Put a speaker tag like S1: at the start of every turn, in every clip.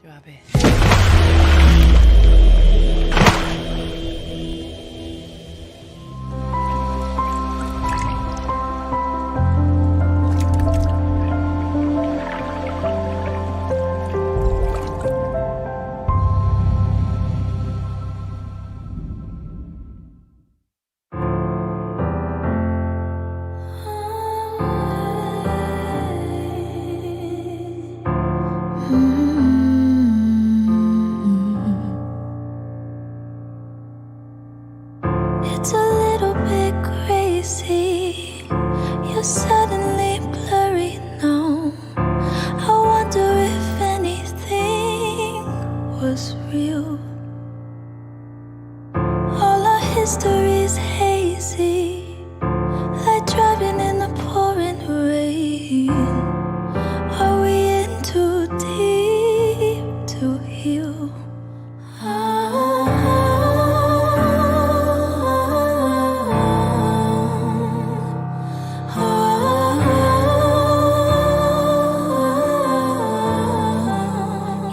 S1: Drop it.
S2: It's a little bit crazy. You're suddenly blurry now. I wonder if anything was real. All our history's hazy, like driving in the pouring rain. Are we in too deep to heal?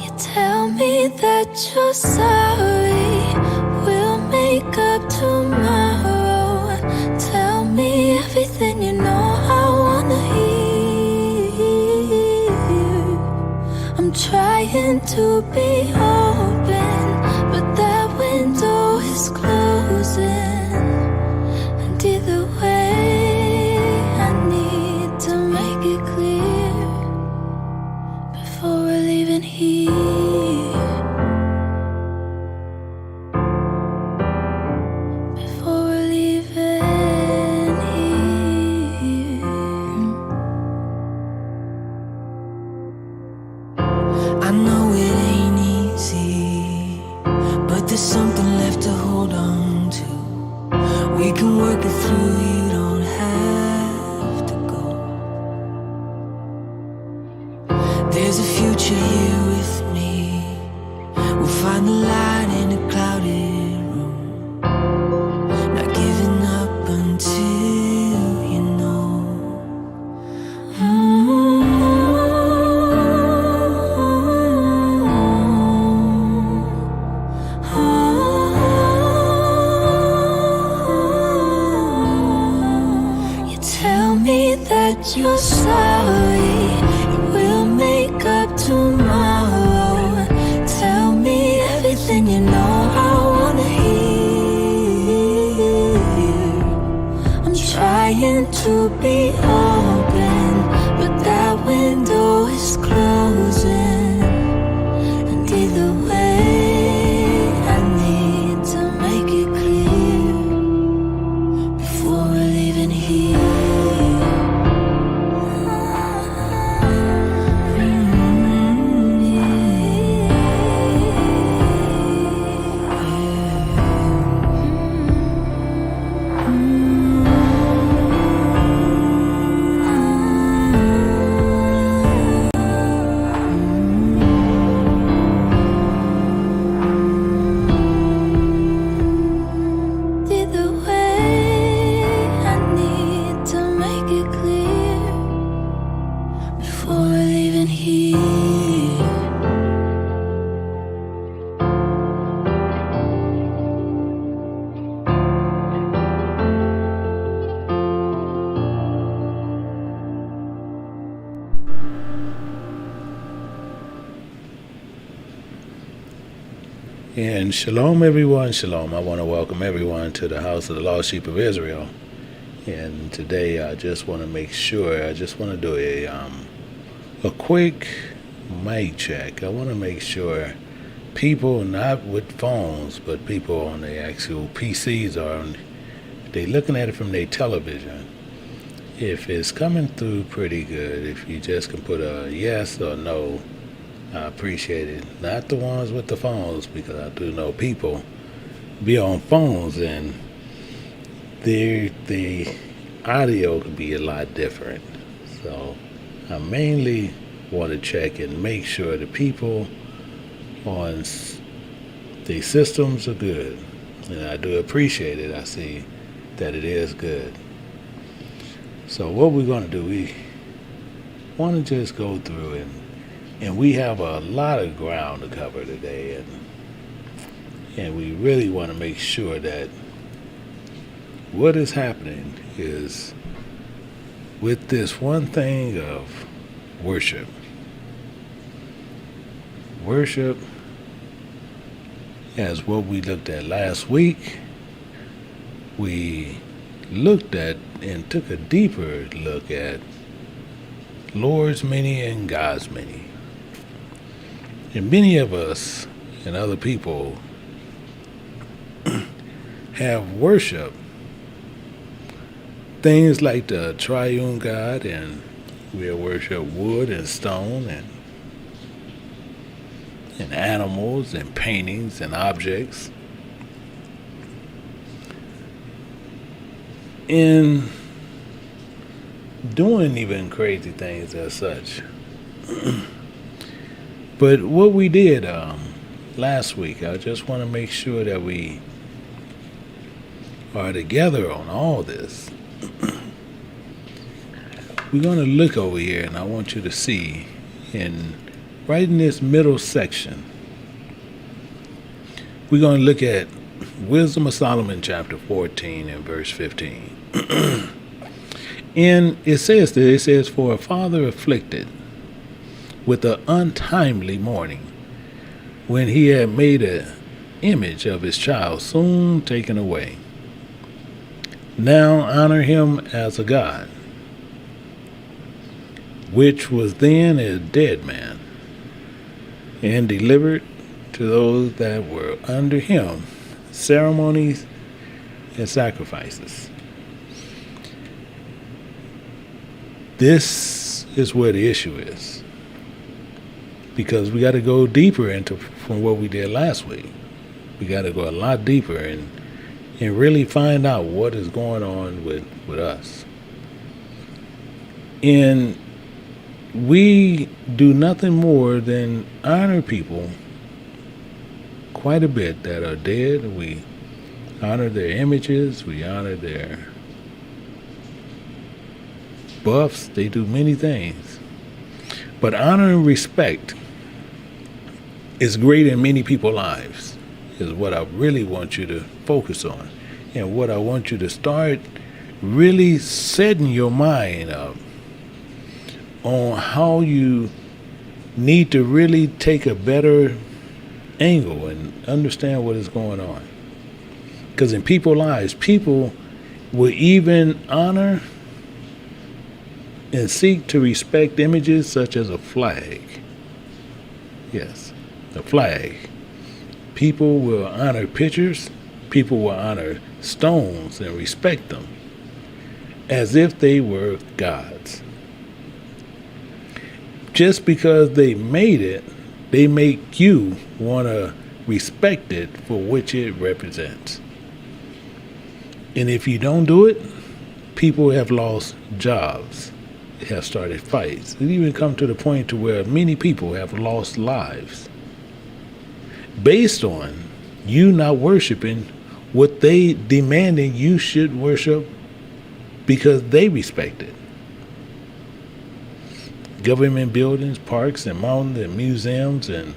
S2: You tell me that you're sorry, we'll make up tomorrow. Tell me everything you know I wanna hear. I'm trying to be open, but that window is closing. And either way, I need to make it clear before we're leaving here. Before we're leaving here.
S3: I know it ain't easy, but there's something left to hold on to. We can work it through, you don't have to go. There's a future here with me. We'll find the light in a clouded room. Not giving up until you know.
S2: You tell me that you're sorry, we'll make up tomorrow. Tell me everything you know I wanna hear. I'm trying to be open, but that window is closing. And either way, I need to make it clear before we're leaving here. Either way, I need to make it clear before we're leaving here.
S4: And shalom, everyone. Shalom. I want to welcome everyone to the house of the lost sheep of Israel. And today, I just want to make sure. I just want to do a quick mic check. I want to make sure people, not with phones, but people on the actual PCs they looking at it from their television. If it's coming through pretty good, if you just can put a yes or no, I appreciate it. Not the ones with the phones, because I do know people be on phones and the audio could be a lot different. So I mainly want to check and make sure the people on the systems are good. And I do appreciate it. I see that it is good. So what we're going to do, we want to just go through and And we have a lot of ground to cover today, and we really want to make sure that what is happening is with this one thing of worship. Worship, as what we looked at last week, we looked at and took a deeper look at Lord's many and God's many. And many of us and other people have worship things like the triune God, and we worship wood and stone and animals and paintings and objects. In doing even crazy things as such. But what we did last week, I just want to make sure that we are together on all this. We're going to look over here, and I want you to see right in this middle section, we're going to look at Wisdom of Solomon chapter 14 and verse 15. And it says, for a father afflicted with an untimely mourning, when he had made an image of his child soon taken away. Now honor him as a god, which was then a dead man, and delivered to those that were under him ceremonies and sacrifices. This is where the issue is, because we got to go deeper into from what we did last week. We got to go a lot deeper and really find out what is going on with us. And we do nothing more than honor people quite a bit that are dead. We honor their images. We honor their buffs. They do many things. But honor and respect is great in many people's lives, is what I really want you to focus on. And what I want you to start really setting your mind up on how you need to really take a better angle and understand what is going on. Because in people's lives, people will even honor and seek to respect images such as a flag. Yes, a flag. People will honor pictures. People will honor stones and respect them as if they were gods. Just because they made it, they make you want to respect it for which it represents. And if you don't do it, people have lost jobs, have started fights. It even come to the point to where many people have lost lives based on you not worshiping what they demanding you should worship because they respect it. Government buildings, parks, and mountains, and museums, and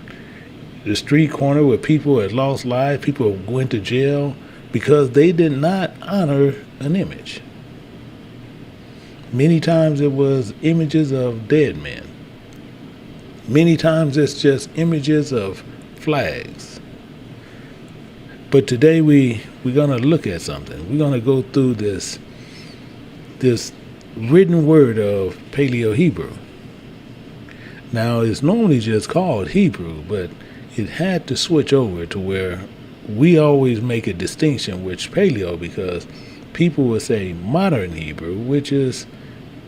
S4: the street corner where people had lost lives, people went to jail because they did not honor an image. Many times it was images of dead men. Many times it's just images of flags. But today we're going to look at something. We're going to go through this written word of Paleo-Hebrew. Now, it's normally just called Hebrew, but it had to switch over to where we always make a distinction with Paleo, because people would say modern Hebrew, which is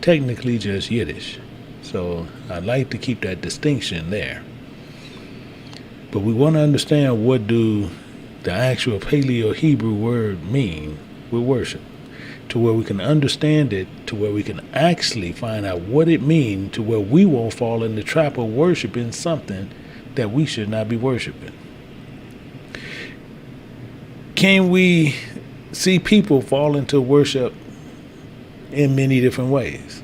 S4: technically just Yiddish. So I like to keep that distinction there. But we want to understand, what do the actual Paleo-Hebrew word mean with worship, to where we can understand it, to where we can actually find out what it means, to where we won't fall in the trap of worshiping something that we should not be worshiping. Can we see people fall into worship in many different ways?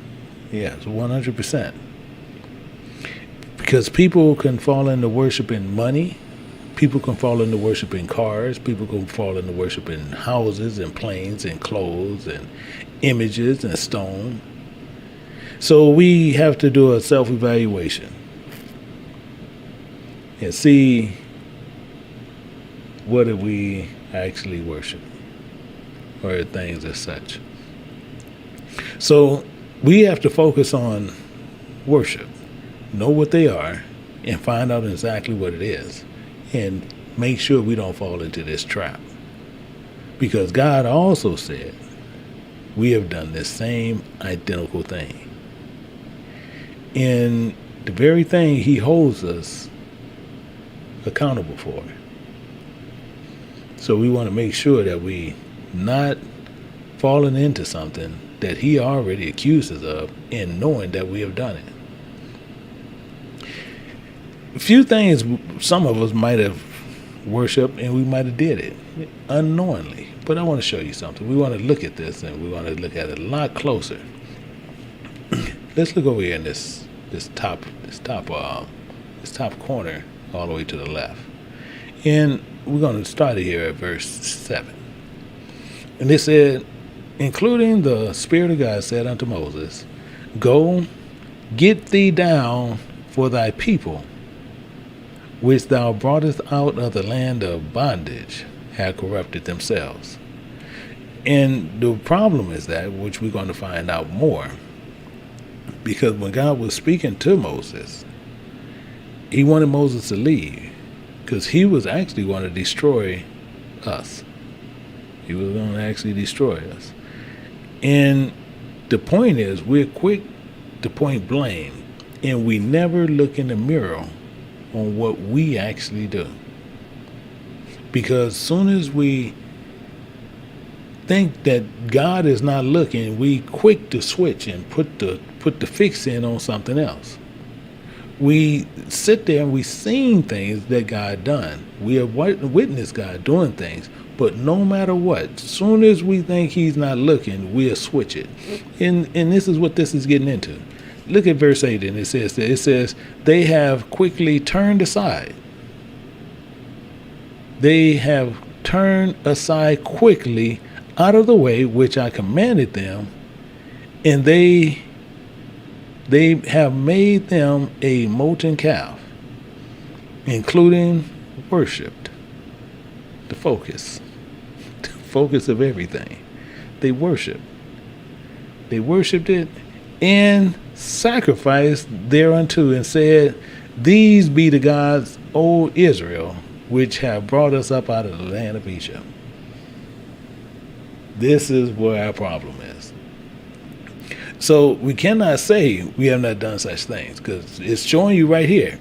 S4: Yes, 100%. Because people can fall into worshiping money. People can fall into worshiping cars. People can fall into worshiping houses and planes and clothes and images and stone. So we have to do a self-evaluation and see what do we actually worship or things as such. So we have to focus on worship, know what they are, and find out exactly what it is, and make sure we don't fall into this trap. Because God also said we have done this same identical thing. And the very thing he holds us accountable for. So we want to make sure that we not falling into something that he already accuses of, and knowing that we have done it. A few things some of us might have worshiped and we might have did it unknowingly. But I want to show you something. We want to look at this, and we want to look at it a lot closer. Let's look over here in this top corner all the way to the left. And we're going to start it here at verse 7. And it said, including the Spirit of God said unto Moses, Go, get thee down, for thy people, which thou broughtest out of the land of bondage, have corrupted themselves. And the problem is that, which we're going to find out more, because when God was speaking to Moses, he wanted Moses to leave, because he was actually going to destroy us. He was going to actually destroy us. And the point is, we're quick to point blame, and we never look in the mirror on what we actually do. Because as soon as we think that God is not looking, we quick to switch and put the fix in on something else. We sit there and we seen things that God done. We have witnessed God doing things. But no matter what, as soon as we think he's not looking, we'll switch it. And this is what this is getting into. Look at verse 8, and it says, they have quickly turned aside. They have turned aside quickly out of the way which I commanded them, and they have made them a molten calf, including worshipped. The focus of everything. They worshiped it and sacrificed thereunto, and said, These be the gods, O Israel, which have brought us up out of the land of Egypt. This is where our problem is. So we cannot say we have not done such things, because it's showing you right here.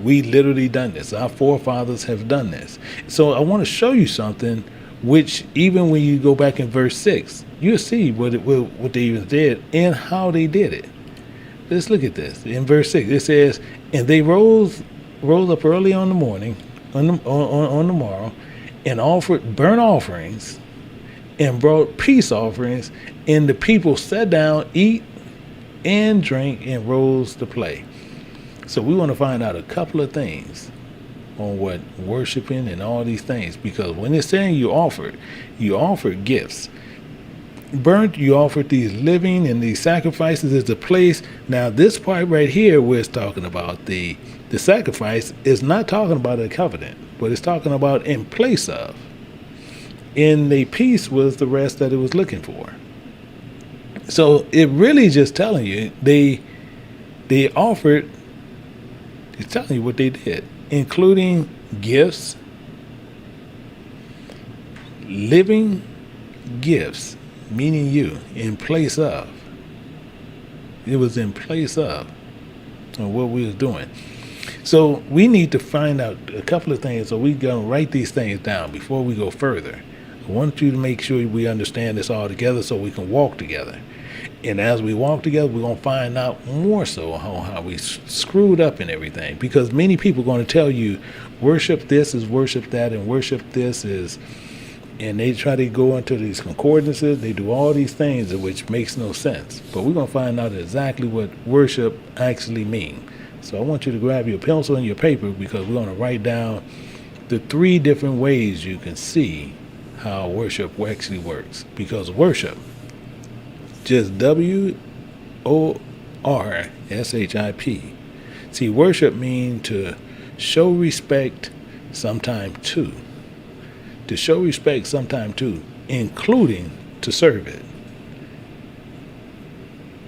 S4: We literally done this. Our forefathers have done this. So I want to show you something which, even when you go back in verse 6, you'll see what they even did and how they did it. Let's look at this. In verse 6, it says, And they rose up early on the morning, on the morrow, and offered burnt offerings, and brought peace offerings, and the people sat down, eat and drank, and rose to play. So we want to find out a couple of things on what worshiping and all these things, because when it's saying you offered gifts. Burnt, you offered these living, and these sacrifices is the place. Now this part right here where it's talking about the sacrifice is not talking about a covenant, but it's talking about in place of. And the peace was the rest that it was looking for. So it really just telling you they offered. It's telling you what they did, including gifts, living gifts, meaning you, in place of. It was in place of what we was doing. So we need to find out a couple of things. So we're going to write these things down before we go further. I want you to make sure we understand this all together so we can walk together. And as we walk together, we're going to find out more so how we screwed up and everything. Because many people are going to tell you, worship this is worship that, and worship this is, and they try to go into these concordances. They do all these things which makes no sense. But we're going to find out exactly what worship actually means. So I want you to grab your pencil and your paper, because we're going to write down the 3 different ways you can see how worship actually works. Because worship, just worship. See, worship means to show respect sometime too. To show respect sometime too, including to serve it.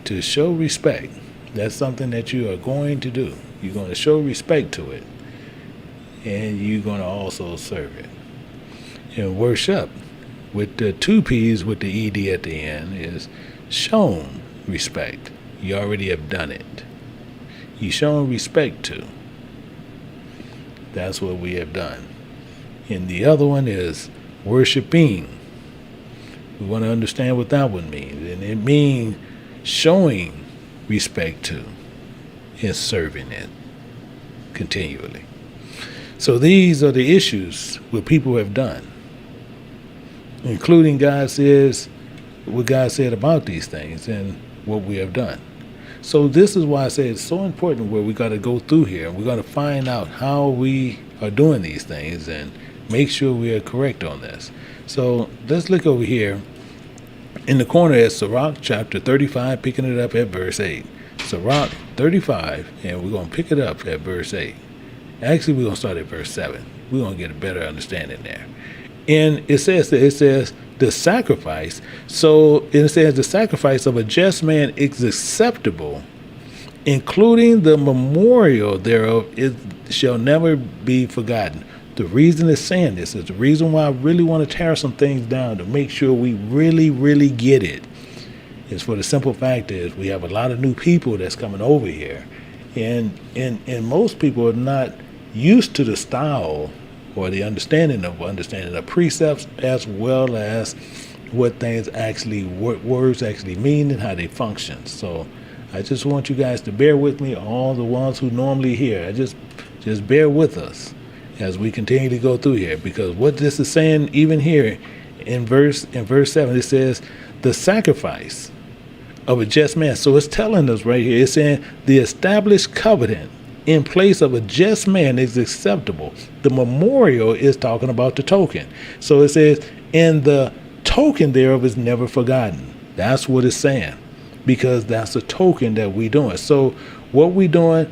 S4: To show respect, that's something that you are going to do. You're going to show respect to it, and you're going to also serve it. And worship, with the 2 P's with the ED at the end, is shown respect. You already have done it. You shown respect to. That's what we have done. And the other one is worshiping. We want to understand what that one means. And it means showing respect to and serving it continually. So these are the issues what people have done, including what God said about these things and what we have done. So this is why I say it's so important where we got to go through here, and we got to find out how we are doing these things and make sure we are correct on this. So let's look over here in the corner at Sirach chapter 35, picking it up at verse 8. Sirach 35, and we're going to pick it up at verse 8. Actually, we're going to start at verse 7. We're going to get a better understanding there. And it says the sacrifice. So it says the sacrifice of a just man is acceptable, including the memorial thereof, it shall never be forgotten. The reason it's saying this is the reason why I really want to tear some things down to make sure we really, really get it. Is for the simple fact is we have a lot of new people that's coming over here, and most people are not used to the style or the understanding of precepts, as well as what words actually mean and how they function. So I just want you guys to bear with me, all the ones who normally hear. Just bear with us as we continue to go through here, because what this is saying, even here in verse 7, it says the sacrifice of a just man. So it's telling us right here, it's saying the established covenant in place of a just man is acceptable. The memorial is talking about the token. So it says, and the token thereof is never forgotten. That's what it's saying, because that's a token that we're doing. So what we doing,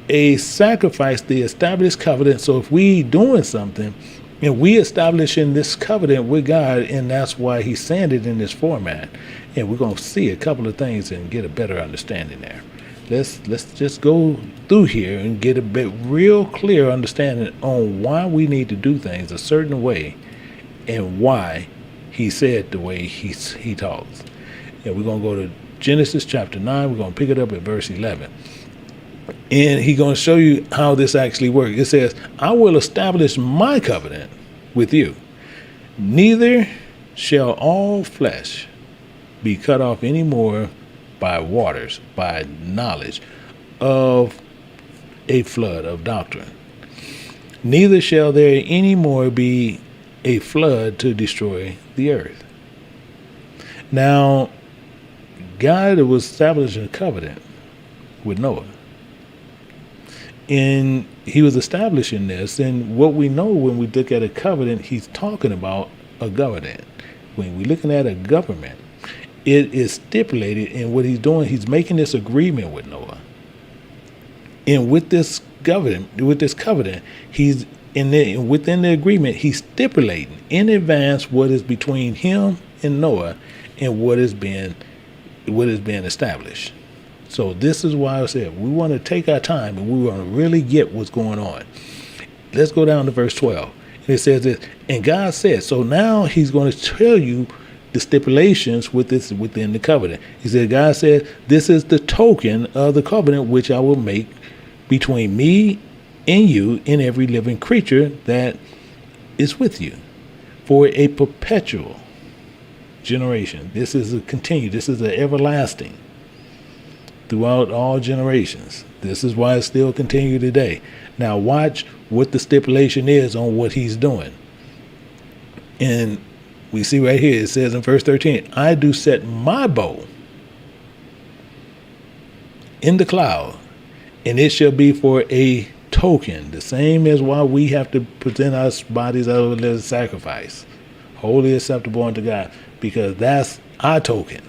S4: a sacrifice, the established covenant. So if we doing something and we establishing this covenant with God, and that's why he's saying it in this format. And we're going to see a couple of things and get a better understanding there. Let's just go through here and get a bit real clear understanding on why we need to do things a certain way and why he said the way he talks. And we're going to go to Genesis chapter 9. We're going to pick it up at verse 11. And he's going to show you how this actually works. It says, I will establish my covenant with you. Neither shall all flesh be cut off any more by waters, by knowledge of a flood of doctrine. Neither shall there any more be a flood to destroy the earth. Now, God was establishing a covenant with Noah. And he was establishing this. And what we know when we look at a covenant, he's talking about a government. When we're looking at a government, it is stipulated in what he's doing. He's making this agreement with Noah. And with this covenant, he's within the agreement, he's stipulating in advance what is between him and Noah and what is being established. So this is why I said we want to take our time and we want to really get what's going on. Let's go down to verse 12. And it says this, and God said, so now he's going to tell you the stipulations within the covenant. He said, God said, this is the token of the covenant which I will make between me and you and every living creature that is with you for a perpetual generation. This is a continue. This is an everlasting throughout all generations. This is why it still continues today. Now watch what the stipulation is on what he's doing. And we see right here, it says in verse 13, I do set my bow in the cloud And it shall be for a token, the same as why we have to present our bodies as a living sacrifice, wholly acceptable unto God, because that's our token.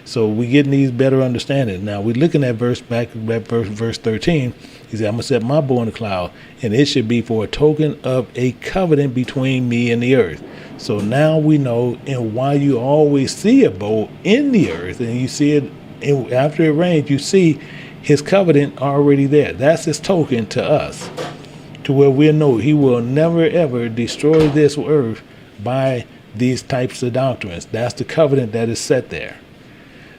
S4: So we getting these better understanding. Now we're looking at verse 13. He said, I'm gonna set my bow in the cloud, and it should be for a token of a covenant between me and the earth. So now we know, and why you always see a bow in the earth, and you see it after it rains, you see his covenant already there. That's his token to us, to where we know he will never ever destroy this earth by these types of doctrines. That's the covenant that is set there.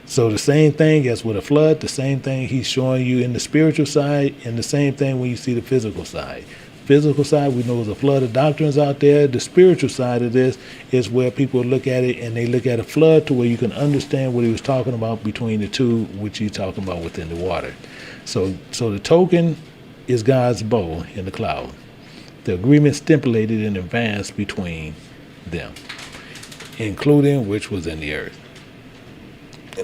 S4: So the same thing as with a flood, the same thing he's showing you in the spiritual side, and the same thing when you see the physical side. Physical side, we know there's a flood of doctrines out there. The spiritual side of this is where people look at it and they look at a flood to where you can understand what he was talking about between the two, which he's talking about within the water. So the token is God's bow in the cloud. The agreement stipulated in advance between them, including which was in the earth.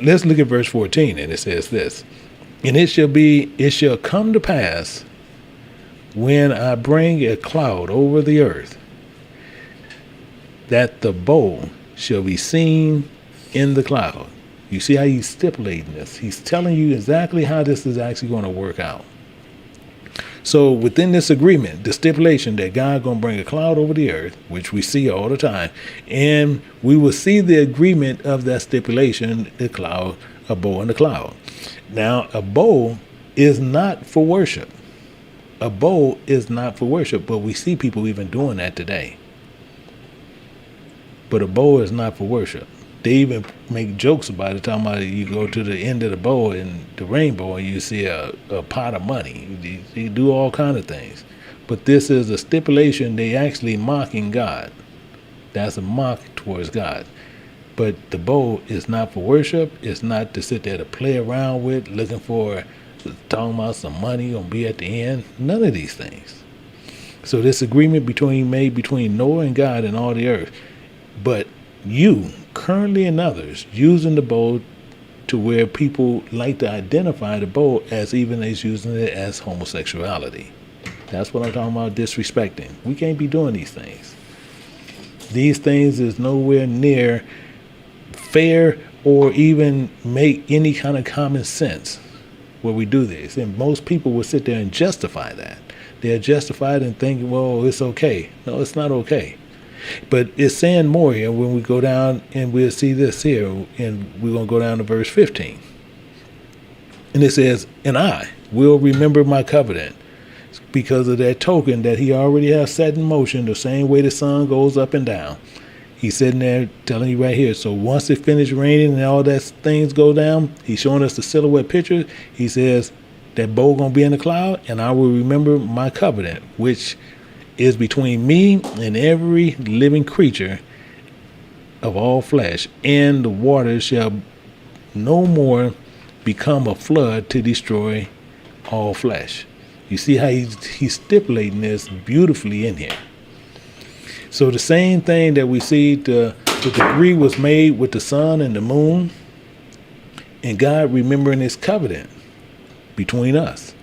S4: Let's look at verse 14, and it says this, and it shall come to pass when I bring a cloud over the earth, that the bow shall be seen in the cloud. You see how he's stipulating this. He's telling you exactly how this is actually going to work out. So within this agreement, the stipulation that God going to bring a cloud over the earth, which we see all the time, and we will see the agreement of that stipulation, the cloud, a bow in the cloud. Now, a bow is not for worship. A bow is not for worship, but we see people even doing that today. But a bow is not for worship. They even make jokes about it, talking about you go to the end of the bow and the rainbow and you see a pot of money. They do all kinds of things. But this is a stipulation. They actually mocking God. That's a mock towards God. But the bow is not for worship. It's not to sit there to play around with, looking for, talking about some money gonna be at the end. None of these things. So this agreement made between Noah and God and all the earth. But you currently and others using the bow to where people like to identify the bow as even as using it as homosexuality. That's what I'm talking about, disrespecting. We can't be doing these things. These things is nowhere near fair or even make any kind of common sense where we do this. And most people will sit there and justify that. They're justified and thinking, well, it's okay. No, it's not okay. But it's saying more here when we go down, and we'll see this here, and we're going to go down to verse 15. And it says, and I will remember my covenant, because of that token that he already has set in motion, the same way the sun goes up and down. He's sitting there telling you right here. So once it finished raining and all that things go down, he's showing us the silhouette picture. He says, that bow going to be in the cloud, and I will remember my covenant, which is between me and every living creature of all flesh, and the waters shall no more become a flood to destroy all flesh. You see how he's stipulating this beautifully in here. So the same thing that we see, the degree was made with the sun and the moon, and God remembering his covenant between us.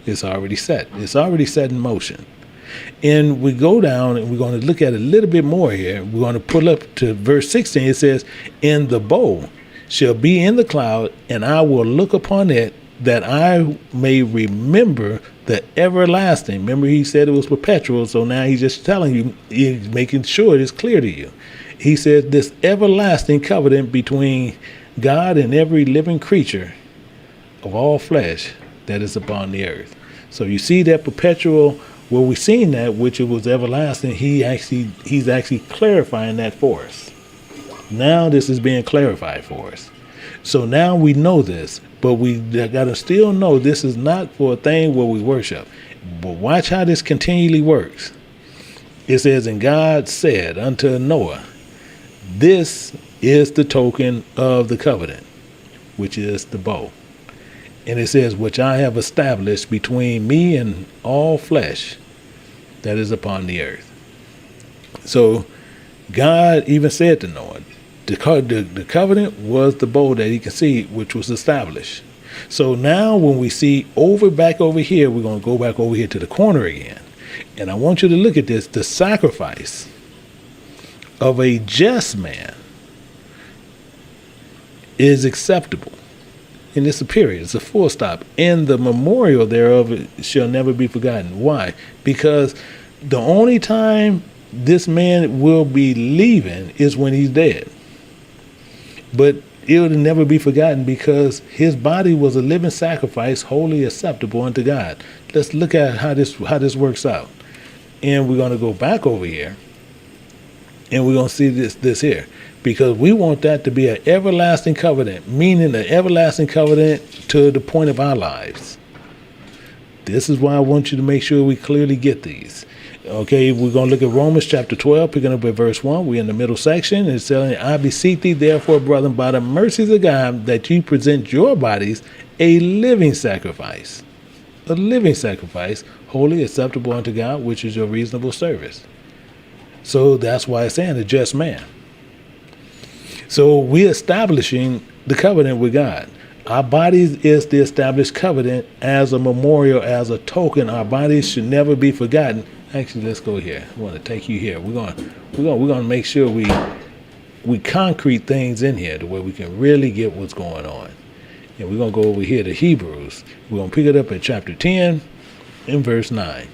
S4: It's already set. It's already set in motion. And we go down and we're going to look at it a little bit more here. We're going to pull up to verse 16. It says, and the bow shall be in the cloud, and I will look upon it, that I may remember the everlasting. Remember, he said it was perpetual. So now he's just telling you, he's making sure it's clear to you. He said this everlasting covenant between God and every living creature of all flesh that is upon the earth. So you see that perpetual. Well, we've seen that, which it was everlasting. He's actually clarifying that for us. Now this is being clarified for us. So now we know this, but we got to still know this is not for a thing where we worship. But watch how this continually works. It says, and God said unto Noah, this is the token of the covenant, which is the bow. And it says, which I have established between me and all flesh that is upon the earth. So God even said to Noah, the covenant was the bow that he could see, which was established. So now when we see back over here, we're going to go back over here to the corner again. And I want you to look at this. The sacrifice of a just man is acceptable. And it's a period. It's a full stop. And the memorial thereof shall never be forgotten. Why? Because the only time this man will be leaving is when he's dead. But it'll never be forgotten because his body was a living sacrifice, wholly acceptable unto God. Let's look at how this works out. And we're going to go back over here, and we're going to see this here, because we want that to be an everlasting covenant, meaning an everlasting covenant to the point of our lives. This is why I want you to make sure we clearly get these. Okay, we're going to look at Romans chapter 12, picking up at verse 1. We're in the middle section. It's telling, I beseech thee, therefore, brethren, by the mercies of God, that you present your bodies a living sacrifice, wholly acceptable unto God, which is your reasonable service. So that's why it's saying a just man. So we're establishing the covenant with God. Our bodies is the established covenant as a memorial, as a token. Our bodies should never be forgotten. Actually, let's go here. I want to take you here. We're going to make sure we concrete things in here to where we can really get what's going on. And we're going to go over here to Hebrews. We're going to pick it up at chapter 10 and verse 9.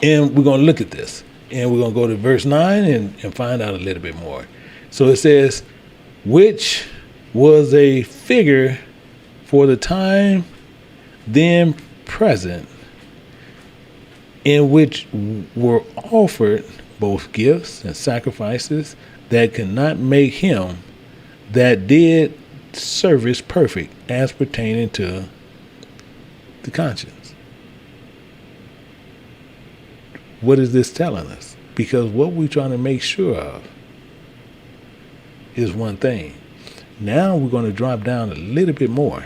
S4: And we're going to look at this. And we're going to go to verse 9 and find out a little bit more. So it says, which was a figure for the time then present, in which were offered both gifts and sacrifices that could not make him that did service perfect, as pertaining to the conscience. What is this telling us? Because what we're trying to make sure of is one thing. Now we're going to drop down a little bit more,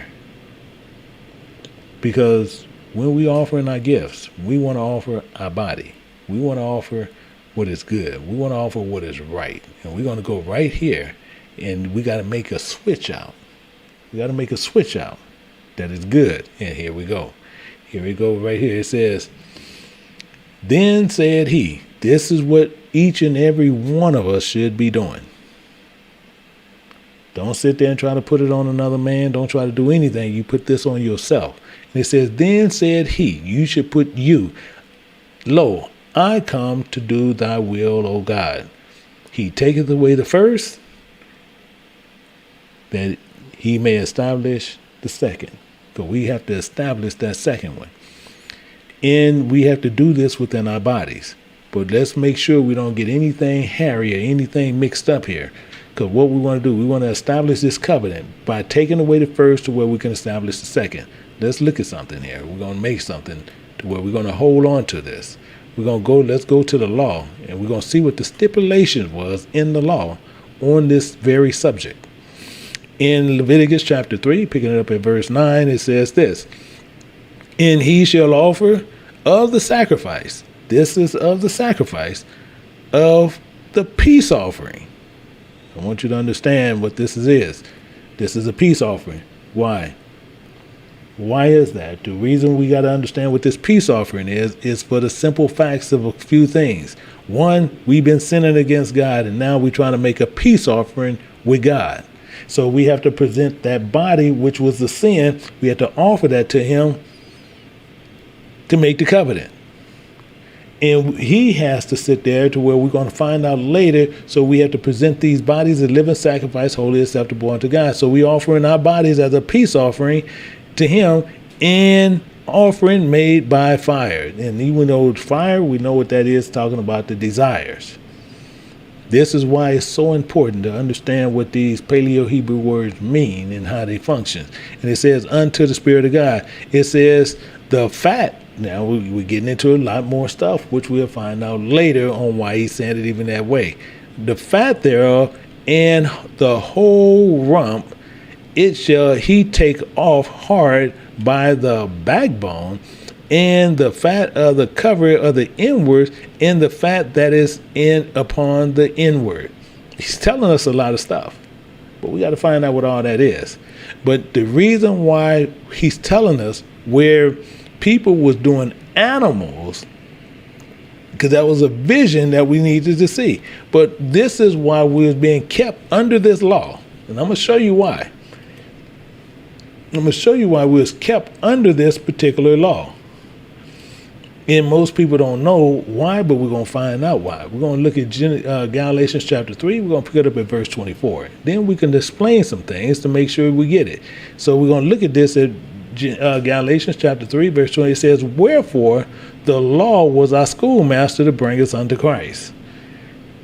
S4: because when we offer in our gifts, we want to offer our body. We want to offer what is good. We want to offer what is right. And we're going to go right here, and we got to make a switch out. We got to make a switch out that is good. And here we go. Here we go right here. It says, then said he, this is what each and every one of us should be doing. Don't sit there and try to put it on another man. Don't try to do anything. You put this on yourself. And it says, then said he, you should put you, lo, I come to do thy will, O God. He taketh away the first, that he may establish the second. So we have to establish that second one. And we have to do this within our bodies. But let's make sure we don't get anything hairy or anything mixed up here. Because what we want to do, we want to establish this covenant by taking away the first to where we can establish the second. Let's look at something here. We're going to make something to where we're going to hold on to this. Let's go to the law, and we're going to see what the stipulation was in the law on this very subject. In Leviticus chapter 3, picking it up at verse 9, it says this, and he shall offer of the sacrifice. This is of the sacrifice of the peace offering. I want you to understand what this is. This is a peace offering. Why? Why is that? The reason we got to understand what this peace offering is for the simple facts of a few things. One, we've been sinning against God, and now we're trying to make a peace offering with God. So we have to present that body, which was the sin. We have to offer that to him to make the covenant. And he has to sit there to where we're going to find out later. So we have to present these bodies as living sacrifice, wholly acceptable unto God. So we offering our bodies as a peace offering to him, and offering made by fire. And even though it's fire, we know what that is, talking about the desires. This is why it's so important to understand what these Paleo-Hebrew words mean and how they function. And it says, unto the Spirit of God. It says the fat. Now we're getting into a lot more stuff, which we'll find out later on why he said it even that way. The fat thereof and the whole rump, it shall he take off hard by the backbone, and the fat of the cover of the inwards, and the fat that is in upon the inward. He's telling us a lot of stuff. But we got to find out what all that is. But the reason why he's telling us where people was doing animals, because that was a vision that we needed to see. But this is why we was being kept under this law. And I'm going to show you why. I'm going to show you why we was kept under this particular law. And most people don't know why, but we're going to find out why. We're going to look at Galatians chapter 3. We're going to pick it up at verse 24. Then we can explain some things to make sure we get it. So we're going to look at this at Galatians chapter 3, verse 20. It says, wherefore the law was our schoolmaster to bring us unto Christ,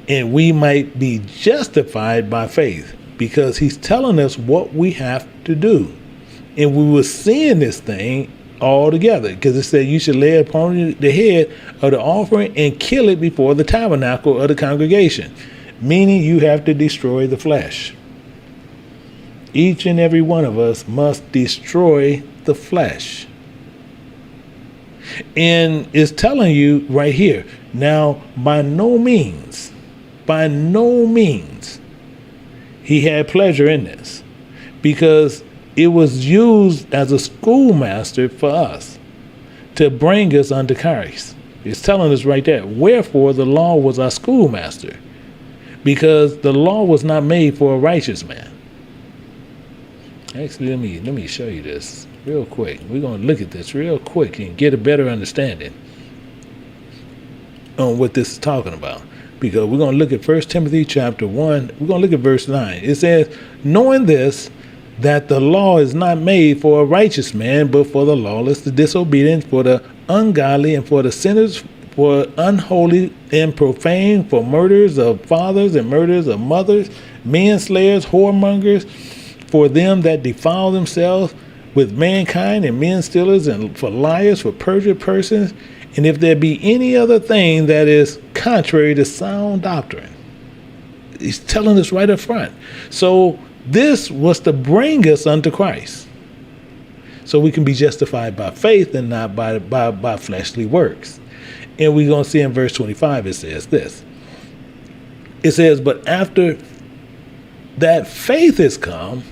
S4: and we might be justified by faith, because he's telling us what we have to do. And we were seeing this thing all together, because it said you should lay upon the head of the offering and kill it before the tabernacle of the congregation, meaning you have to destroy the flesh. Each and every one of us must destroy the flesh. And it's telling you right here, now by no means, he had pleasure in this, because it was used as a schoolmaster for us to bring us unto Christ. It's telling us right there, wherefore the law was our schoolmaster, because the law was not made for a righteous man. Actually, let me show you this real quick. We're going to look at this real quick and get a better understanding on what this is talking about. Because we're going to look at 1 Timothy chapter 1. We're going to look at verse 9. It says, knowing this, that the law is not made for a righteous man, but for the lawless, the disobedient, for the ungodly, and for the sinners, for unholy and profane, for murderers of fathers and murderers of mothers, manslayers, whoremongers, for them that defile themselves with mankind, and men stealers, and for liars, for perjured persons, and if there be any other thing that is contrary to sound doctrine. He's telling us right up front. So this was to bring us unto Christ, so we can be justified by faith and not by fleshly works. And we're going to see in verse 25, it says this. It says, but after that faith has come,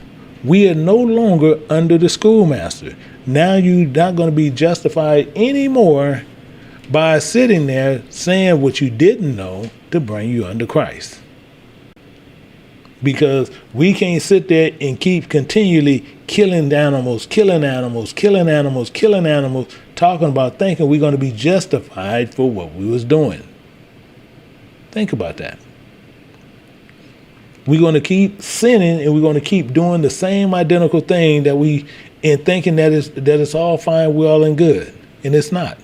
S4: we are no longer under the schoolmaster. Now you're not going to be justified anymore by sitting there saying what you didn't know to bring you under Christ. Because we can't sit there and keep continually killing animals, talking about thinking we're going to be justified for what we was doing. Think about that. We're going to keep sinning, and we're going to keep doing the same identical thing and thinking that it's all fine, well, and good. And it's not.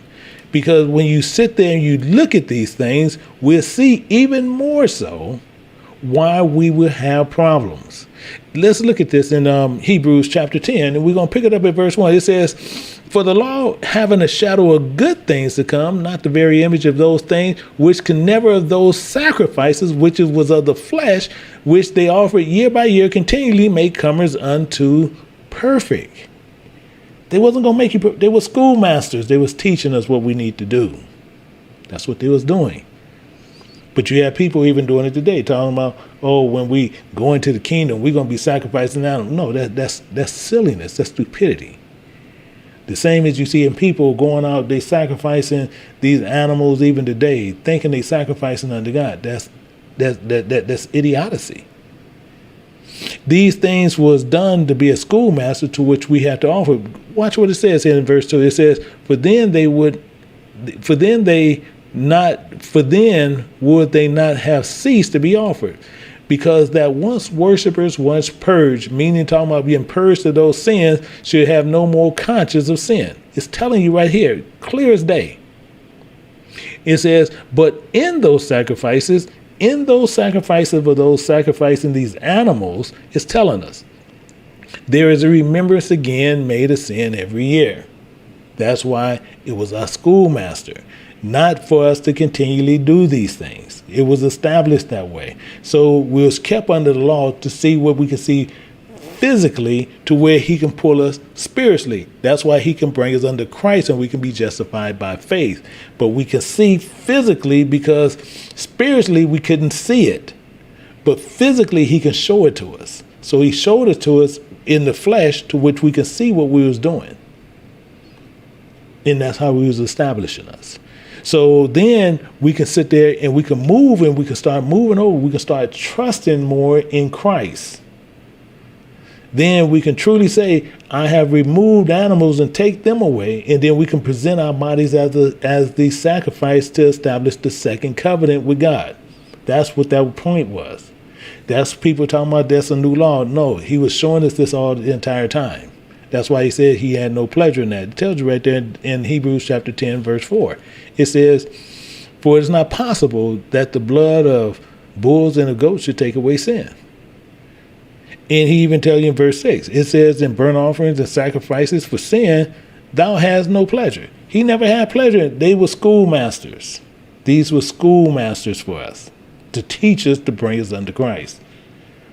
S4: Because when you sit there and you look at these things, we'll see even more so why we will have problems. Let's look at this in Hebrews chapter 10, and we're going to pick it up at verse 1. It says, for the law having a shadow of good things to come, not the very image of those things, which can never of those sacrifices, which was of the flesh, which they offered year by year, continually make comers unto perfect. They wasn't going to make you, they were schoolmasters. They was teaching us what we need to do. That's what they was doing. But you have people even doing it today, talking about, oh, when we go into the kingdom, we're going to be sacrificing animals. No, that's silliness. That's stupidity. The same as you see in people going out, they sacrificing these animals even today, thinking they sacrificing unto God. That's idiocy. These things was done to be a schoolmaster to which we have to offer. Watch what it says here in verse 2. It says, for then would they not have ceased to be offered, because that once worshipers once purged, meaning talking about being purged of those sins, should have no more conscience of sin. It's telling you right here, clear as day. It says, but in those sacrifices of those sacrificing these animals, it's telling us there is a remembrance again made of sin every year. That's why it was our schoolmaster, not for us to continually do these things. It was established that way. So we was kept under the law to see what we can see physically, to where he can pull us spiritually. That's why he can bring us under Christ, and we can be justified by faith. But we can see physically, because spiritually we couldn't see it. But physically he can show it to us. So he showed it to us in the flesh, to which we can see what we was doing. And that's how he was establishing us. So then we can sit there and we can move, and we can start moving over. We can start trusting more in Christ. Then we can truly say, I have removed animals and take them away. And then we can present our bodies as the sacrifice to establish the second covenant with God. That's what that point was. That's people talking about that's a new law. No, he was showing us this all the entire time. That's why he said he had no pleasure in that. It tells you right there in Hebrews chapter 10, verse 4. It says, for it is not possible that the blood of bulls and of goats should take away sin. And he even tells you in verse 6, it says, in burnt offerings and sacrifices for sin, thou hast no pleasure. He never had pleasure. They were schoolmasters. These were schoolmasters for us, to teach us, to bring us unto Christ.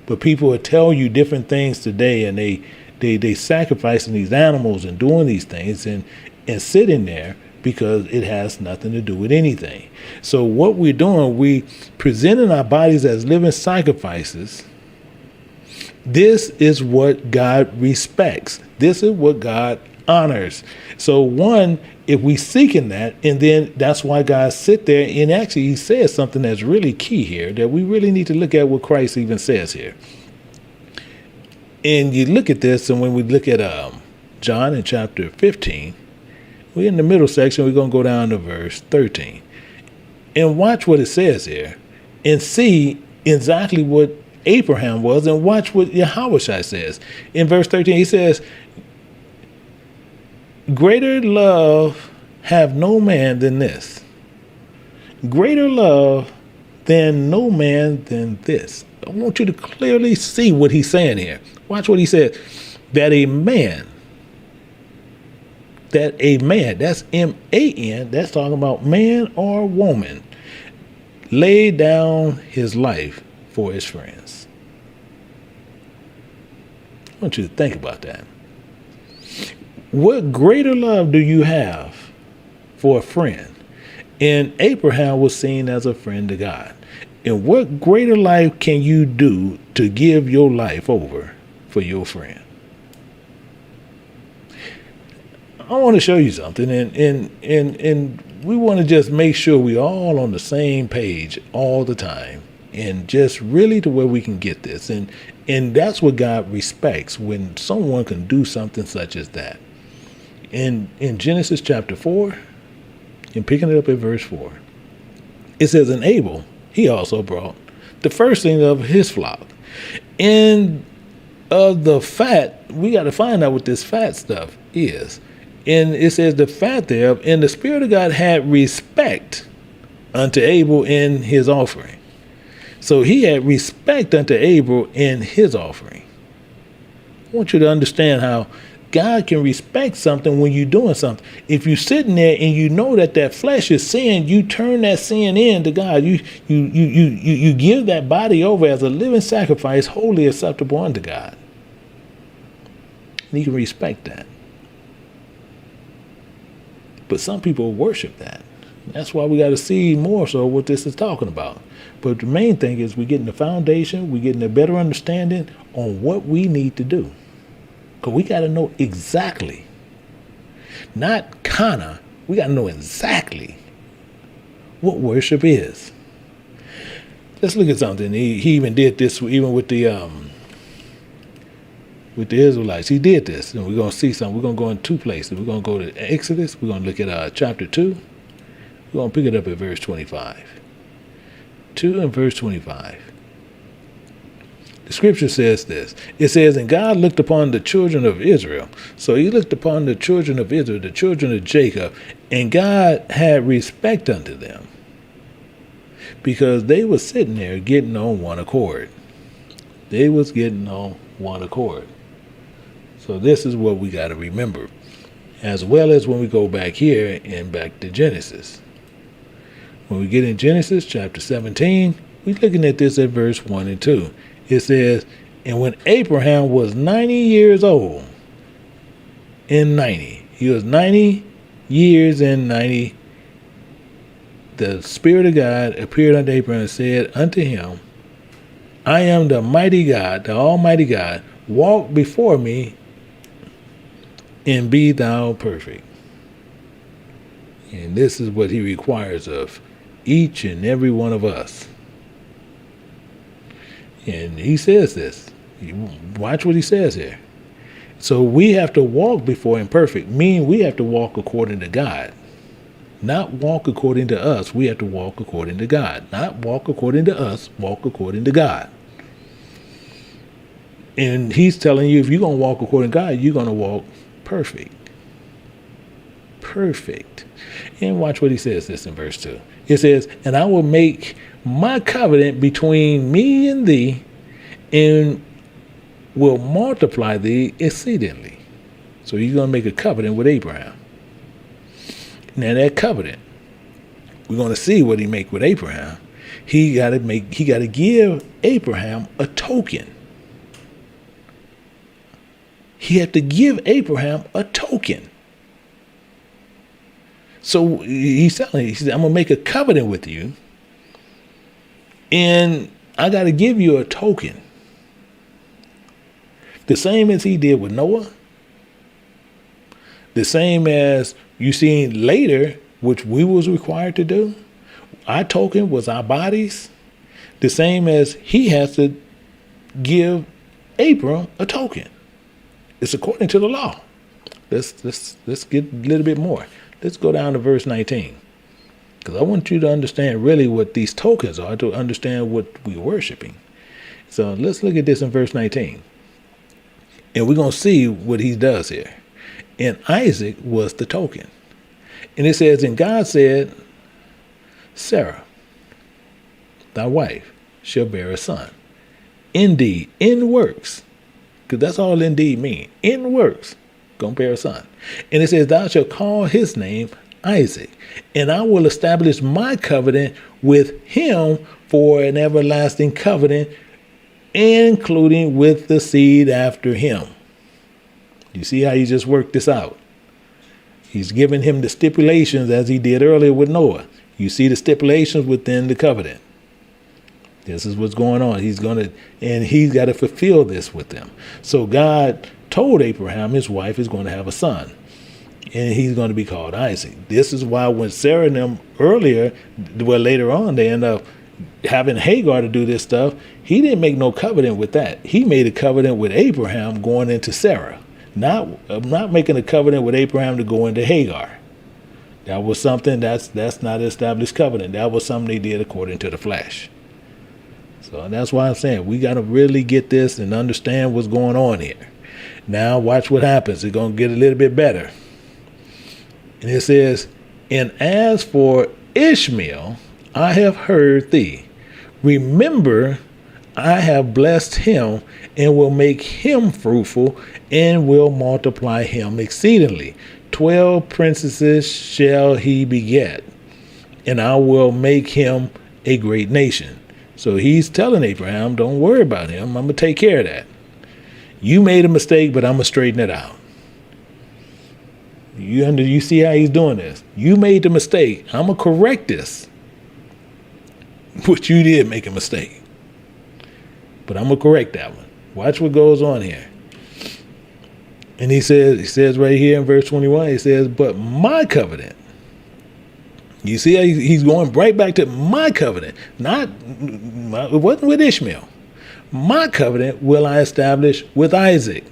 S4: But people will tell you different things today, and they sacrificing these animals and doing these things and sitting there because it has nothing to do with anything. So what we're doing, we presenting our bodies as living sacrifices. This is what God respects. This is what God honors. So one, if we seeking that, and then that's why God sit there, and actually he says something that's really key here, that we really need to look at what Christ even says here. And you look at this, and when we look at John in chapter 15, we're in the middle section, we're going to go down to verse 13. And watch what it says here, and see exactly what Abraham was, and watch what Yahushua says. In verse 13, he says, greater love have no man than this. Greater love than no man than this. I want you to clearly see what he's saying here. Watch what he said. That a man, that's M-A-N, that's talking about man or woman, lay down his life for his friends. I want you to think about that. What greater love do you have for a friend? And Abraham was seen as a friend to God. And what greater life can you do to give your life over for your friend? I want to show you something, and we want to just make sure we're all on the same page all the time, and just really to where we can get this. And that's what God respects, when someone can do something such as that. In Genesis chapter 4, and picking it up at verse 4, it says, and Abel, he also brought the firstlings of his flock. And of the fat, we got to find out what this fat stuff is. And it says the fat thereof, and the Spirit of God had respect unto Abel in his offering. So he had respect unto Abel in his offering. I want you to understand how God can respect something when you're doing something. If you're sitting there and you know that flesh is sin, you turn that sin in to God. You give that body over as a living sacrifice, wholly acceptable unto God. And he can respect that. But some people worship that. That's why we got to see more so what this is talking about. But the main thing is we're getting the foundation, we're getting a better understanding on what we need to do. Because we got to know exactly, not kinda, we got to know exactly what worship is. Let's look at something. He even did this even with the Israelites. He did this, and we're going to see something. We're going to go in two places. We're going to go to Exodus. We're going to look at chapter 2. We're going to pick it up at verse 25. 2 and verse 25. The scripture says this. It says, and God looked upon the children of Israel. So he looked upon the children of Israel, the children of Jacob, and God had respect unto them because they were sitting there getting on one accord. They was getting on one accord. So this is what we got to remember, as well as when we go back here and back to Genesis. When we get in Genesis chapter 17, we're looking at this at verse 1 and 2. It says, and when Abraham was 90 years old, he was 90 years and 90, the Spirit of God appeared unto Abraham and said unto him, I am the mighty God, the Almighty God. Walk before me and be thou perfect. And this is what he requires of each and every one of us. And he says this. Watch what he says here. So we have to walk before him perfect, meaning we have to walk according to God. Not walk according to us. We have to walk according to God. Not walk according to us. Walk according to God. And he's telling you, if you're going to walk according to God, you're going to walk perfect. Perfect. And watch what he says this in verse 2. It says, and I will make my covenant between me and thee, and will multiply thee exceedingly. So he's going to make a covenant with Abraham. Now that covenant, we're going to see what he make with Abraham. He got to give Abraham a token. He had to give Abraham a token. So he's telling, he said, I'm going to make a covenant with you, and I got to give you a token. The same as he did with Noah. The same as you seen later, which we was required to do. Our token was our bodies. The same as he has to give Abram a token. It's according to the law. Let's get a little bit more. Let's go down to verse 19. Because I want you to understand really what these tokens are, to understand what we're worshiping. So let's look at this in verse 19. And we're going to see what he does here. And Isaac was the token. And it says, and God said, Sarah, thy wife, shall bear a son. Indeed, in works, because that's all indeed mean. In works, gonna bear a son. And it says, thou shalt call his name Isaac, and I will establish my covenant with him for an everlasting covenant, including with the seed after him. You see how he just worked this out? He's given him the stipulations as he did earlier with Noah. You see the stipulations within the covenant. This is what's going on. He's got to fulfill this with them. So God told Abraham his wife is going to have a son, and he's going to be called Isaac. This is why when Sarah and them later on, they end up having Hagar to do this stuff. He didn't make no covenant with that. He made a covenant with Abraham going into Sarah. Not making a covenant with Abraham to go into Hagar. That was something that's not an established covenant. That was something they did according to the flesh. So that's why I'm saying we got to really get this and understand what's going on here. Now watch what happens. It's going to get a little bit better. And it says, and as for Ishmael, I have heard thee. Remember, I have blessed him and will make him fruitful and will multiply him exceedingly. 12 princesses shall he beget, and I will make him a great nation. So he's telling Abraham, don't worry about him. I'm going to take care of that. You made a mistake, but I'm going to straighten it out. You see how he's doing this? You made the mistake. I'm going to correct this. But you did make a mistake. But I'm going to correct that one. Watch what goes on here. And he says right here in verse 21, he says, but my covenant. You see how he's going right back to my covenant. It wasn't with Ishmael. My covenant will I establish with Isaac.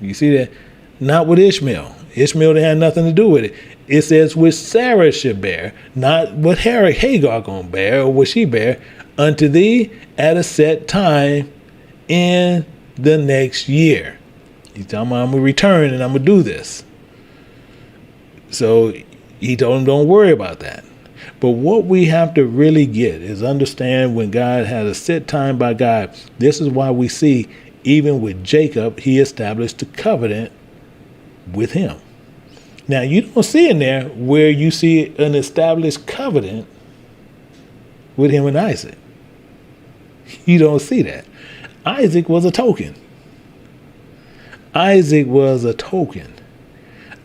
S4: You see that? Not with Ishmael. Ishmael had nothing to do with it. It says with Sarah should bear, not what Hagar gonna bear or what she bear, unto thee at a set time in the next year. He's telling me I'm gonna return and I'm gonna do this. So he told him don't worry about that. But what we have to really get is understand when God has a set time by God. This is why we see even with Jacob, he established a covenant with him. Now, you don't see in there where you see an established covenant with him and Isaac. You don't see that. Isaac was a token. Isaac was a token.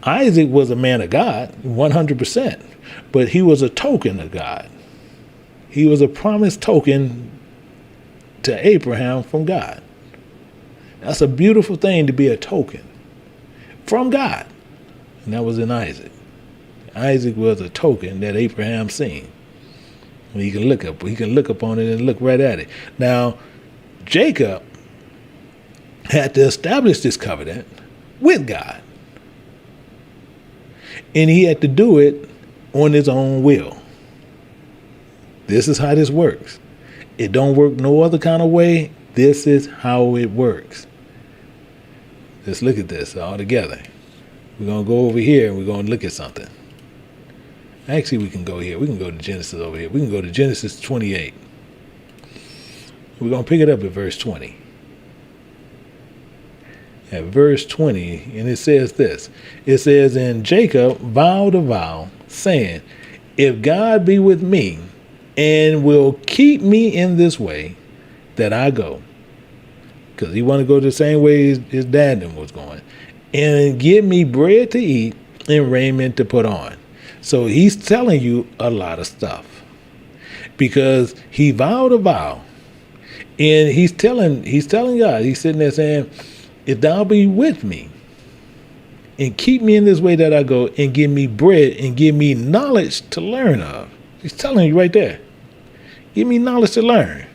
S4: Isaac was a man of God, 100%, but he was a token of God. He was a promised token to Abraham from God. That's a beautiful thing to be a token from God. And that was in Isaac. Isaac was a token that Abraham seen. He can look upon it and look right at it. Now, Jacob had to establish this covenant with God. And he had to do it on his own will. This is how this works. It don't work no other kind of way. This is how it works. Let's look at this all together. We're going to go over here and we're going to look at something. Actually, we can go here. We can go to Genesis over here. We can go to Genesis 28. We're going to pick it up at verse 20. At verse 20, and it says this. It says, and Jacob vowed a vow, saying, if God be with me and will keep me in this way that I go, because he wanted to go the same way his dad was going, and give me bread to eat and raiment to put on. So he's telling you a lot of stuff because he vowed a vow, and he's telling God, he's sitting there saying, if thou be with me and keep me in this way that I go, and give me bread and give me knowledge to learn of. He's telling you right there, give me knowledge to learn.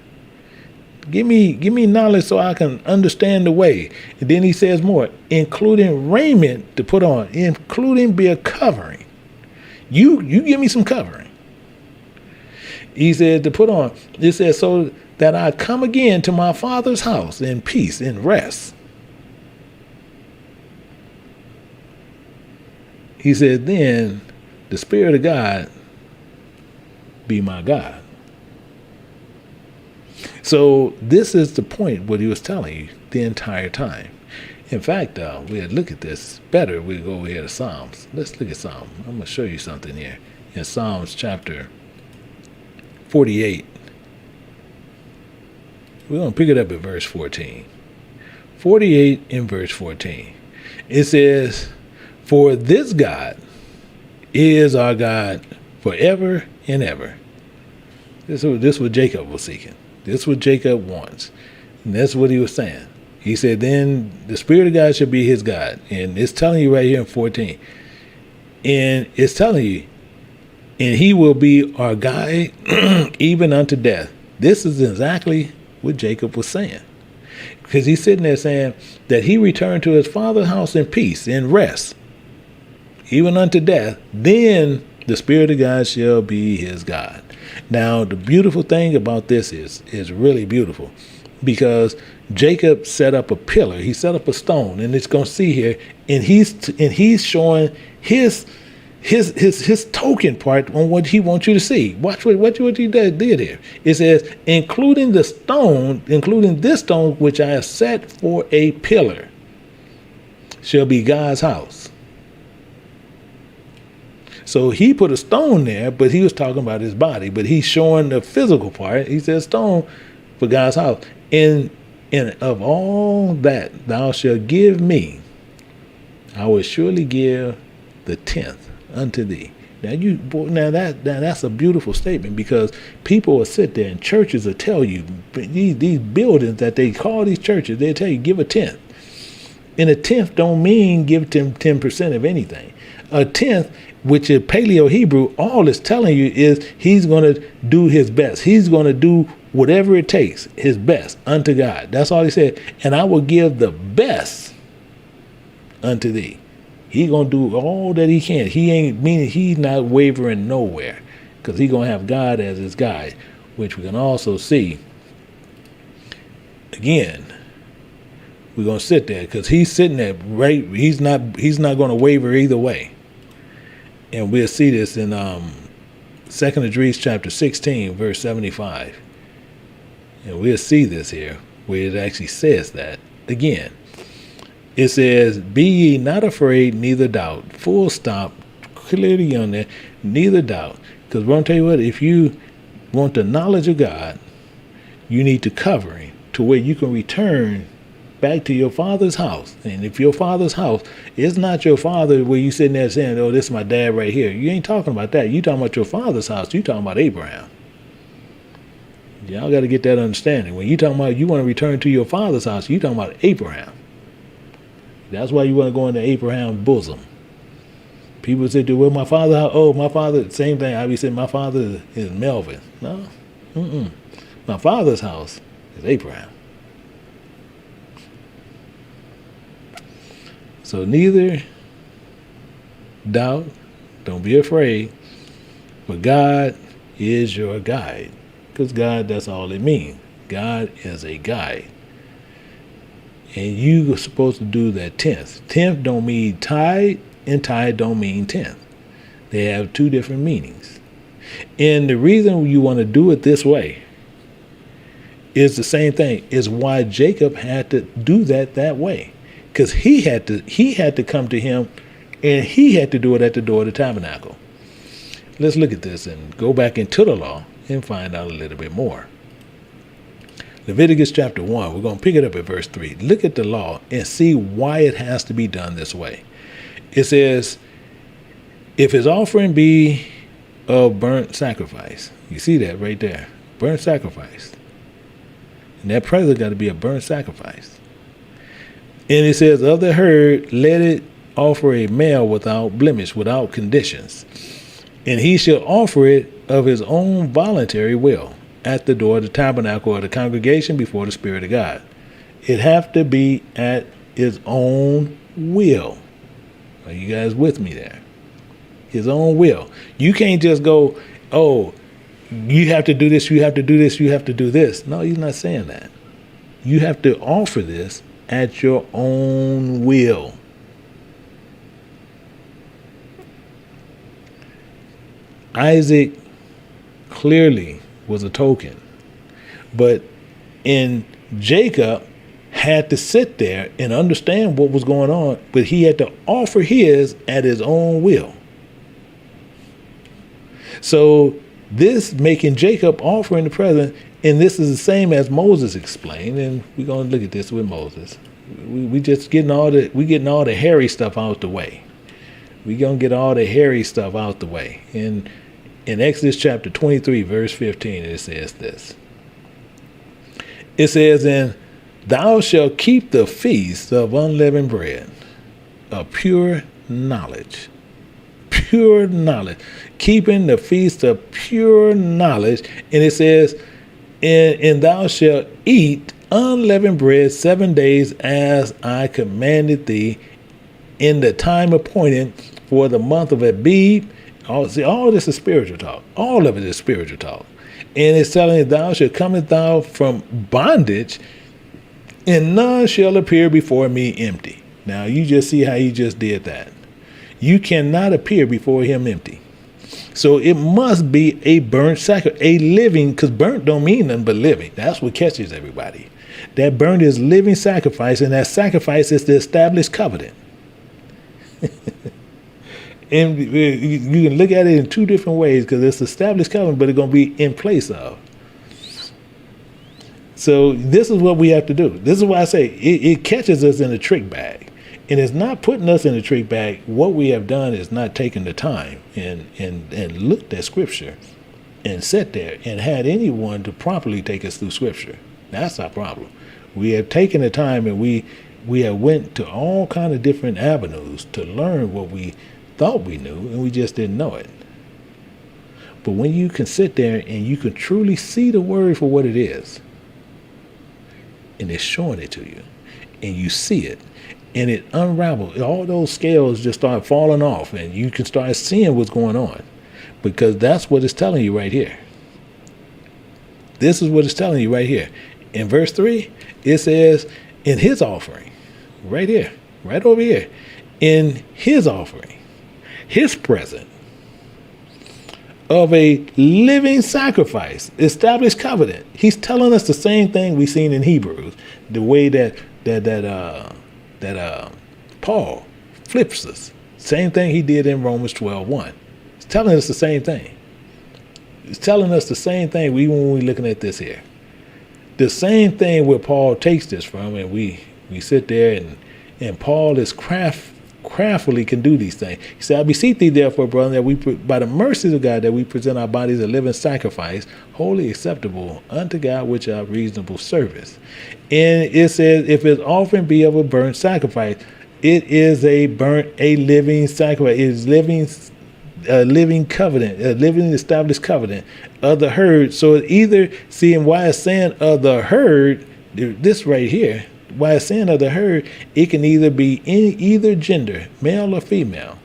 S4: Give me knowledge so I can understand the way. And then he says more, including raiment to put on, including be a covering. You give me some covering. He said to put on. It says so that I come again to my father's house in peace and rest. He said, then the Spirit of God be my God. So this is the point what he was telling you the entire time. In fact, we'll look at this better. We'll go over here to Psalms. Let's look at Psalms. I'm going to show you something here. In Psalms chapter 48. We're going to pick it up at verse 14. 48 in verse 14. It says, for this God is our God forever and ever. This is what Jacob was seeking. This is what Jacob wants. And that's what he was saying. He said, then the Spirit of God should be his God. And it's telling you right here in 14. And it's telling you, and he will be our guide even unto death. This is exactly what Jacob was saying. Because he's sitting there saying that he returned to his father's house in peace and rest, even unto death. Then the Spirit of God shall be his God. Now, the beautiful thing about this is really beautiful, because Jacob set up a pillar. He set up a stone, and it's going to see here, and he's showing his token part on what he wants you to see. Watch what he did here. It says, including this stone which I have set for a pillar, shall be God's house. So he put a stone there, but he was talking about his body, but he's showing the physical part. He says stone for God's house. And of all that thou shalt give me, I will surely give the 10th unto thee. Now that's a beautiful statement, because people will sit there and churches will tell you, these buildings that they call these churches, they'll tell you give a 10th. And a 10th don't mean give them 10% of anything. A 10th, which is Paleo Hebrew, all it's telling you is he's going to do his best. He's going to do whatever it takes, his best unto God. That's all he said. And I will give the best unto thee. He's going to do all that he can. He ain't meaning he's not wavering nowhere, because he's going to have God as his guide, which we can also see. Again, we're going to sit there because he's sitting there right. He's not going to waver either way. And we'll see this in 2nd Esdras chapter 16, verse 75. And we'll see this here, where it actually says that. Again, it says, be ye not afraid, neither doubt. Full stop, clearly on there, neither doubt. Because we're going to tell you what, if you want the knowledge of God, you need to covering to where you can return back to your father's house. And if your father's house is not your father, where you sitting there saying, oh, this is my dad right here, you ain't talking about that. You talking about your father's house. You talking about Abraham. Y'all got to get that understanding. When you talking about you want to return to your father's house, you talking about Abraham. That's why you want to go into Abraham's bosom. People say, well, my father, oh, my father, same thing. I be saying my father is Melvin. No. My father's house is Abraham. So neither doubt, don't be afraid, but God is your guide. Because God, that's all it means. God is a guide. And you are supposed to do that tenth. Tenth don't mean tithe, and tithe don't mean tenth. They have two different meanings. And the reason you want to do it this way is the same thing. Is why Jacob had to do that way. Because he had to come to him, and he had to do it at the door of the tabernacle. Let's look at this and go back into the law and find out a little bit more. Leviticus chapter 1, we're going to pick it up at verse 3. Look at the law and see why it has to be done this way. It says, if his offering be of burnt sacrifice, you see that right there, burnt sacrifice. And that present got to be a burnt sacrifice. And it says, of the herd, let it offer a male without blemish, without conditions. And he shall offer it of his own voluntary will at the door of the tabernacle of the congregation before the Spirit of God. It have to be at his own will. Are you guys with me there? His own will. You can't just go, oh, you have to do this, you have to do this, you have to do this. No, he's not saying that. You have to offer this at your own will. Isaac clearly was a token, but Jacob had to sit there and understand what was going on, but he had to offer his at his own will. So this making Jacob offering the present, and this is the same as Moses explained, and we're going to look at this with Moses. We just getting all the hairy stuff out the way. We're going to get all the hairy stuff out the way. In Exodus chapter 23, verse 15, it says this. It says, and thou shalt keep the feast of unleavened bread, of pure knowledge. Pure knowledge. Keeping the feast of pure knowledge. And it says, and thou shalt eat unleavened bread 7 days as I commanded thee in the time appointed for the month of Abib. All this is spiritual talk. All of it is spiritual talk. And it's telling you, thou shalt cometh thou from bondage, and none shall appear before me empty. Now you just see how he just did that. You cannot appear before him empty. So it must be a burnt sacrifice, a living, because burnt don't mean nothing but living. That's what catches everybody. That burnt is living sacrifice, and that sacrifice is the established covenant. And you can look at it in two different ways, because it's established covenant, but it's going to be in place of. So this is what we have to do. This is why I say it catches us in a trick bag. And it's not putting us in a trick bag. What we have done is not taking the time and looked at Scripture and sat there and had anyone to properly take us through Scripture. That's our problem. We have taken the time, and we have went to all kind of different avenues to learn what we thought we knew, and we just didn't know it. But when you can sit there and you can truly see the word for what it is, and it's showing it to you, and you see it, and it unravels, all those scales just start falling off, and you can start seeing what's going on, because that's what it's telling you right here. This is what it's telling you right here. In verse 3, it says, in his offering, right here, right over here, in his offering, his present of a living sacrifice, established covenant. He's telling us the same thing we've seen in Hebrews, the way that Paul flips us. Same thing he did in Romans 12:1. He's telling us the same thing. He's telling us the same thing when we're looking at this here. The same thing where Paul takes this from, and we sit there and Paul is craftily can do these things. He said, I beseech thee, therefore, brother, that we, by the mercies of God, that we present our bodies a living sacrifice, wholly acceptable unto God, which are reasonable service. And it says, if his offering be of a burnt sacrifice, it is a living sacrifice. It is a living covenant, a living established covenant of the herd. So it either, seeing why it's saying of the herd, this right here, why it's saying of the herd, it can either be in either gender, male or female.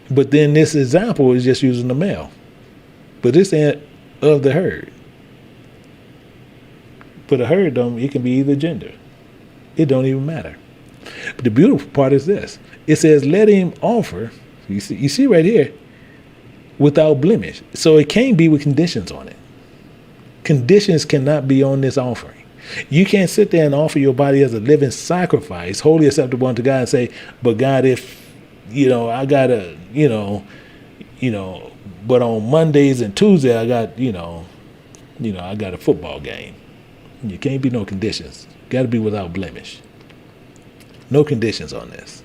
S4: But then this example is just using the male. But it's saying of the herd. But a herd, it can be either gender. It don't even matter. But the beautiful part is this. It says, let him offer, you see right here, without blemish. So it can't be with conditions on it. Conditions cannot be on this offering. You can't sit there and offer your body as a living sacrifice, wholly acceptable unto God, and say, but God, if, I gotta, but on Mondays and Tuesdays, I got, I got a football game. You can't be no conditions. Got to be without blemish. No conditions on this.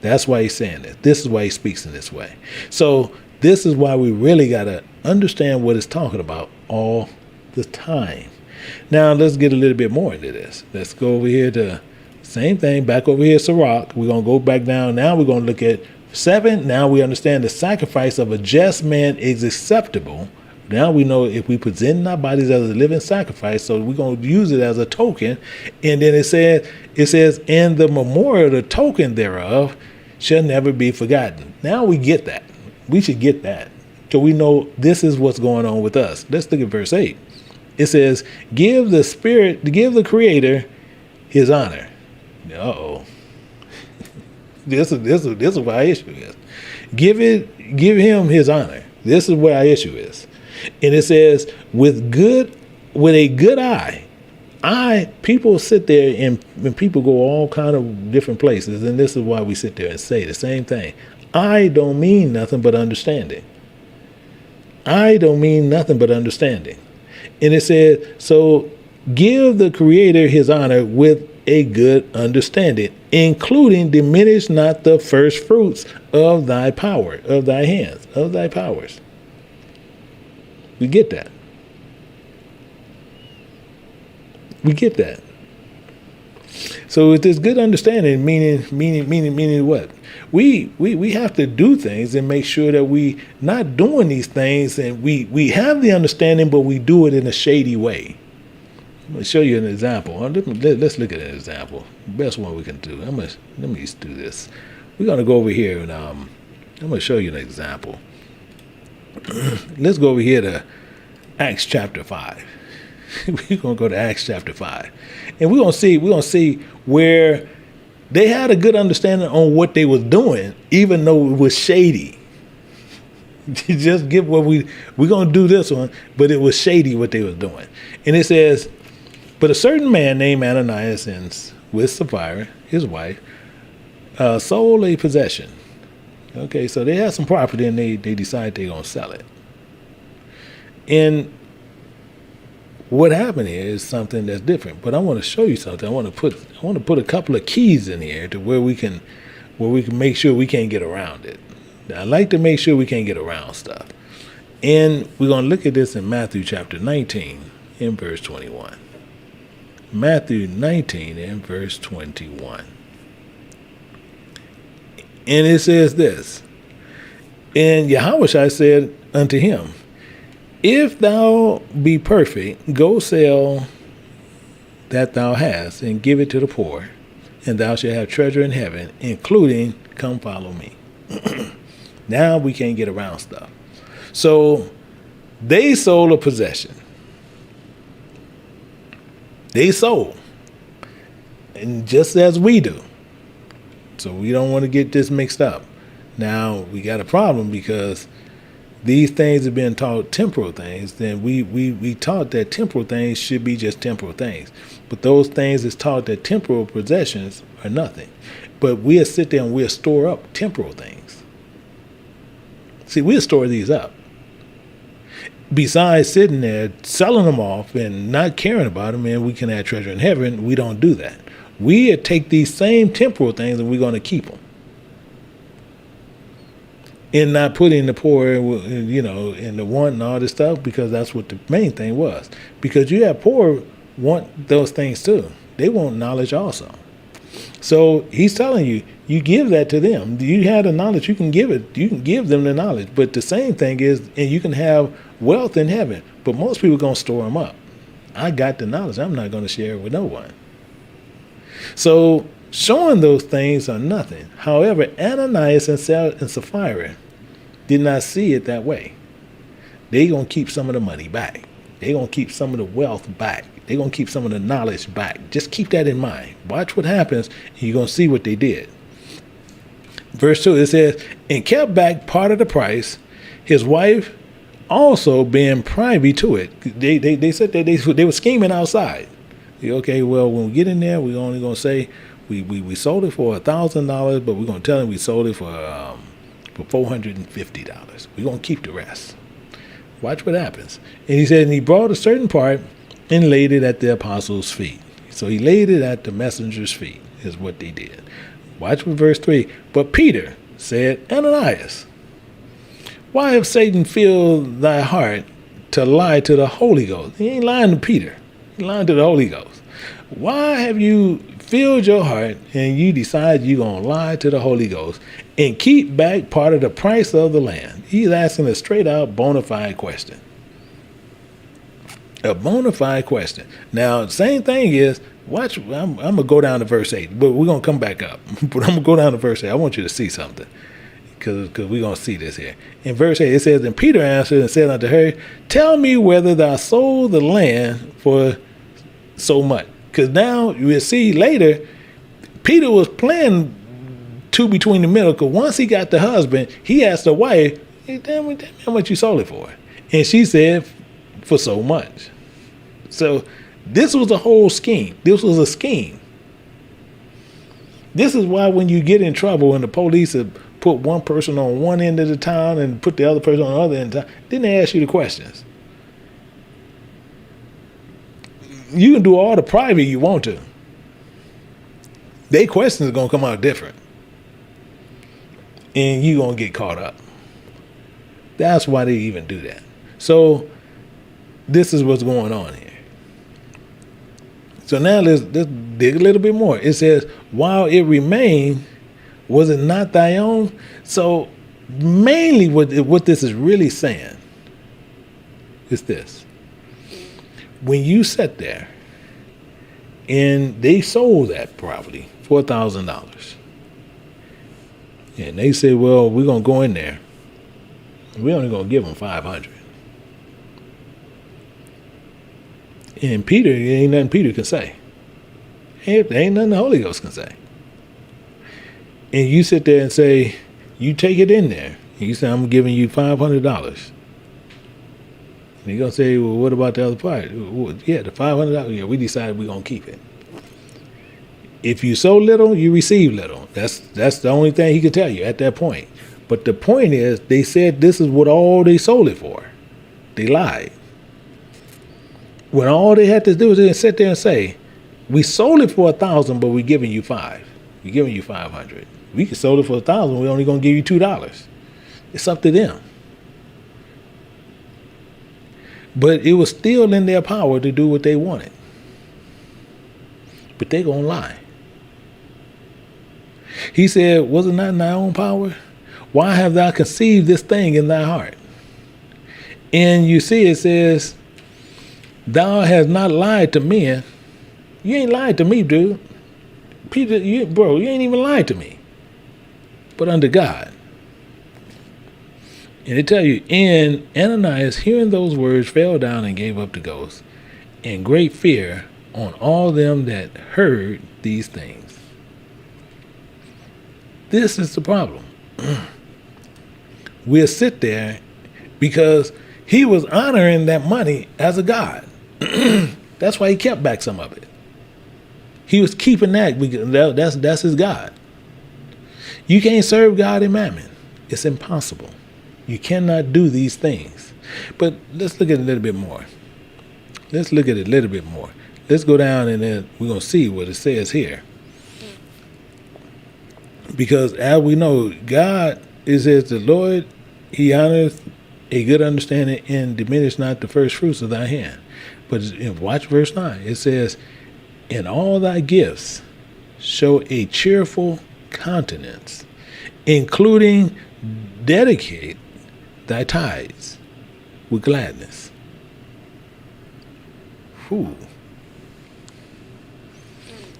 S4: That's why he's saying this. This is why he speaks in this way. So this is why we really got to understand what it's talking about all the time. Now, let's get a little bit more into this. Let's go over here to same thing, back over here, Sirach. We're going to go back down. Now we're going to look at 7. Now we understand the sacrifice of a just man is acceptable. Now we know if we present our bodies as a living sacrifice, so we're going to use it as a token. And then it says, and the memorial, the token thereof, shall never be forgotten. Now we get that. We should get that. So we know this is what's going on with us. Let's look at verse 8. It says, give the Creator his honor. This is what our issue is. Give him his honor. This is what our issue is. And it says, with a good eye. People sit there and people go all kind of different places. And this is why we sit there and say the same thing. I don't mean nothing but understanding. I don't mean nothing but understanding. And it said, so give the Creator his honor with a good understanding, including diminish not the first fruits of thy power, of thy hands, of thy powers. We get that. We get that. So with this good understanding, meaning what? We have to do things and make sure that we not doing these things, and we have the understanding, but we do it in a shady way. I'm going to show you an example. Let's look at an example. Best one we can do. Let me just do this. We're going to go over here and I'm going to show you an example. Let's go over here to Acts chapter 5. We're going to go to Acts chapter 5. And we're going to see where they had a good understanding on what they was doing, even though it was shady. Just get what we're going to do this one, but it was shady what they was doing. And it says, but a certain man named Ananias and with Sapphira, his wife, sold a possession. Okay, so they had some property and they decided they're going to sell it. And what happened here is something that's different. But I want to show you something. I want to put a couple of keys in here to where we can make sure we can't get around it. Now, I like to make sure we can't get around stuff. And we're going to look at this in Matthew chapter 19 in verse 21. Matthew 19 in verse 21. And it says this, and Yahushua said unto him, if thou be perfect, go sell that thou hast and give it to the poor, and thou shalt have treasure in heaven, including come follow me. Now we can't get around stuff. So they sold a possession. They sold. And just as we do. So we don't want to get this mixed up. Now we got a problem because these things have been taught temporal things. Then we taught that temporal things should be just temporal things. But those things is taught that temporal possessions are nothing. But we'll sit there and we'll store up temporal things. See, we'll store these up. Besides sitting there, selling them off and not caring about them, and we can have treasure in heaven, we don't do that. We take these same temporal things and we're going to keep them. in not putting the poor, in the want and all this stuff, because that's what the main thing was. Because you have poor want those things too. They want knowledge also. So he's telling you, you give that to them. You have the knowledge, you can give it. You can give them the knowledge. But the same thing is, and you can have wealth in heaven, but most people are going to store them up. I got the knowledge. I'm not going to share it with no one. So showing those things are nothing. However, Ananias and Sapphira did not see it that way. They're going to keep some of the money back. They're going to keep some of the wealth back. They're going to keep some of the knowledge back. Just keep that in mind. Watch what happens, and you're going to see what they did. Verse 2, it says, and kept back part of the price, his wife also being privy to it. They said that they were scheming outside. Okay, well, when we get in there, we're only going to say we sold it for $1,000, but we're going to tell them we sold it for $450. We're going to keep the rest. Watch what happens. And he said, and he brought a certain part and laid it at the apostles' feet. So he laid it at the messenger's feet, is what they did. Watch with verse 3. But Peter said, Ananias, why have Satan filled thy heart to lie to the Holy Ghost? He ain't lying to Peter. He's lying to the Holy Ghost. Why have you filled your heart and you decide you're going to lie to the Holy Ghost and keep back part of the price of the land? He's asking a straight out bona fide question. A bona fide question. Now, same thing is, watch, I'm going to go down to verse 8, but we're going to come back up. But I'm going to go down to verse 8. I want you to see something, because we're going to see this here. In verse 8, it says, and Peter answered and said unto her, tell me whether thou sold the land for so much. Because now you'll see later, Peter was playing two between the middle, because once he got the husband, he asked the wife, hey, tell me how much you sold it for. And she said, for so much. So this was a whole scheme. This was a scheme. This is why when you get in trouble and the police have put one person on one end of the town and put the other person on the other end of the town, then they ask you the questions. You can do all the private you want to. Their questions are going to come out different. And you're going to get caught up. That's why they even do that. So this is what's going on here. So now let's dig a little bit more. It says, while it remained, was it not thy own? So mainly what this is really saying is this. When you sat there and they sold that property for $1,000, and they said, well, we're going to go in there. We're only going to give them $500. And Peter, ain't nothing Peter can say. Ain't nothing the Holy Ghost can say. And you sit there and say, you take it in there. And you say, I'm giving you $500. And you're going to say, well, what about the other part? Well, yeah, the $500, yeah, we decided we're going to keep it. If you sow little, you receive little. That's the only thing he could tell you at that point. But the point is, they said this is what all they sold it for. They lied. When all they had to do was sit there and say, we sold it for $1,000, but we're giving you $500. We're giving you $500. We could sold it for $1,000. We're only going to give you $2. It's up to them. But it was still in their power to do what they wanted. But they're going to lie. He said, was it not in thy own power? Why have thou conceived this thing in thy heart? And you see it says, thou hast not lied to men. You ain't lied to me, dude. Peter, you ain't even lied to me. But unto God. And they tell you, and Ananias, hearing those words, fell down and gave up the ghost, in great fear on all them that heard these things. This is the problem. We'll sit there because he was honoring that money as a god. That's why he kept back some of it. He was keeping that because that's his God. You can't serve God in mammon. It's impossible. You cannot do these things. But let's look at it a little bit more. Let's look at it a little bit more. Let's go down and then we're going to see what it says here. Because as we know, God it says, the Lord, he honoreth a good understanding and diminish not the first fruits of thy hand. But watch verse 9. It says, in all thy gifts show a cheerful countenance, including dedicate thy tithes with gladness. Whew.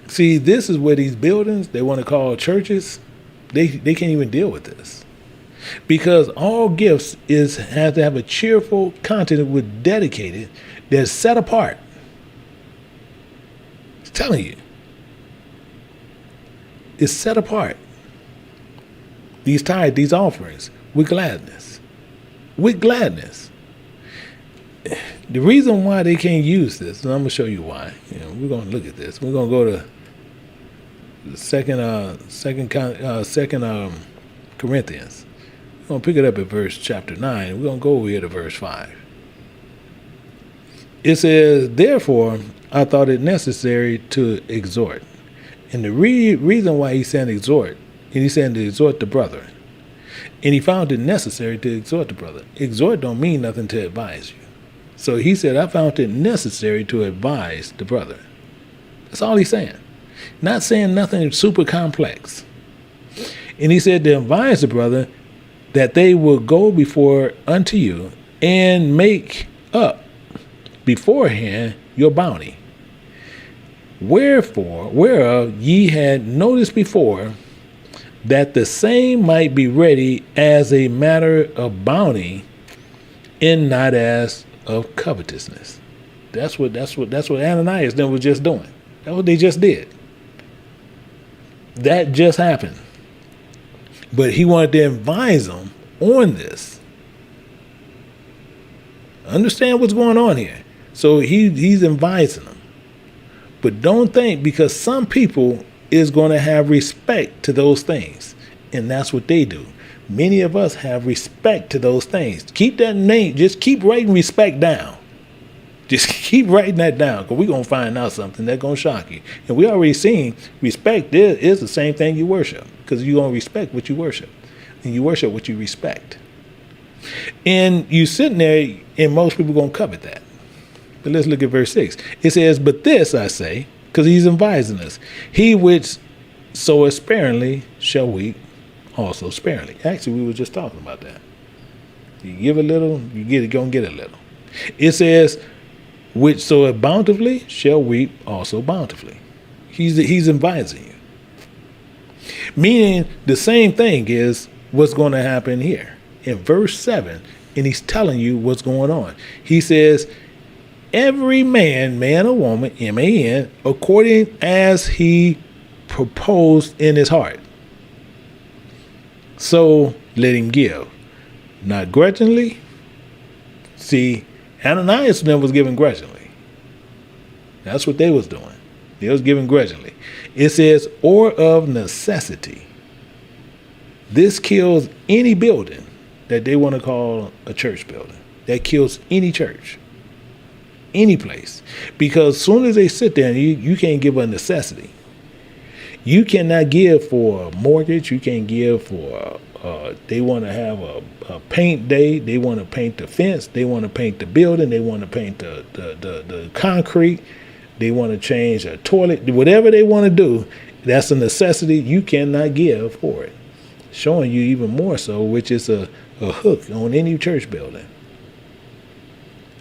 S4: See, this is where these buildings they want to call churches, they can't even deal with this. Because all gifts have to have a cheerful countenance with dedicated, that's set apart. It's telling you. It's set apart. These tithes, these offerings, with gladness. With gladness. The reason why they can't use this, and I'm going to show you why. We're going to look at this. We're going to go to the second Corinthians. We're going to pick it up at verse chapter 9. We're going to go over here to verse 5. It says, therefore, I thought it necessary to exhort. And the reason why he's saying exhort, and he's saying to exhort the brother, and he found it necessary to exhort the brother. Exhort don't mean nothing to advise you. So he said, I found it necessary to advise the brother. That's all he's saying. Not saying nothing super complex. And he said to advise the brother that they will go before unto you and make up beforehand your bounty. Whereof ye had noticed before, that the same might be ready as a matter of bounty, and not as of covetousness. That's what Ananias then was just doing. That's what they just did. That just happened. But he wanted to advise them on this. Understand what's going on here. So he's advising them. But don't think, because some people is going to have respect to those things. And that's what they do. Many of us have respect to those things. Keep that name. Just keep writing respect down. Just keep writing that down, because we're going to find out something that's going to shock you. And we already seen respect is the same thing you worship, because you're going to respect what you worship. And you worship what you respect. And you sitting there, and most people are going to covet that. But let's look at verse 6. It says, but this I say, because he's advising us, he which soweth sparingly shall reap also sparingly. Actually, we were just talking about that. You give a little, you're going to get a little. It says, which soweth bountifully shall reap also bountifully. He's advising you. Meaning the same thing is what's going to happen here. In verse 7, and he's telling you what's going on. He says, every man or woman, M-A-N, according as he proposed in his heart. So let him give. Not grudgingly. See, Ananias then was giving grudgingly. That's what they was doing. They was giving grudgingly. It says, or of necessity. This kills any building that they want to call a church building. That kills any church. Any place. Because as soon as they sit there, you can't give a necessity. You cannot give for a mortgage. You can't give for they want to have a paint day. They want to paint the fence. They want to paint the building. They want to paint the concrete. They want to change a toilet. Whatever they want to do, that's a necessity. You cannot give for it. Showing you even more so, which is a hook on any church building.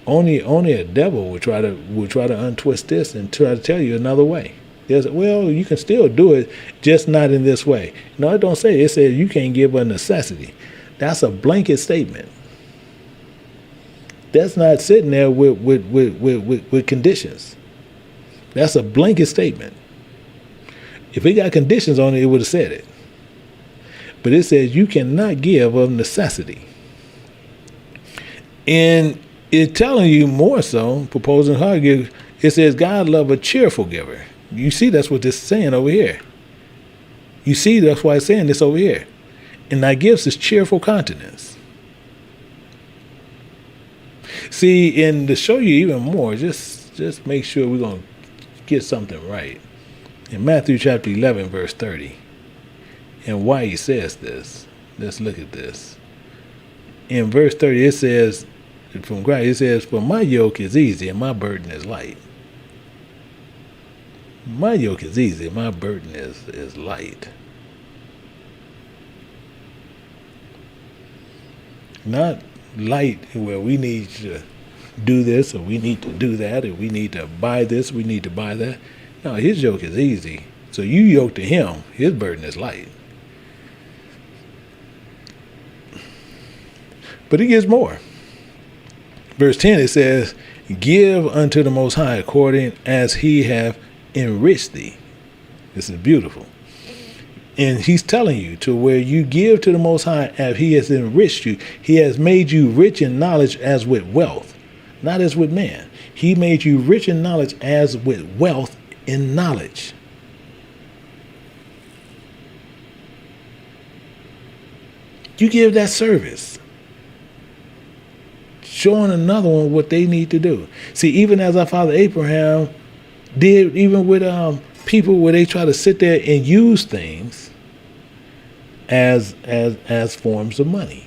S4: Only a devil would try to untwist this and try to tell you another way. Well, you can still do it, just not in this way. No, it don't say it. It says you can't give a necessity. That's a blanket statement. That's not sitting there with conditions. That's a blanket statement. If it got conditions on it, it would have said it. But it says you cannot give of necessity. And it's telling you more so, proposing hard give. It says God love a cheerful giver. You see, that's what this is saying over here. You see, that's why it's saying this over here. And thy gifts is cheerful countenance. See, and to show you even more, just make sure we're going to get something right. In Matthew chapter 11, verse 30, and why he says this. Let's look at this. In verse 30, it says, from Christ, it says, for my yoke is easy and my burden is light. My yoke is easy, my burden is light. Not light where we need to do this or we need to do that or we need to buy this, we need to buy that. No, his yoke is easy. So you yoke to him, his burden is light. But it gets more. Verse 10, it says, give unto the Most High according as he hath enriched thee. This is beautiful. And he's telling you to where you give to the Most High as he has enriched you. He has made you rich in knowledge as with wealth, not as with man. He made you rich in knowledge as with wealth in knowledge. You give that service, showing another one what they need to do. See, even as our father Abraham did, even with people where they try to sit there and use things as forms of money.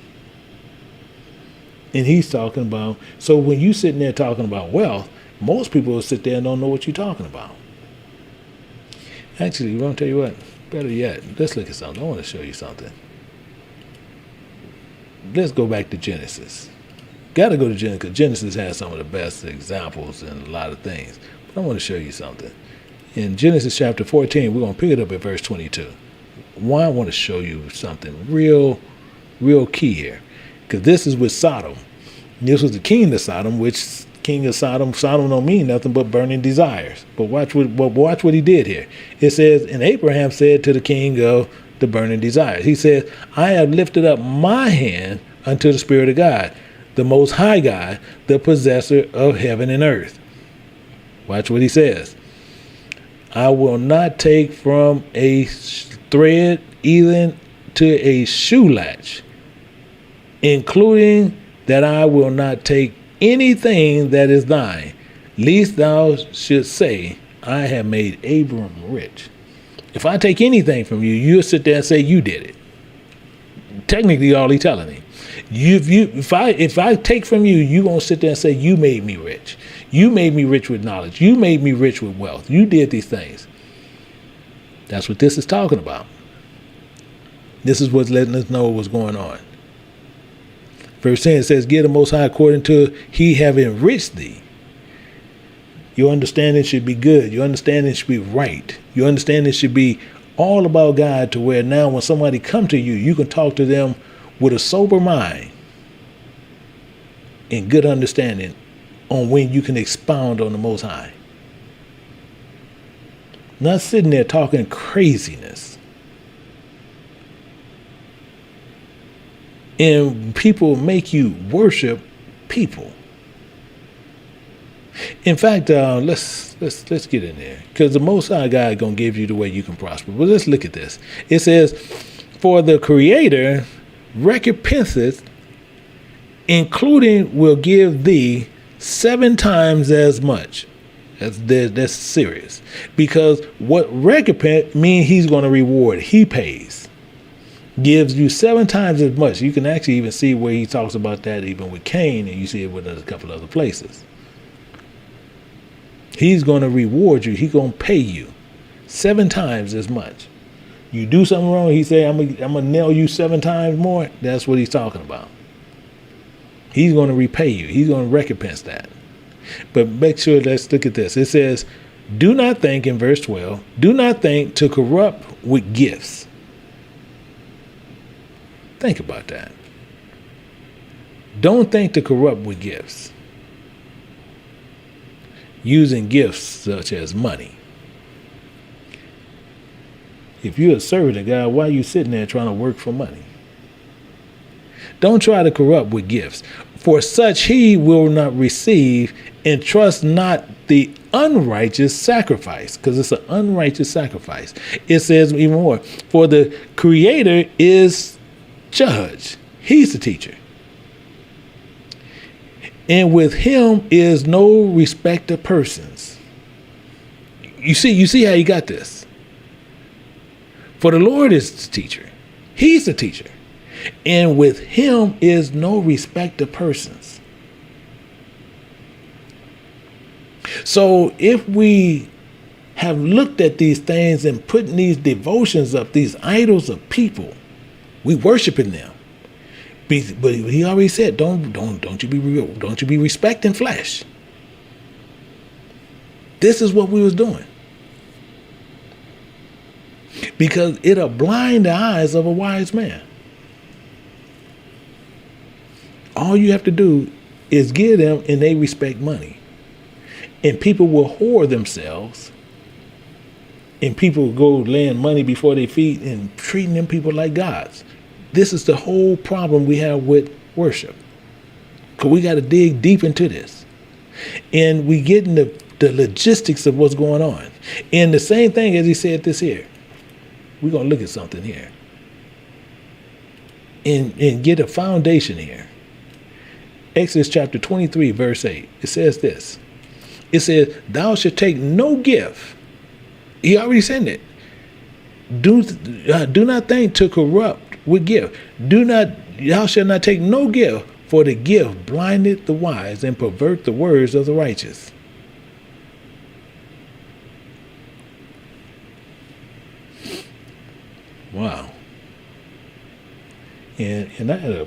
S4: And he's talking about, so when you sitting there talking about wealth, most people will sit there and don't know what you're talking about. Actually, I'm going to tell you what, better yet, let's look at something. I want to show you something. Let's go back to Genesis. Got to go to Genesis because Genesis has some of the best examples in a lot of things. But I want to show you something. In Genesis chapter 14, we're going to pick it up at verse 22. Why I want to show you something real key here. Because this is with Sodom. This was the king of Sodom, which king of Sodom don't mean nothing but burning desires. But watch what he did here. It says, and Abraham said to the king of the burning desires. He said, I have lifted up my hand unto the Spirit of God, the Most High God, the possessor of heaven and earth. Watch what he says. I will not take from a thread even to a shoe latch, including that I will not take anything that is thine, lest thou shouldst say, I have made Abram rich. If I take anything from you, you'll sit there and say you did it. Technically, all he's telling me. If I take from you, you won't sit there and say you made me rich. You made me rich with knowledge. You made me rich with wealth. You did these things. That's what this is talking about. This is what's letting us know what's going on. Verse 10 says, give the Most High according to he have enriched thee. Your understanding should be good. Your understanding should be right. Your understanding should be all about God to where now when somebody come to you, you can talk to them with a sober mind and good understanding on when you can expound on the Most High. Not sitting there talking craziness. And people make you worship people. In fact, let's get in there because the Most High God is going to give you the way you can prosper. But let's look at this. It says, for the Creator recompenseth, including will give thee 7 times as much. That's serious. Because what recompense means he's going to reward. He pays. Gives you 7 times as much. You can actually even see where he talks about that even with Cain, and you see it with a couple other places. He's going to reward you. He's going to pay you 7 times as much. You do something wrong, he say, I'm going to nail you 7 times more. That's what he's talking about. He's going to repay you. He's going to recompense that. But make sure, let's look at this. It says, do not think, in verse 12, do not think to corrupt with gifts. Think about that. Don't think to corrupt with gifts. Using gifts such as money. If you're a servant of God, why are you sitting there trying to work for money? Don't try to corrupt with gifts. For such he will not receive, and trust not the unrighteous sacrifice, because it's an unrighteous sacrifice. It says even more, for the Creator is judge. He's the teacher. And with him is no respect of persons. You see how you got this? For the Lord is the teacher. He's the teacher. And with him is no respect of persons. So if we have looked at these things and putting these devotions up, these idols of people, we worshiping them. But he already said, don't you be respecting flesh. This is what we was doing. Because it'll blind the eyes of a wise man. All you have to do is give them, and they respect money. And people will whore themselves. And people go laying money before their feet and treating them people like gods. This is the whole problem we have with worship. Because we got to dig deep into this. And we get in the logistics of what's going on. And the same thing as he said this here. We're going to look at something here. And get a foundation here. Exodus chapter 23, verse 8. It says this. It says, thou shalt take no gift. He already said it. Do not think to corrupt with gift. Thou shalt not take no gift, for the gift blindeth the wise and pervert the words of the righteous. Wow. And I had a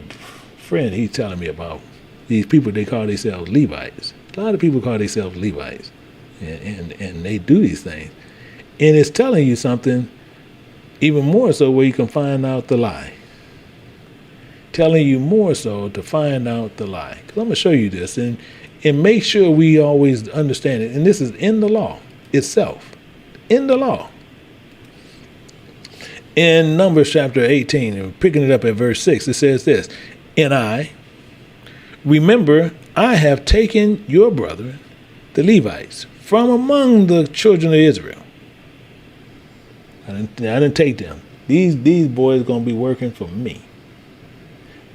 S4: friend, he's telling me about these people, they call themselves Levites. A lot of people call themselves Levites. And they do these things. And it's telling you something even more so where you can find out the lie. Telling you more so to find out the lie. Because I'm going to show you this and make sure we always understand it. And this is in the law itself. In the law. In Numbers chapter 18, and picking it up at verse 6, it says this. And remember, I have taken your brethren, the Levites, from among the children of Israel. I didn't take them. These boys are going to be working for me.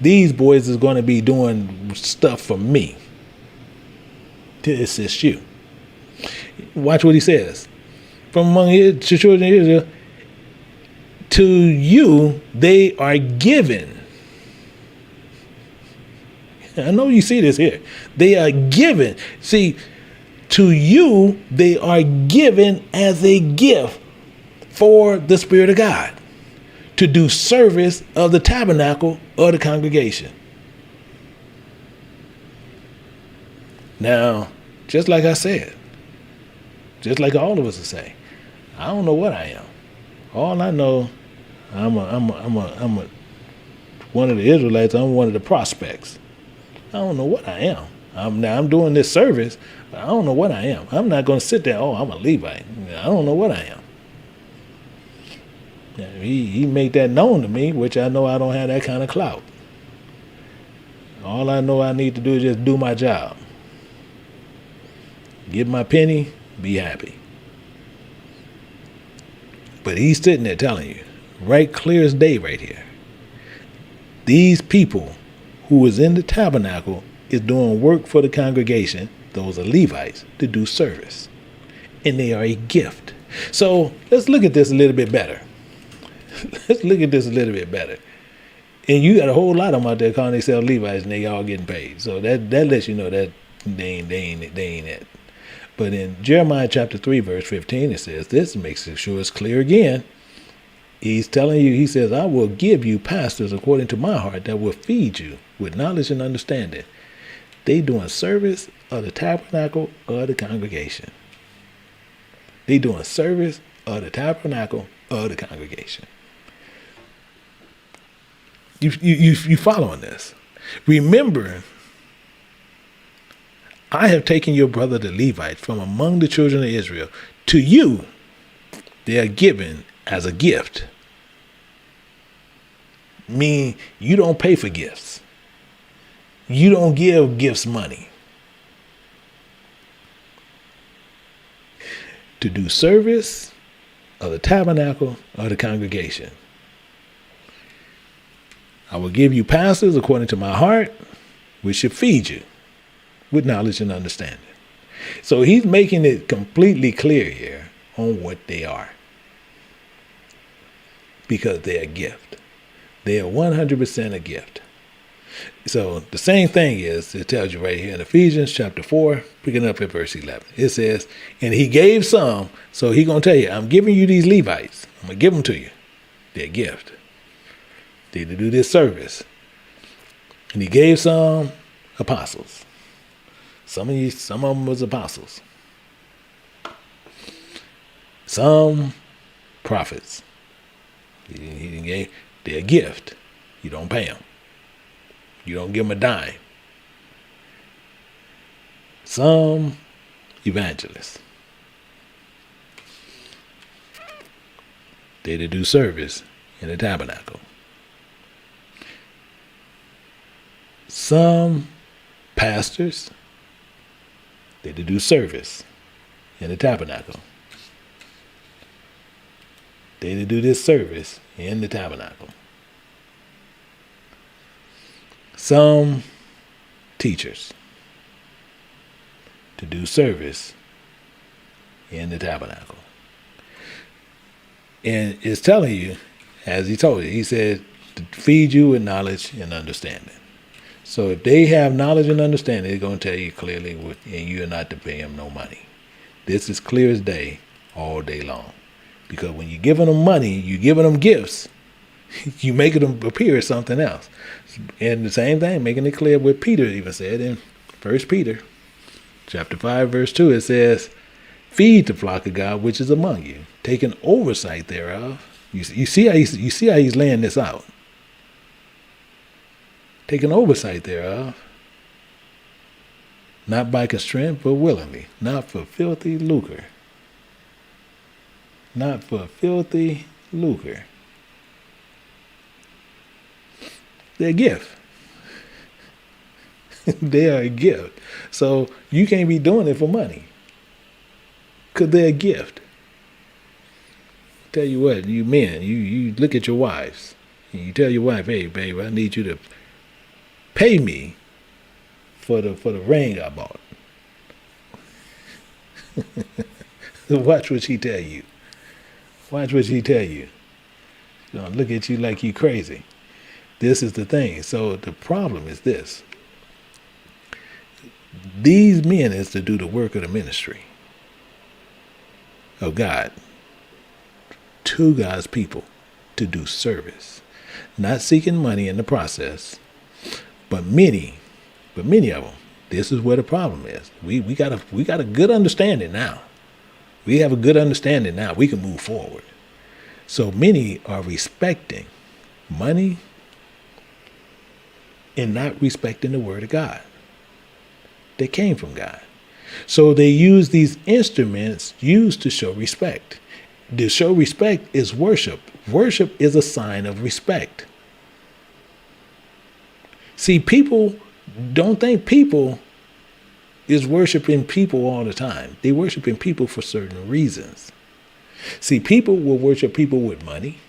S4: These boys is going to be doing stuff for me to assist you. Watch what he says. From among the children of Israel, to you they are given. I know you see this here. They are given. See, to you they are given as a gift for the Spirit of God to do service of the tabernacle or the congregation. Now, just like I said, just like all of us will say, I don't know what I am. All I know, I'm one of the Israelites. I'm one of the prospects. I don't know what I am. I'm doing this service, but I don't know what I am. I'm not going to sit there, I'm a Levite. I don't know what I am. He made that known to me, which I know I don't have that kind of clout. All I know I need to do is just do my job. Get my penny, be happy. But he's sitting there telling you, right clear as day right here. These people who was in the tabernacle is doing work for the congregation, those are Levites, to do service. And they are a gift. So let's look at this a little bit better. Let's look at this a little bit better. And you got a whole lot of them out there calling themselves Levites and they all getting paid. So that lets you know that they ain't it. But in Jeremiah chapter 3, verse 15, it says this, makes it sure it's clear again. He's telling you, he says, I will give you pastors according to my heart that will feed you with knowledge and understanding. They doing service of the tabernacle or the congregation. They doing service of the tabernacle or the congregation. You following this? Remember, I have taken your brother the Levite from among the children of Israel. To you, they are given as a gift. Mean you don't pay for gifts. You don't give gifts money. To do service of the tabernacle or the congregation. I will give you pastors according to my heart, which should feed you with knowledge and understanding. So he's making it completely clear here on what they are. Because they're a gift. They are 100% a gift. So the same thing is, it tells you right here in Ephesians chapter 4, picking up at verse 11. It says, and he gave some, so he going to tell you, I'm giving you these Levites. I'm going to give them to you. They're a gift. They to do this service. And he gave some apostles. Some of them was apostles. Some prophets. They're a gift. You don't pay them. You don't give them a dime. Some evangelists. They to do service in the tabernacle. Some pastors. They to do service in the tabernacle. They to do this service in the tabernacle. Some teachers to do service in the tabernacle. And it's telling you, as he told you, he said, to feed you with knowledge and understanding. So if they have knowledge and understanding, they're going to tell you clearly, and you're not to pay them no money. This is clear as day, all day long. Because when you're giving them money, you're giving them gifts, you making them appear as something else. And the same thing, making it clear what Peter even said in 1 Peter chapter 5, verse 2, it says, feed the flock of God which is among you, taking oversight thereof. You see how he's laying this out. Taking oversight thereof, not by constraint, but willingly, not for filthy lucre. Not for filthy lucre. They're a gift. They are a gift. So you can't be doing it for money. Because they're a gift. Tell you what, you men, you look at your wives. And you tell your wife, hey, babe, I need you to pay me for the ring I bought. Watch what she tell you. Watch what she tell you. She's gonna look at you like you crazy. This is the thing. So the problem is this. These men is to do the work of the ministry of God to God's people, to do service, not seeking money in the process, but many of them. This is where the problem is. We got a good understanding now. We have a good understanding now. We can move forward. So many are respecting money and not respecting the word of God. They came from God. So they use these instruments used to show respect. To show respect is worship. Worship is a sign of respect. See, people don't think people is worshiping people all the time. They worshiping people for certain reasons. See, people will worship people with money.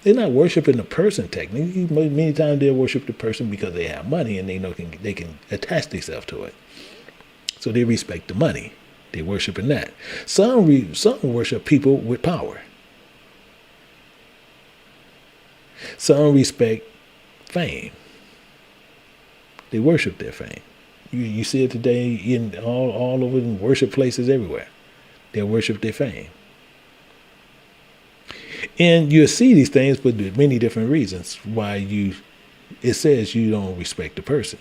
S4: They're not worshiping the person technically. Many times they'll worship the person because they have money and they know they can attach themselves to it. So they respect the money. They worshiping that. Some worship people with power. Some respect fame. They worship their fame. You see it today in all over in worship places everywhere. They worship their fame. And you'll see these things for many different reasons why it says you don't respect the person.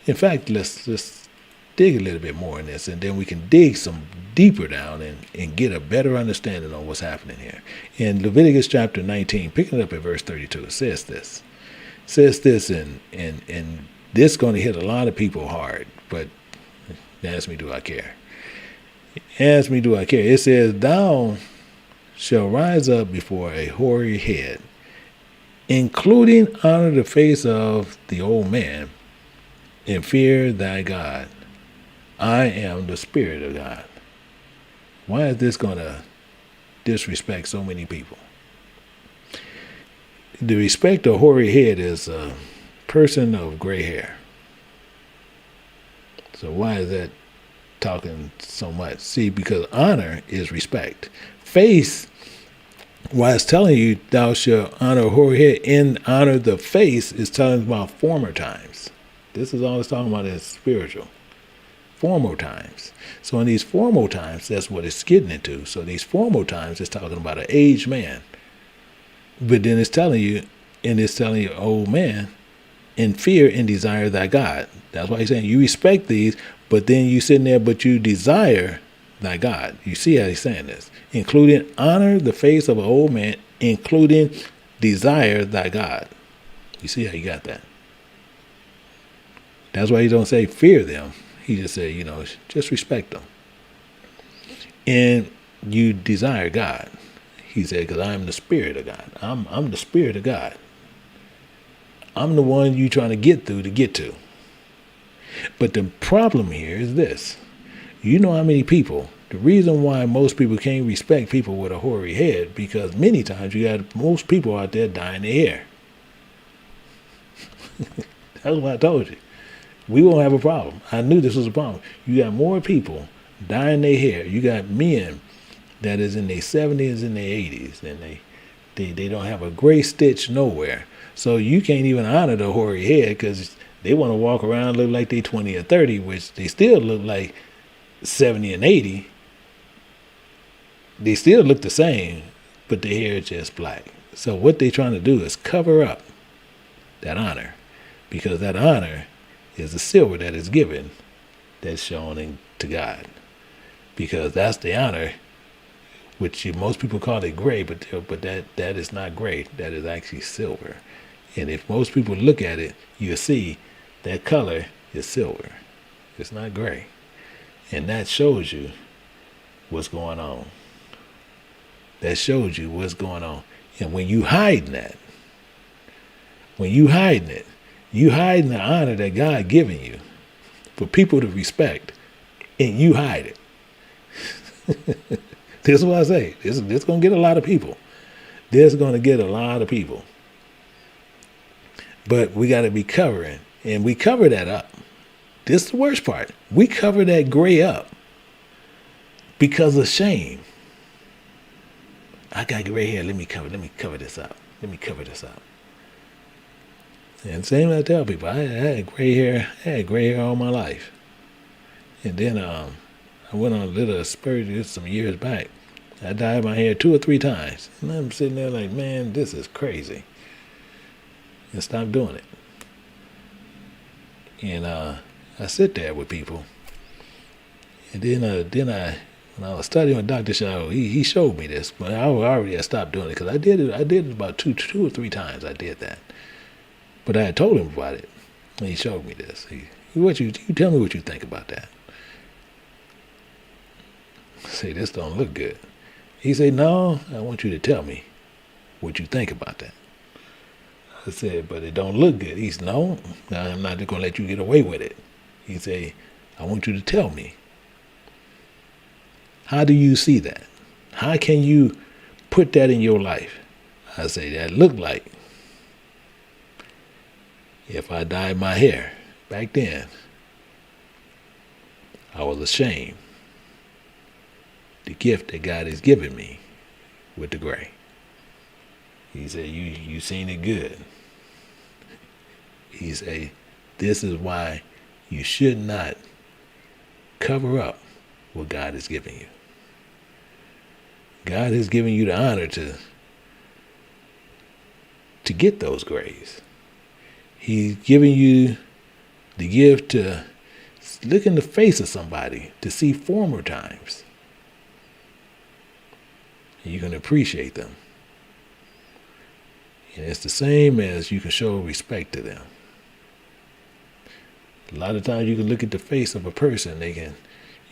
S4: In fact, let's dig a little bit more in this, and then we can dig some deeper down and get a better understanding on what's happening here. In Leviticus chapter 19, picking it up at verse 32, it says this. It says this, and this is going to hit a lot of people hard, but ask me, do I care? Ask me, do I care? It says, thou shall rise up before a hoary head, including honor the face of the old man, and fear thy God. I am the Spirit of God. Why is this going to disrespect so many people? The respect of hoary head is a person of gray hair. So why is that talking so much? See, because honor is respect. Face Why it's telling you thou shalt honor a hoary head and honor the face is telling about former times. This is all it's talking about is spiritual. Former times. So in these formal times, that's what it's getting into. So these formal times, it's talking about an aged man. But then it's telling you, old man, in fear and desire thy God. That's why he's saying you respect these, but then you sitting there, but you desire thy God. You see how he's saying this. Including honor the face of an old man, including desire thy God. You see how you got that? That's why he don't say fear them. He just said, just respect them. And you desire God. He said, because I am the Spirit of God. I'm the Spirit of God. I'm the one you trying to get through to get to. But the problem here is this. You know how many people, the reason why most people can't respect people with a hoary head, because many times you got most people out there dyeing their hair. That's what I told you. We won't have a problem. I knew this was a problem. You got more people dyeing their hair. You got men that is in their 70s and their 80s, and they don't have a gray stitch nowhere. So you can't even honor the hoary head because they want to walk around and look like they 20 or 30, which they still look like 70 and 80. They still look the same, but the hair is just black. So what they're trying to do is cover up that honor, because that honor is the silver that is given that's shown to God. Because that's the honor, which most people call it gray, but that is not gray. That is actually silver. And if most people look at it, you'll see that color is silver. It's not gray. And that shows you what's going on. That shows you what's going on. And when you hiding that, you hiding the honor that God given you for people to respect, and you hide it. This is what I say. This is going to get a lot of people. This is going to get a lot of people. But we got to be covering, and we cover that up. This is the worst part. We cover that gray up because of shame. I got gray hair. Let me cover this up. Let me cover this up. And same I tell people, I had gray hair. I had gray hair all my life. And then I went on a little spurt just some years back. I dyed my hair 2 or 3 times. And I'm sitting there like, man, this is crazy. And stop doing it. And I sit there with people. And then when I was studying with Dr. Shaw, he showed me this, but I already had stopped doing it because I did it about two or three times. I did that. But I had told him about it, and he showed me this. You tell me what you think about that. I say, this don't look good. He said, no, I want you to tell me what you think about that. I said, but it don't look good. He said, no, I'm not going to let you get away with it. He said, I want you to tell me. How do you see that? How can you put that in your life? I say, that looked like if I dyed my hair back then, I was ashamed. The gift that God has given me with the gray. He said, you seen it good. He said, this is why you should not cover up what God has given you. God has given you the honor to get those grays. He's giving you the gift to look in the face of somebody to see former times. And you can appreciate them. And it's the same as you can show respect to them. A lot of times you can look at the face of a person, you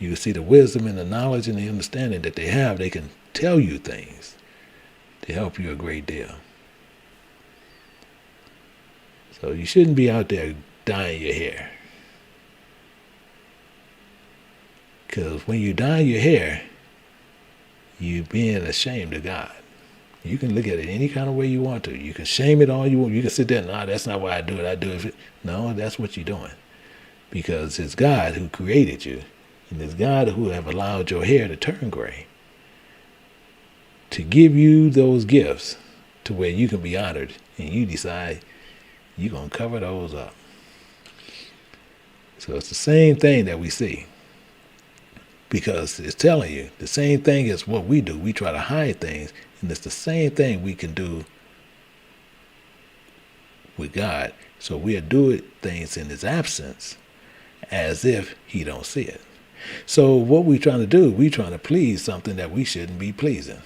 S4: can see the wisdom and the knowledge and the understanding that they have. They can tell you things to help you a great deal. So you shouldn't be out there dyeing your hair. Because when you dye your hair, you're being ashamed of God. You can look at it any kind of way you want to. You can shame it all you want. You can sit there and, that's not why I do it. I do it. No, that's what you're doing. Because it's God who created you. And it's God who have allowed your hair to turn gray. to give you those gifts to where you can be honored, and you decide you're going to cover those up. So it's the same thing that we see, because it's telling you the same thing as what we do. We try to hide things, and it's the same thing we can do with God. So we'll do things in his absence as if he don't see it. So what we're trying to do, we're trying to please something that we shouldn't be pleasing.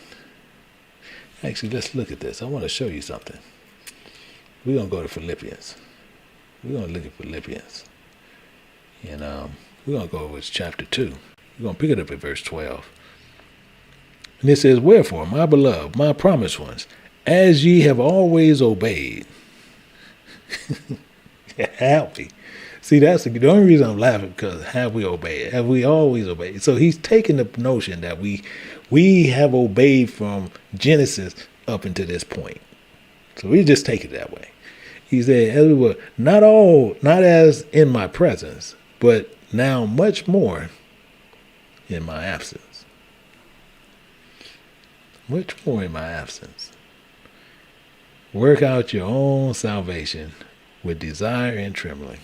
S4: Actually, let's look at this. I want to show you something. We're going to go to Philippians. We're going to look at Philippians. And we're going to go over to chapter 2. We're going to pick it up at verse 12. And it says, "Wherefore, my beloved, my promised ones, as ye have always obeyed." Have we? See, that's the only reason I'm laughing, because have we obeyed? Have we always obeyed? So he's taking the notion that we have obeyed from Genesis up until this point. So we just take it that way. He said, as we were, not as in my presence, but now much more in my absence. Much more in my absence. Work out your own salvation with desire and trembling.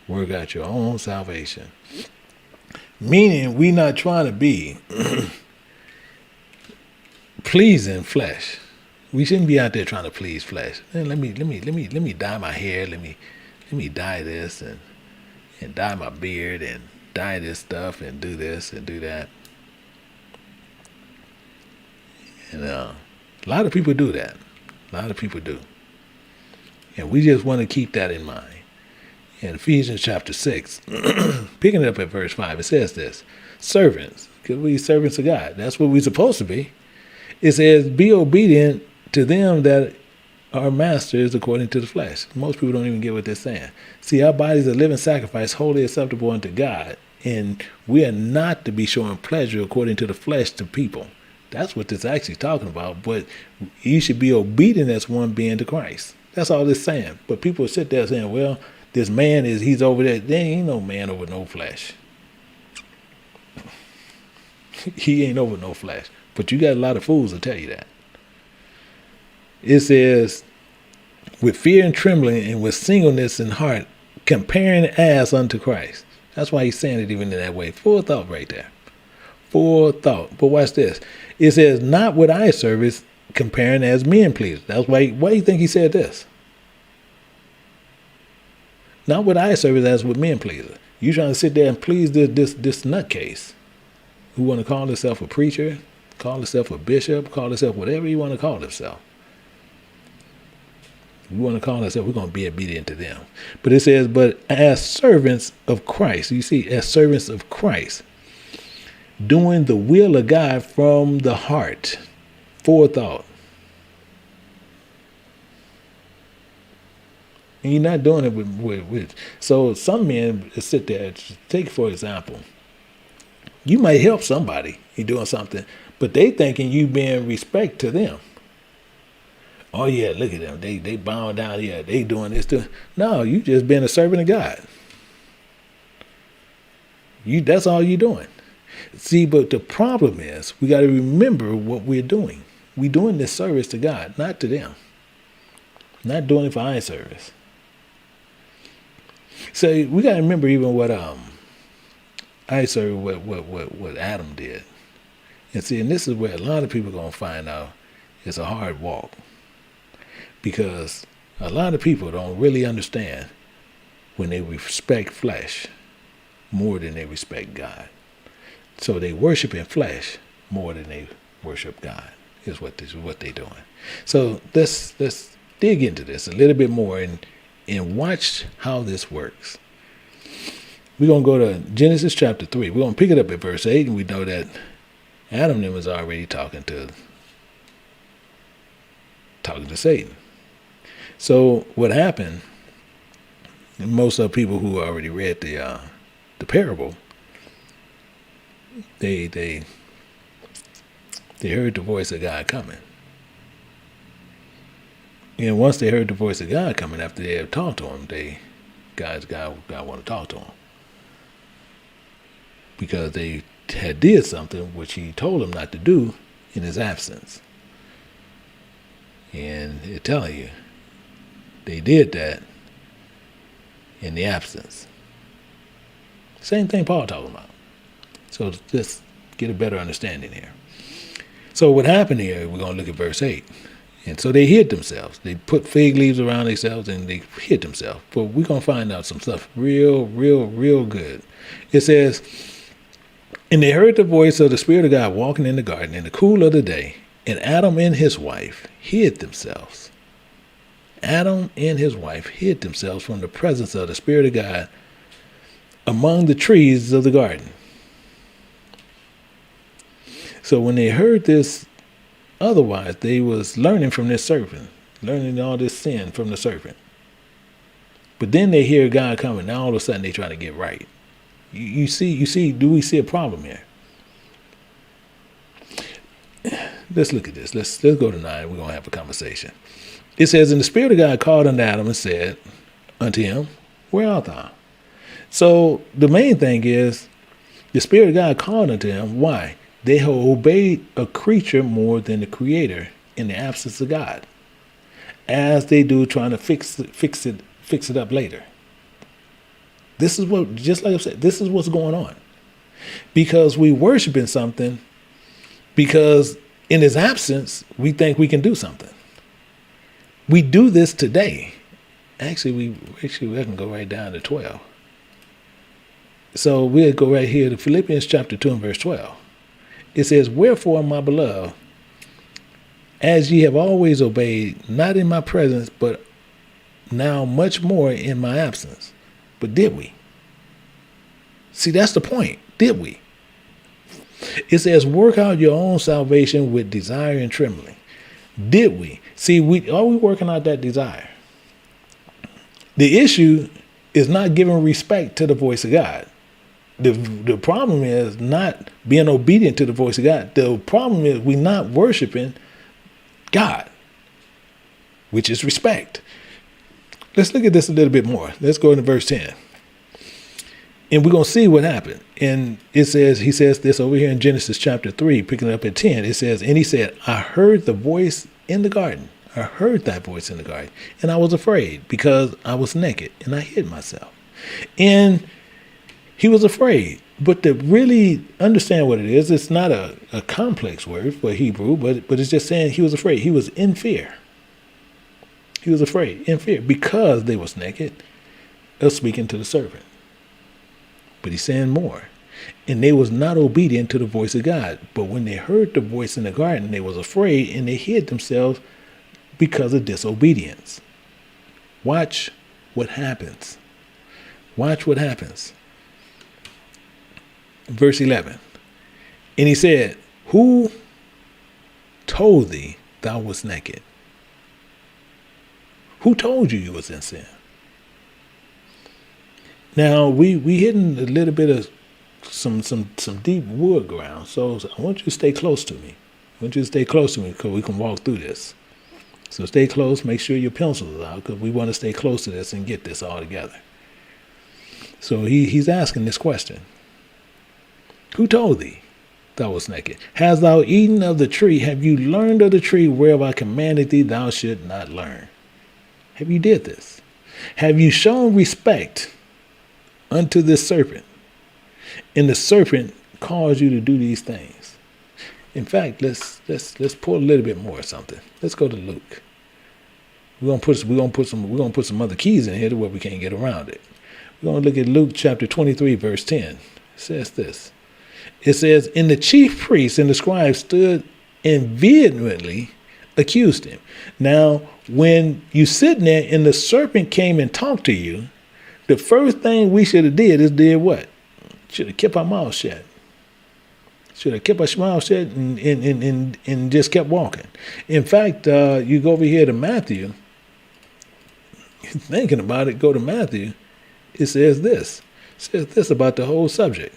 S4: Work out your own salvation. Meaning, we're not trying to be pleasing flesh. We shouldn't be out there trying to please flesh. Man, let me dye my hair. Let me dye this and dye my beard and dye this stuff and do this and do that. And a lot of people do that. A lot of people do. And we just want to keep that in mind. In Ephesians chapter 6, picking it up at verse 5, it says this: servants, because we're servants of God. That's what we're supposed to be. It says, be obedient to them that are masters according to the flesh. Most people don't even get what they're saying. See, our bodies are living sacrifice, wholly acceptable unto God. And we are not to be showing pleasure according to the flesh to people. That's what this is actually talking about. But you should be obedient as one being to Christ. That's all it's saying. But people sit there saying, well, this man he's over there. There ain't no man over no flesh. He ain't over no flesh. But you got a lot of fools to tell you that. It says, with fear and trembling and with singleness in heart, comparing as unto Christ. That's why he's saying it even in that way. Full thought right there. Full thought. But watch this. It says, not with eye service, comparing as men pleasers. That's why do you think he said this? Not with eye service as with men pleasers. You trying to sit there and please this nutcase who want to call himself a preacher, call himself a bishop, call himself whatever you want to call himself. We want to call ourselves, we're going to be obedient to them. But it says, but as servants of Christ, you see, as servants of Christ, doing the will of God from the heart, forethought. And you're not doing it with. So some men sit there, take for example, you might help somebody, you're doing something, but they thinking you being respect to them. Oh yeah, look at them. They bowing down. Yeah, they doing this too. No, you just being a servant of God. That's all you're doing. See, but the problem is we got to remember what we're doing. We're doing this service to God, not to them. Not doing it for eye service. So we got to remember even what eye service, what Adam did. And see, and this is where a lot of people are gonna find out it's a hard walk. Because a lot of people don't really understand when they respect flesh more than they respect God. So they worship in flesh more than they worship God, is what they're doing. So let's dig into this a little bit more and watch how this works. We're going to go to Genesis chapter 3. We're going to pick it up at verse 8, and we know that Adam was already talking to Satan. So what happened, and most of the people who already read the parable, they heard the voice of God coming. And once they heard the voice of God coming, after they had talked to him, God want to talk to him. Because they had did something which he told them not to do, in his absence. And it's telling you, they did that in the absence. Same thing Paul talking about. So just get a better understanding here. So what happened here, we're going to look at verse 8. And so they hid themselves. They put fig leaves around themselves and they hid themselves. But we're going to find out some stuff real good. It says, and they heard the voice of the Spirit of God walking in the garden in the cool of the day, and Adam and his wife hid themselves. Adam and his wife hid themselves from the presence of the Spirit of God among the trees of the garden. So when they heard this, otherwise they was learning from this serpent, learning all this sin from the serpent. But then they hear God coming. Now all of a sudden they try to get right. You see, do we see a problem here? Let's look at this. Let's go to 9. We're going to have a conversation. It says, and the Spirit of God called unto Adam and said unto him, where art thou? So the main thing is the Spirit of God called unto him. Why? They have obeyed a creature more than the Creator in the absence of God, as they do trying to fix it up later. This is what, just like I said, this is what's going on. Because we worshiping something, because in his absence, we think we can do something. We do this today. Actually, we can go right down to 12. So we'll go right here to Philippians chapter 2 and verse 12. It says, wherefore, my beloved, as ye have always obeyed, not in my presence, but now much more in my absence. But did we? See, that's the point. Did we? It says, work out your own salvation with desire and trembling. Did we? See, are we working out that desire? The issue is not giving respect to the voice of God. The problem is not being obedient to the voice of God. The problem is we're not worshiping God, which is respect. Let's look at this a little bit more. Let's go into verse 10. And we're going to see what happened. And it says, he says this over here in Genesis chapter 3, picking up at 10. It says, and he said, I heard the voice in the garden. I heard that voice in the garden. And I was afraid because I was naked and I hid myself. And he was afraid. But to really understand what it is, it's not a complex word for Hebrew, but it's just saying he was afraid. He was in fear. He was afraid, in fear, because they was naked of speaking to the serpent. But he's saying more. And they was not obedient to the voice of God. But when they heard the voice in the garden, they was afraid and they hid themselves because of disobedience. Watch what happens. Watch what happens. Verse 11. And he said, who told thee thou wast naked? Who told you you was in sin? Now we hitting a little bit of some deep wood ground. So I want you to stay close to me. I want you to stay close to me because we can walk through this. So stay close. Make sure your pencils are out because we want to stay close to this and get this all together. So he's asking this question. Who told thee thou wast naked? Hast thou eaten of the tree? Have you learned of the tree whereof I commanded thee thou should not learn? Have you did this? Have you shown respect unto this serpent? And the serpent caused you to do these things. In fact, let's pull a little bit more of something. Let's go to Luke. We're gonna put some other keys in here to where we can't get around it. We're gonna look at Luke chapter 23, verse 10. It says this. It says, and the chief priests and the scribes stood and vehemently accused him. Now, when you sitting there and the serpent came and talked to you, the first thing we should have did is did what? Should have kept our mouth shut. Should have kept our mouth shut and just kept walking. In fact, you go over here to Matthew. Thinking about it, go to Matthew. It says this. It says this about the whole subject.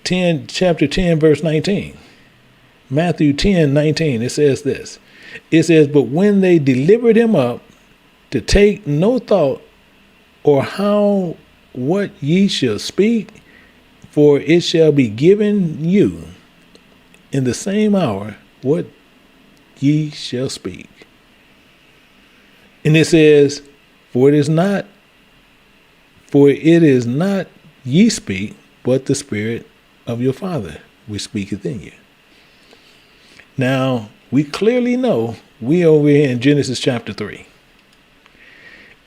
S4: Chapter 10, verse 19. Matthew 10, 19. It says this. It says, but when they delivered him up to take no thought or how what ye shall speak, for it shall be given you in the same hour what ye shall speak. And it says, for it is not ye speak, but the Spirit of your Father which speaketh in you. Now, we clearly know we over here in Genesis chapter 3.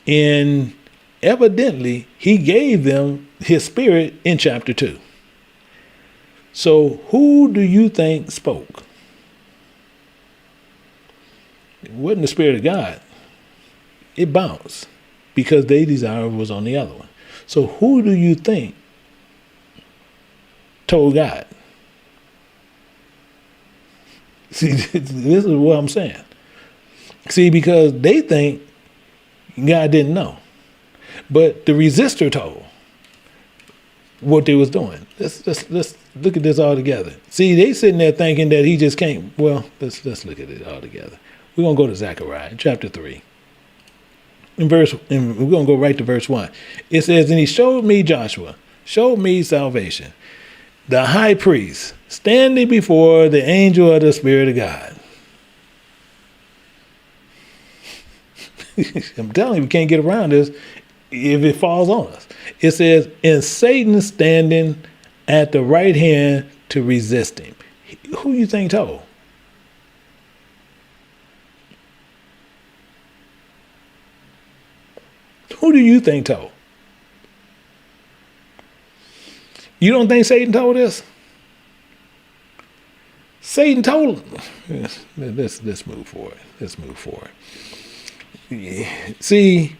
S4: And evidently, he gave them his spirit in chapter 2. So who do you think spoke? It wasn't the Spirit of God. It bounced because their desire was on the other one. So who do you think told God? See, this is what I'm saying. See, because they think God didn't know. But the resistor told what they was doing. Let's look at this all together. See, they sitting there thinking that he just can't. Well, let's look at it all together. We're going to go to Zechariah chapter 3. And we're going to go right to verse 1. It says, and he showed me Joshua, showed me salvation, the high priest, standing before the angel of the Spirit of God. I'm telling you, we can't get around this if it falls on us. It says, and Satan standing at the right hand to resist him. Who you think told? Who do you think told? You don't think Satan told this? Satan told him. Let's move forward. Let's move forward. See,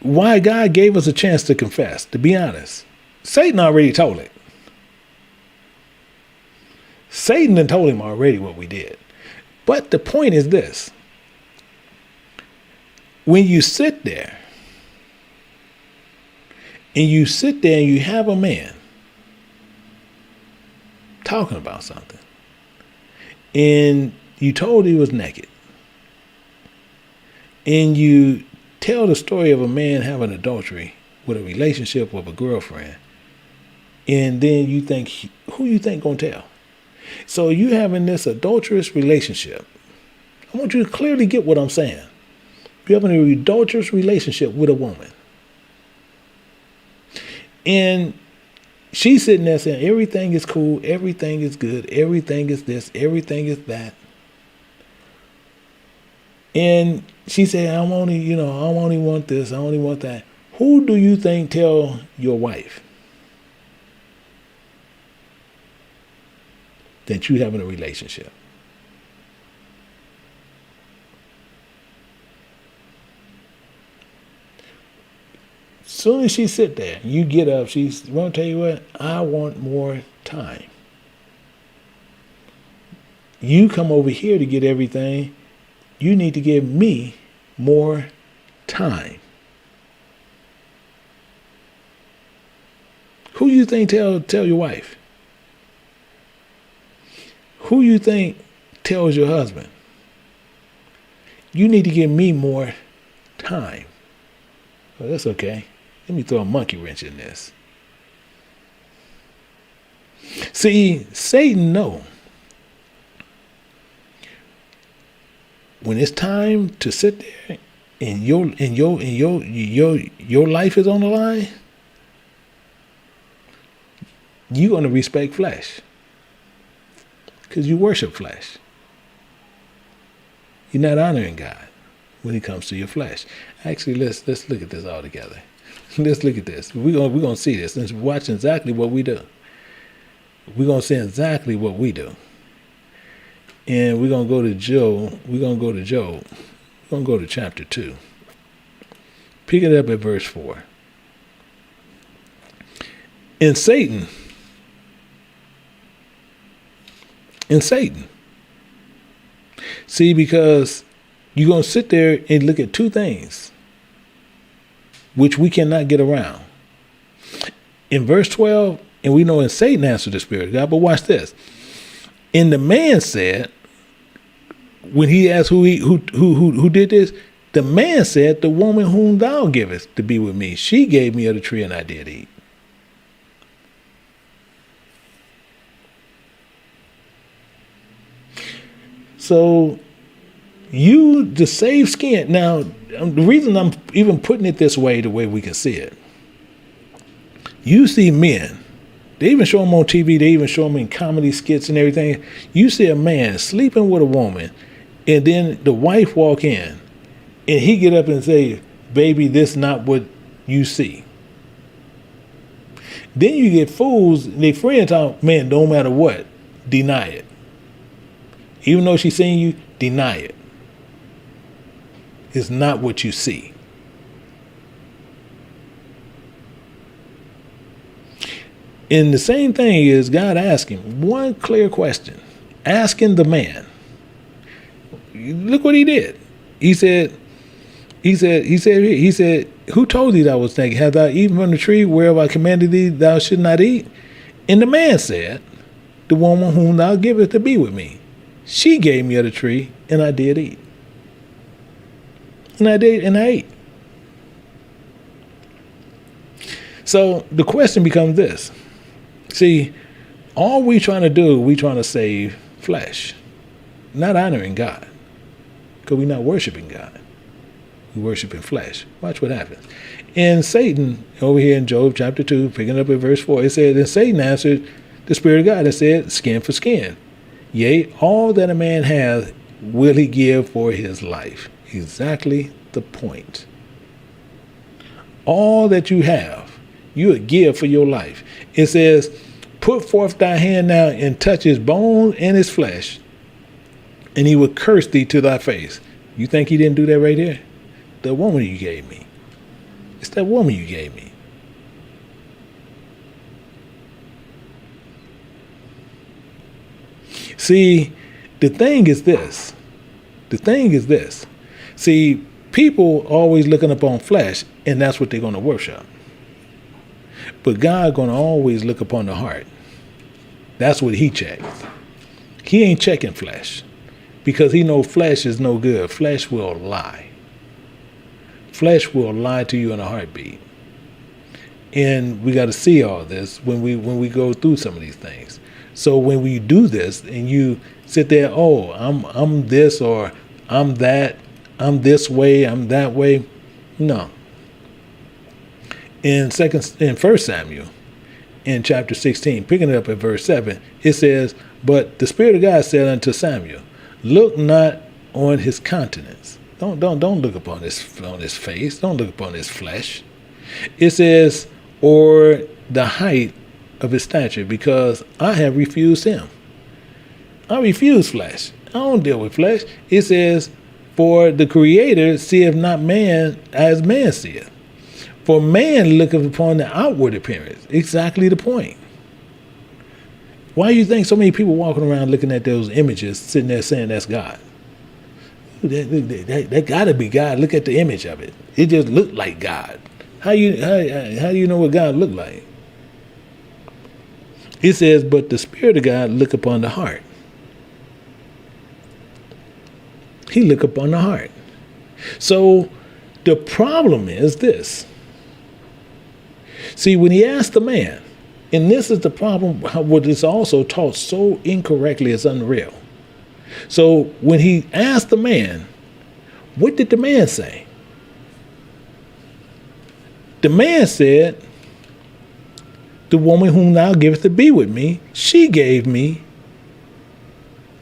S4: why God gave us a chance to confess, to be honest. Satan already told it. Satan had told him already what we did. But the point is this. When you sit there, and you have a man talking about something, and you told he was naked, and you tell the story of a man having adultery with a relationship with a girlfriend, and then you think, who you think gonna tell? So you having this adulterous relationship. I want you to clearly get what I'm saying. You're having an adulterous relationship with a woman. And she's sitting there saying, everything is cool, everything is good, everything is this, everything is that. And she said, I only want this, I only want that. Who do you think tell your wife that you having a relationship? Soon as she sit there, you get up, she's going to tell you what, I want more time. You come over here to get everything. You need to give me more time. Who you think tell your wife? Who you think tells your husband? You need to give me more time. Well, that's okay. Let me throw a monkey wrench in this. See, Satan knows when it's time to sit there and your life is on the line, you're going to respect flesh because you worship flesh. You're not honoring God when it comes to your flesh. Actually, let's look at this all together. Let's look at this. We're gonna see this and watch exactly what we do. We're gonna see exactly what we do. And we're gonna go to Job. We're gonna go to chapter 2. Pick it up at verse 4. And Satan. See, because you're gonna sit there and look at two things which we cannot get around. In verse 12, and we know in Satan answered the Spirit of God, but watch this. And the man said, when he asked who did this, the man said, the woman whom thou givest to be with me, she gave me of the tree and I did eat. So you, to save skin. Now, the reason I'm even putting it this way, the way we can see it, you see men, they even show them on TV, they even show them in comedy skits and everything. You see a man sleeping with a woman, and then the wife walk in, and he get up and say, baby, this not what you see. Then you get fools, their friends talk, man, no matter what, deny it. Even though she's seeing you, deny it. It's not what you see. And the same thing is God asking one clear question, asking the man. Look what he did. He said, who told thee thou was naked? Hast thou eaten from the tree whereof I commanded thee thou should not eat? And the man said, the woman whom thou givest to be with me, she gave me of the tree, and I did eat. And I ate. So the question becomes this. See, all we trying to do, we trying to save flesh, not honoring God, because we're not worshiping God. We worshiping flesh. Watch what happens. And Satan, over here in Job chapter 2, picking up at verse 4, it said, and Satan answered the Spirit of God and said, skin for skin. Yea, all that a man hath will he give for his life. Exactly the point. All that you have, you would give for your life. It says, put forth thy hand now and touch his bone and his flesh, and he will curse thee to thy face. You think he didn't do that right here? The woman you gave me. It's that woman you gave me. See, the thing is this. See, people always looking upon flesh, and that's what they're going to worship. But God going to always look upon the heart. That's what he checks. He ain't checking flesh, because he knows flesh is no good. Flesh will lie. Flesh will lie to you in a heartbeat. And we got to see all this when we go through some of these things. So when we do this and you sit there, oh, I'm this or I'm that, I'm this way, I'm that way. No. In 1 Samuel, in chapter 16, picking it up at verse 7, it says, but the Spirit of God said unto Samuel, look not on his countenance. Don't look upon his face. Don't look upon his flesh. It says, or the height of his stature, because I have refused him. I refuse flesh. I don't deal with flesh. It says, for the Creator seeth not man as man seeth. For man looketh upon the outward appearance. Exactly the point. Why do you think so many people walking around looking at those images, sitting there saying that's God? That gotta be God. Look at the image of it. It just looked like God. How do you know what God looked like? It says, but the Spirit of God look upon the heart. He look upon the heart. So the problem is this. See, when he asked the man, and this is the problem, what is also taught so incorrectly, it's unreal. So when he asked the man, what did the man say? The man said, the woman whom thou givest to be with me, she gave me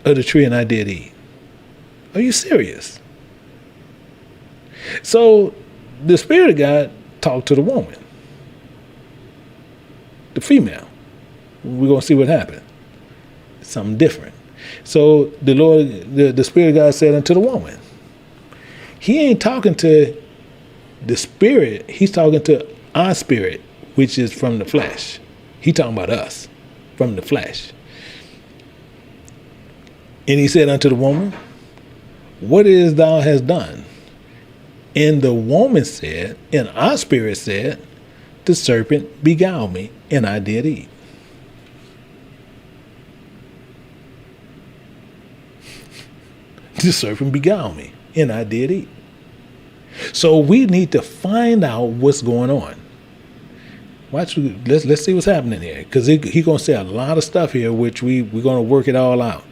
S4: of the tree and I did eat. Are you serious? So the Spirit of God talked to the woman, the female. We're going to see what happened. It's something different. So the Lord, the Spirit of God said unto the woman, he ain't talking to the spirit. He's talking to our spirit, which is from the flesh. He talking about us from the flesh. And he said unto the woman, what is thou hast done? And the woman said, and our spirit said, the serpent beguiled me, and I did eat. The serpent beguiled me, and I did eat. So we need to find out what's going on. Watch, let's see what's happening here, because he's going to say a lot of stuff here, which we're going to work it all out.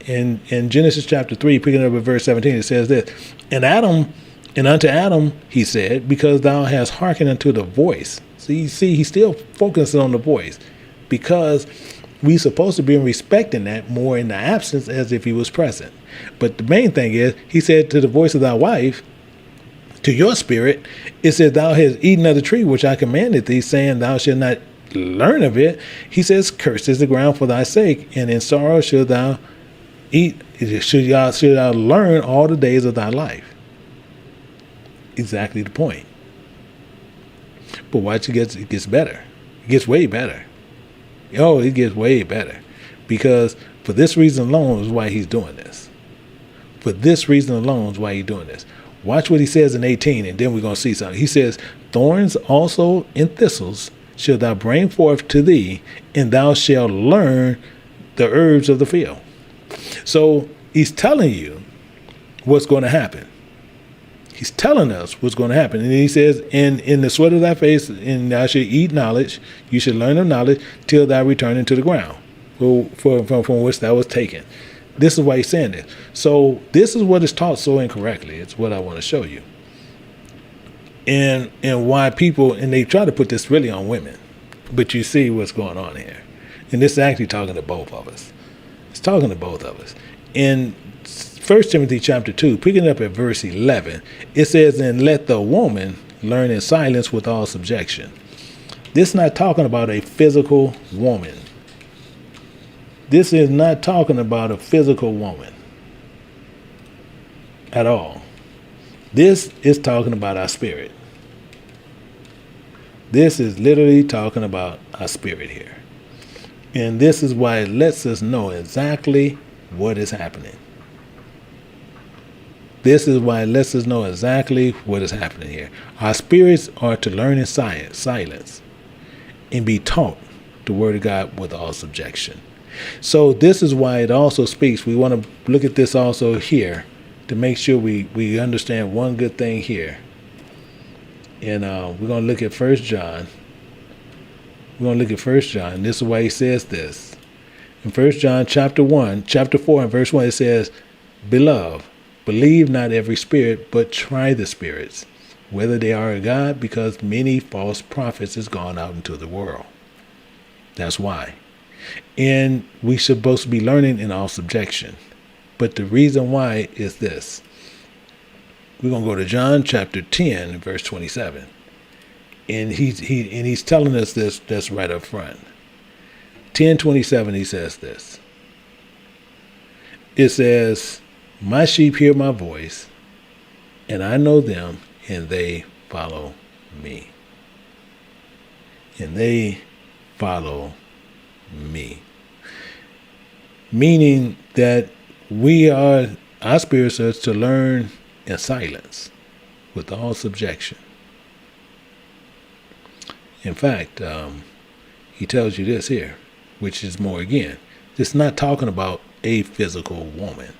S4: in Genesis chapter 3, picking up at verse 17, it says this, and unto Adam he said, because thou hast hearkened unto the voice. So you see, he's still focusing on the voice, because we supposed to be respecting that more in the absence as if he was present. But the main thing is, he said to the voice of thy wife, to your spirit, it says, thou hast eaten of the tree which I commanded thee, saying, thou shalt not learn of it. He says, cursed is the ground for thy sake, and in sorrow shalt thou eat, should thou learn all the days of thy life. Exactly the point. But watch, it gets better. It gets way better. Oh, it gets way better. Because for this reason alone is why he's doing this. For this reason alone is why he's doing this. Watch what he says in 18, and then we're going to see something. He says, thorns also and thistles shall thou bring forth to thee, and thou shalt learn the herbs of the field. So he's telling you what's going to happen. He's telling us what's going to happen. And he says, in the sweat of thy face, and thou shalt eat knowledge, you shall learn of knowledge, till thou return into the ground, from which thou was taken. This is why he's saying this. So this is what is taught so incorrectly. It's what I want to show you. And why people, and they try to put this really on women, but you see what's going on here. And this is actually talking to both of us. It's talking to both of us. In 1 Timothy chapter 2, picking up at verse 11, it says, and let the woman learn in silence with all subjection. This is not talking about a physical woman. This is not talking about a physical woman at all. This is talking about our spirit. This is literally talking about our spirit here. And this is why it lets us know exactly what is happening. This is why it lets us know exactly what is happening here. Our spirits are to learn in silence and be taught the word of God with all subjection. So this is why it also speaks. We want to look at this also here to make sure we understand one good thing here. And we're going to look at 1 John. We're going to look at 1 John. This is why he says this. In 1 John chapter 4 and verse 1, it says, beloved, believe not every spirit, but try the spirits, whether they are of God, because many false prophets is gone out into the world. That's why. And we're supposed to be learning in all subjection. But the reason why is this. We're going to go to John chapter 10, verse 27. And he's telling us this, that's right up front. 10:27, he says this. It says, my sheep hear my voice, and I know them, and they follow me. And they follow me. Meaning that our spirits are to learn in silence with all subjection. In fact, he tells you this here, which is more again, it's not talking about a physical woman.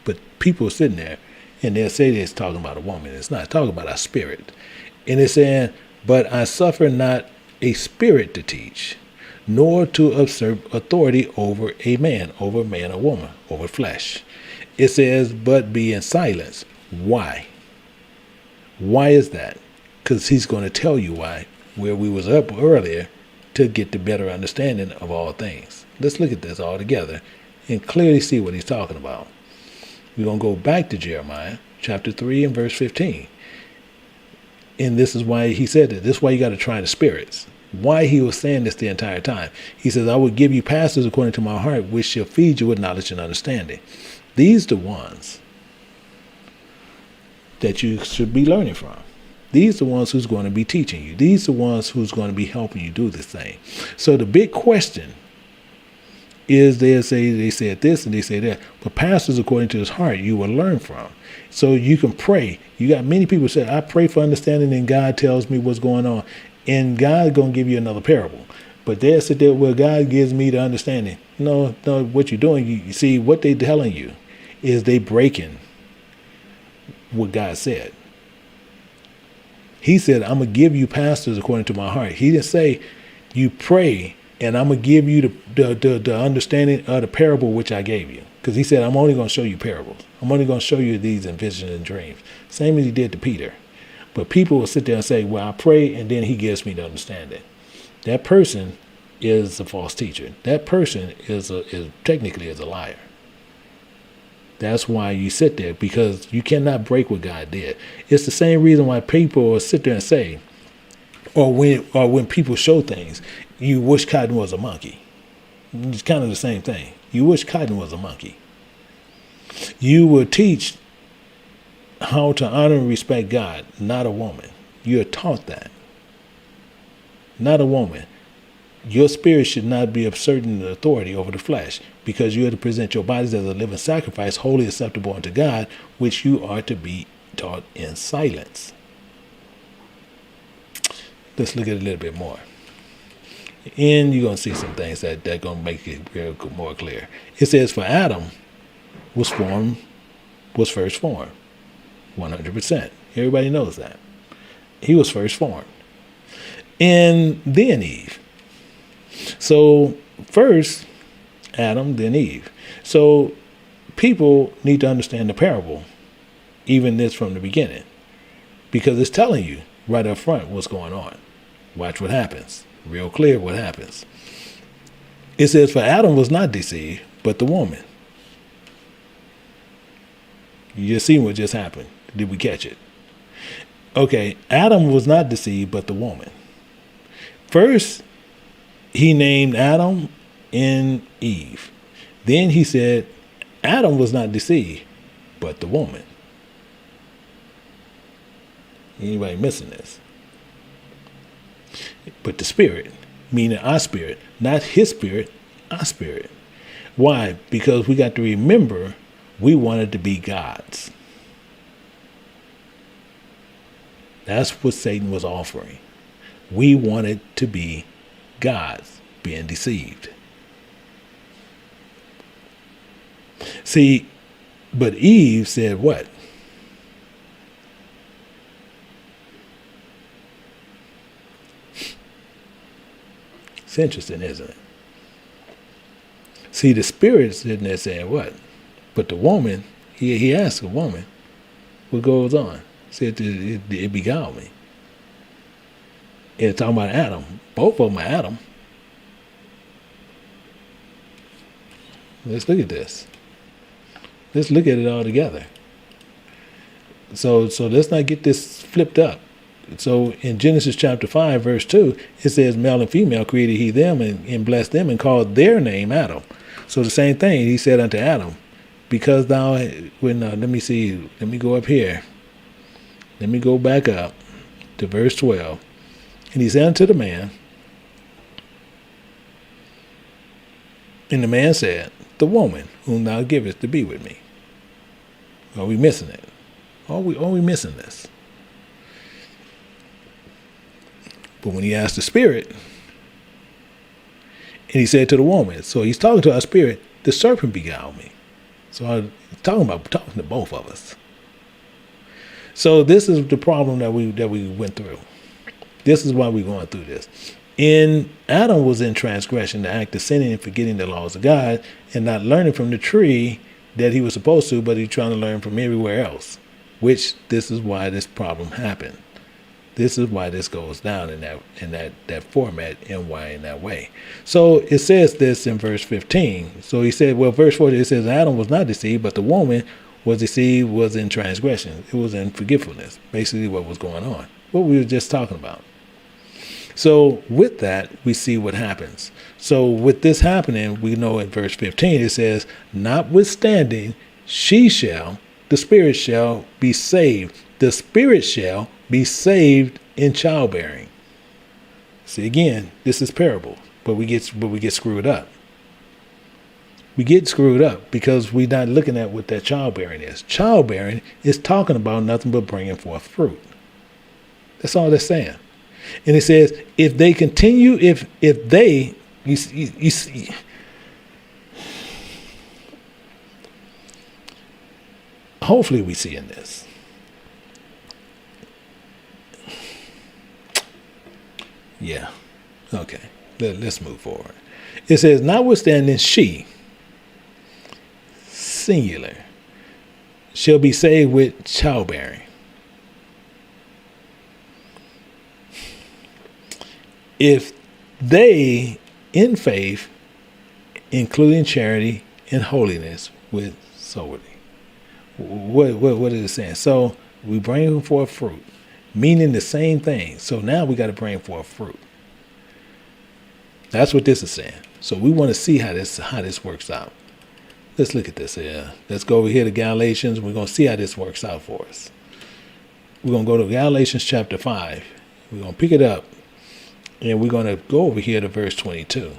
S4: But people are sitting there and they'll say it's talking about a woman. It's not talking about our spirit. And it's saying, but I suffer not a spirit to teach, nor to usurp authority over a man or woman, over flesh. It says, but be in silence. Why? Why is that? Because he's going to tell you why, where we was up earlier, to get the better understanding of all things. Let's look at this all together and clearly see what he's talking about. We're going to go back to Jeremiah chapter 3 and verse 15. And this is why he said that. This is why you got to try the spirits. Why he was saying this the entire time. He says, I will give you pastors according to my heart, which shall feed you with knowledge and understanding. These are the ones that you should be learning from. These are the ones who's going to be teaching you. These are the ones who's going to be helping you do this thing. So the big question is they said this and they say that, but pastors according to his heart you will learn from. So you can pray. You got many people say, I pray for understanding and God tells me what's going on. And God's going to give you another parable. But they'll sit there, well, God gives me the understanding. No, what you're doing, you see, what they're telling you is they breaking what God said. He said, I'm going to give you pastors according to my heart. He didn't say you pray and I'm going to give you the understanding of the parable which I gave you. Because he said, I'm only going to show you parables. I'm only going to show you these in visions and dreams. Same as he did to Peter. But people will sit there and say, well, I pray, and then he gives me the understanding. That person is a false teacher. That person is technically a liar. That's why you sit there, because you cannot break what God did. It's the same reason why people will sit there and say, or when people show things, you wish cotton was a monkey. It's kind of the same thing. You wish cotton was a monkey. You will teach how to honor and respect God, not a woman. You're taught that. Not a woman. Your spirit should not be asserting authority over the flesh, because you are to present your bodies as a living sacrifice, wholly acceptable unto God, which you are to be taught in silence. Let's look at it a little bit more. And you're going to see some things that are going to make it real more clear. It says, for Adam was first formed. 100%. Everybody knows that. He was first formed. And then Eve. So first Adam, then Eve. So people need to understand the parable, even this from the beginning, because it's telling you right up front what's going on. Watch what happens. Real clear what happens. It says, for Adam was not deceived, but the woman. You just seen what just happened. Did we catch it? Okay, Adam was not deceived, but the woman. First, he named Adam and Eve. Then he said, Adam was not deceived, but the woman. Anybody missing this? But the spirit, meaning our spirit, not his spirit, our spirit. Why? Because we got to remember we wanted to be gods. That's what Satan was offering. We wanted to be gods, being deceived. See, but Eve said what? It's interesting, isn't it? See, the spirit's sitting there saying what? But the woman, he asked the woman, what goes on? Said it beguiled me. It's talking about Adam. Both of them are Adam. Let's look at this. Let's look at it all together. So let's not get this flipped up. So in Genesis chapter 5, verse 2, it says, male and female created he them and blessed them and called their name Adam. So the same thing, he said unto Adam, because thou, let me see, let me go up here. Let me go back up to verse 12. And he said unto the man, and the man said, the woman whom thou givest to be with me. Are we missing it? Are we missing this? But when he asked the spirit, and he said to the woman, so he's talking to our spirit, the serpent beguiled me. So I'm talking to both of us. So this is the problem that we went through. This is why we're going through this. Adam was in transgression, the act of sinning and forgetting the laws of God and not learning from the tree that he was supposed to, but he's trying to learn from everywhere else, which this is why this problem happened. This is why this goes down in that format and why in that way. So it says this in verse 15. So he said, well, verse 40, it says, Adam was not deceived, but the woman was deceived, was in transgression. It was in forgetfulness, basically what was going on, what we were just talking about. So with that, we see what happens. So with this happening, we know in verse 15, it says, notwithstanding, the spirit shall be saved. The spirit shall be saved in childbearing. See, again, this is parable, but we get screwed up. We get screwed up because we're not looking at what that childbearing is. Childbearing is talking about nothing but bringing forth fruit. That's all that's saying. And it says, if they continue, if they, you see, hopefully we see in this. Yeah. Okay. Let's move forward. It says, notwithstanding she, singular, shall be saved with childbearing. If they, in faith, including charity and holiness with soberty. What is it saying? So we bring forth fruit, meaning the same thing. So now we got to bring forth fruit. That's what this is saying. So we want to see how this works out. Let's look at this here. Let's go over here to Galatians. We're going to see how this works out for us. We're going to go to Galatians chapter 5. We're going to pick it up, and we're going to go over here to verse 22.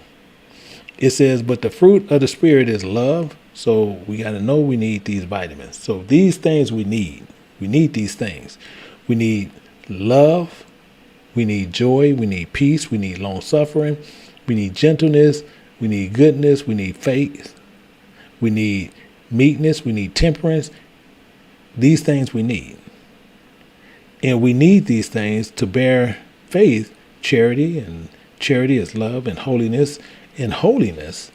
S4: It says, but the fruit of the Spirit is love. So we got to know we need these vitamins. So these things we need. We need these things. We need love. We need joy. We need peace. We need long suffering. We need gentleness. We need goodness. We need faith. We need meekness. We need temperance. These things we need. And we need these things to bear faith, charity, and charity is love, and holiness. And holiness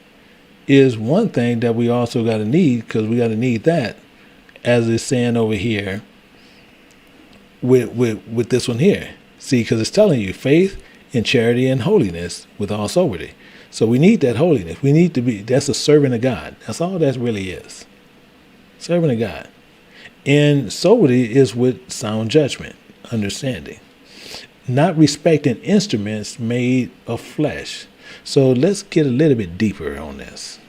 S4: is one thing that we also got to need, because we got to need that, as it's saying over here with this one here. See, because it's telling you faith and charity and holiness with all soberty. So we need that holiness. We need to be, that's a servant of God. That's all that really is. Servant of God. And soberty is with sound judgment, understanding. Not respecting instruments made of flesh. So let's get a little bit deeper on this.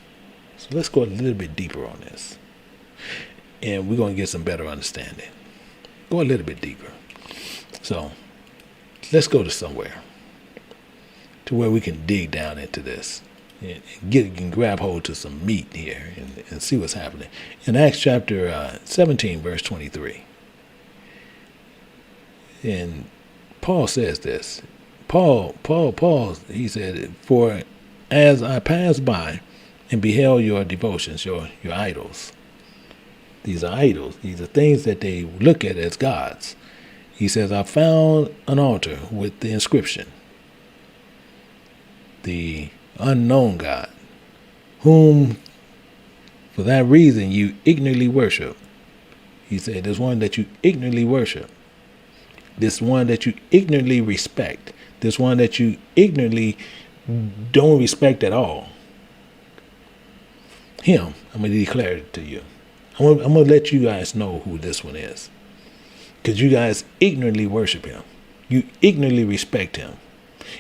S4: So let's go a little bit deeper on this. And we're going to get some better understanding. Go a little bit deeper. So let's go to somewhere to where we can dig down into this and grab hold to some meat here and see what's happening. In Acts chapter 17, verse 23. And Paul says this. Paul, he said, for as I passed by and beheld your devotions, your idols. These are idols. These are things that they look at as gods. He says, I found an altar with the inscription, the unknown God, whom for that reason you ignorantly worship. He said, there's one that you ignorantly worship. This one that you ignorantly respect. This one that you ignorantly don't respect at all. Him, I'm going to declare it to you. I'm going to let you guys know who this one is. Because you guys ignorantly worship him. You ignorantly respect him.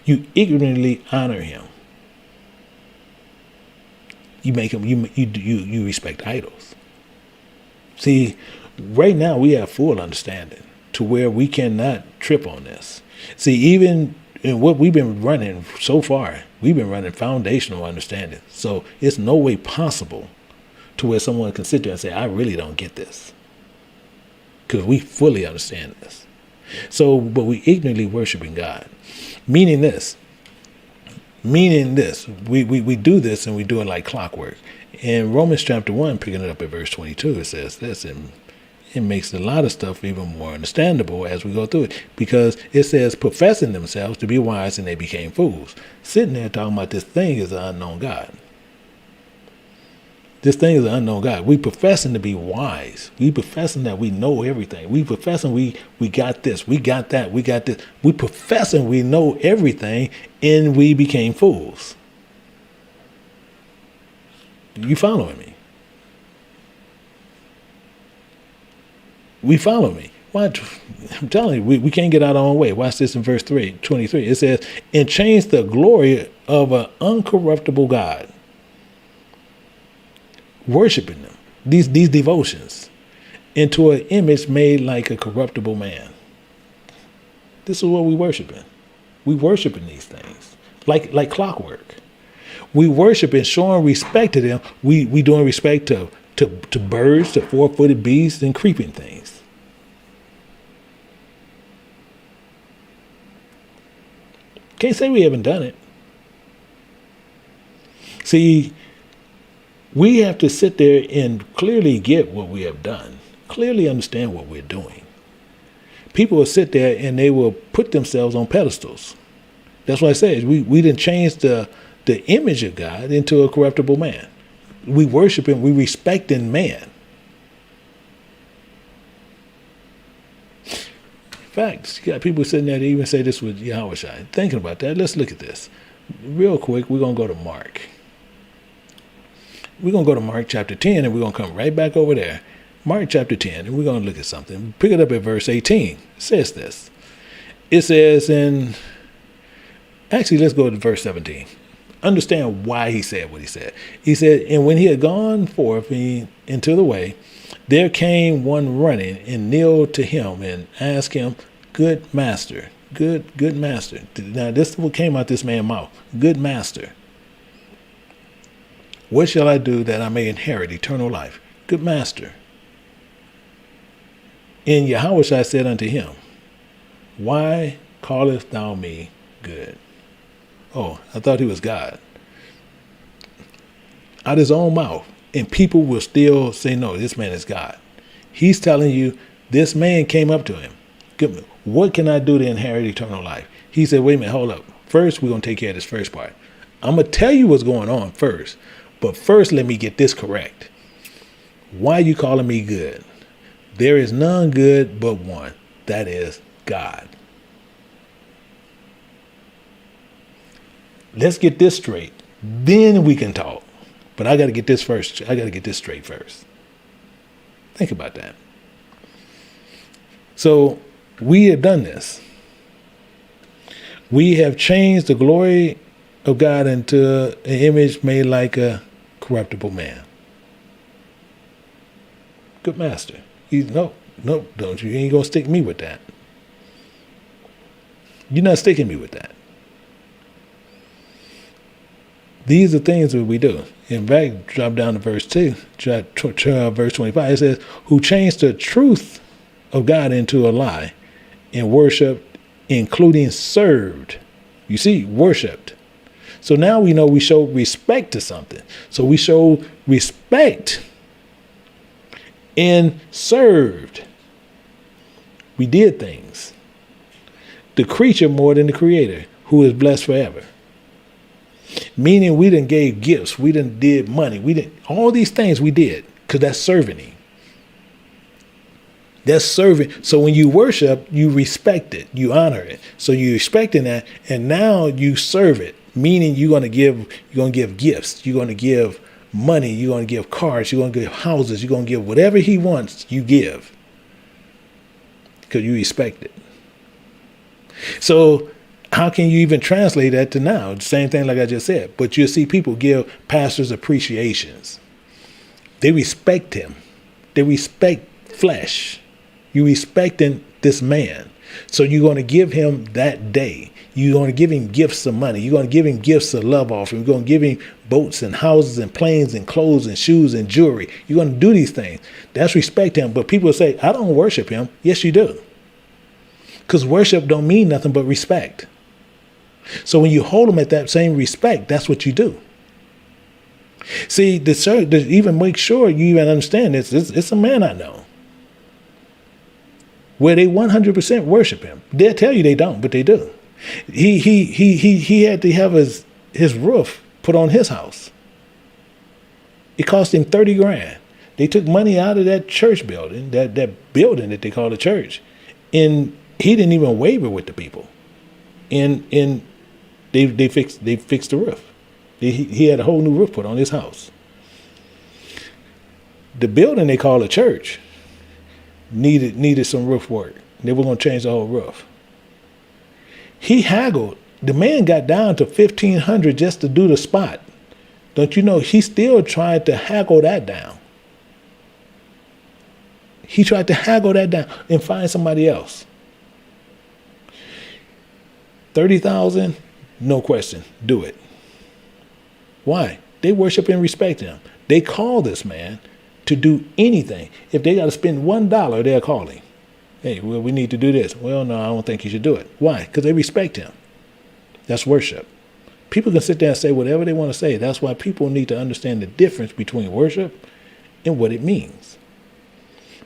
S4: You ignorantly honor him. You make him, you respect idols. See, right now we have full understanding to where we cannot trip on this. See, even in what we've been running so far, we've been running foundational understanding. So it's no way possible to where someone can sit there and say, I really don't get this. Because we fully understand this. So, but we ignorantly worshiping God. Meaning this, we do this and we do it like clockwork. In Romans chapter 1, picking it up at verse 22, it says this, and it makes a lot of stuff even more understandable as we go through it. Because it says, professing themselves to be wise, and they became fools. Sitting there talking about this thing is an unknown God. This thing is an unknown God. We professing to be wise. We professing that we know everything. We professing we got this, we got that, we got this. We professing we know everything, and we became fools. You following me? We follow me. What? I'm telling you, we can't get out our own way. Watch this in verse 23. It says, and change the glory of an uncorruptible God. Worshiping them, these devotions, into an image made like a corruptible man. This is what we worshiping. We worshiping these things like clockwork. We worshiping, showing respect to them. We doing respect to birds, to four-footed beasts, and creeping things. Can't say we haven't done it. See, we have to sit there and clearly get what we have done, clearly understand what we're doing. People will sit there and they will put themselves on pedestals. That's why I said we didn't change the image of God into a corruptible man. We worship him, we respect in man. In fact, you got people sitting there that even say this with Yahweh Shai. Thinking about that, let's look at this. Real quick, we're going to go to Mark. We're going to go to Mark chapter 10, and we're going to come right back over there. Mark chapter 10, and we're going to look at something. Pick it up at verse 18. It says this. It says actually, let's go to verse 17. Understand why he said what he said. He said, and when he had gone forth into the way, there came one running and kneeled to him and asked him, good master, good master. Now, this is what came out this man's mouth. Good master. What shall I do that I may inherit eternal life? Good master. And Yahweh said unto him, why callest thou me good? Oh, I thought he was God. Out his own mouth. And people will still say, no, this man is God. He's telling you, this man came up to him. What can I do to inherit eternal life? He said, wait a minute, hold up. First, we're going to take care of this first part. I'm going to tell you what's going on first. But first, let me get this correct. Why are you calling me good? There is none good but one. That is God. Let's get this straight. Then we can talk. But I got to get this first. I got to get this straight first. Think about that. So we have done this. We have changed the glory of God into an image made like a corruptible man. Good master. No, don't you. You ain't going to stick me with that. You're not sticking me with that. These are things that we do. In fact, drop down to verse 2, verse 25. It says, who changed the truth of God into a lie and worshiped, including served. You see, worshiped. So now we know we show respect to something. So we show respect and served. We did things. The creature more than the creator, who is blessed forever. Meaning we didn't gave gifts. We didn't did money. We didn't, all these things we did, because that's serving him. That's serving. So when you worship, you respect it. You honor it. So you're respecting that. And now you serve it. Meaning you're going to give gifts. You're going to give money. You're going to give cars. You're going to give houses. You're going to give whatever he wants, you give. Because you respect it. So how can you even translate that to now? The same thing like I just said. But you'll see people give pastors appreciations. They respect him. They respect flesh. You respecting this man. So you're going to give him that day. You're going to give him gifts of money. You're going to give him gifts of love offering. You're going to give him boats and houses and planes and clothes and shoes and jewelry. You're going to do these things. That's respect him. But people say, I don't worship him. Yes, you do. Because worship don't mean nothing but respect. So when you hold him at that same respect, that's what you do. See, to even make sure you even understand this, it's a man I know where they 100% worship him. They'll tell you they don't, but they do. He had to have his roof put on his house. It cost him $30,000. They took money out of that church building, that building that they call a church, and he didn't even waver with the people. And they fixed the roof. He had a whole new roof put on his house. The building they call a church needed some roof work. They were going to change the whole roof. He haggled. The man got down to $1,500 just to do the spot. Don't you know he still tried to haggle that down? He tried to haggle that down and find somebody else. $30,000, no question, do it. Why? They worship and respect him. They call this man to do anything. If they got to spend $1, they'll call him. Hey, well, we need to do this. Well, no, I don't think you should do it. Why? Because they respect him. That's worship. People can sit there and say whatever they want to say. That's why people need to understand the difference between worship and what it means.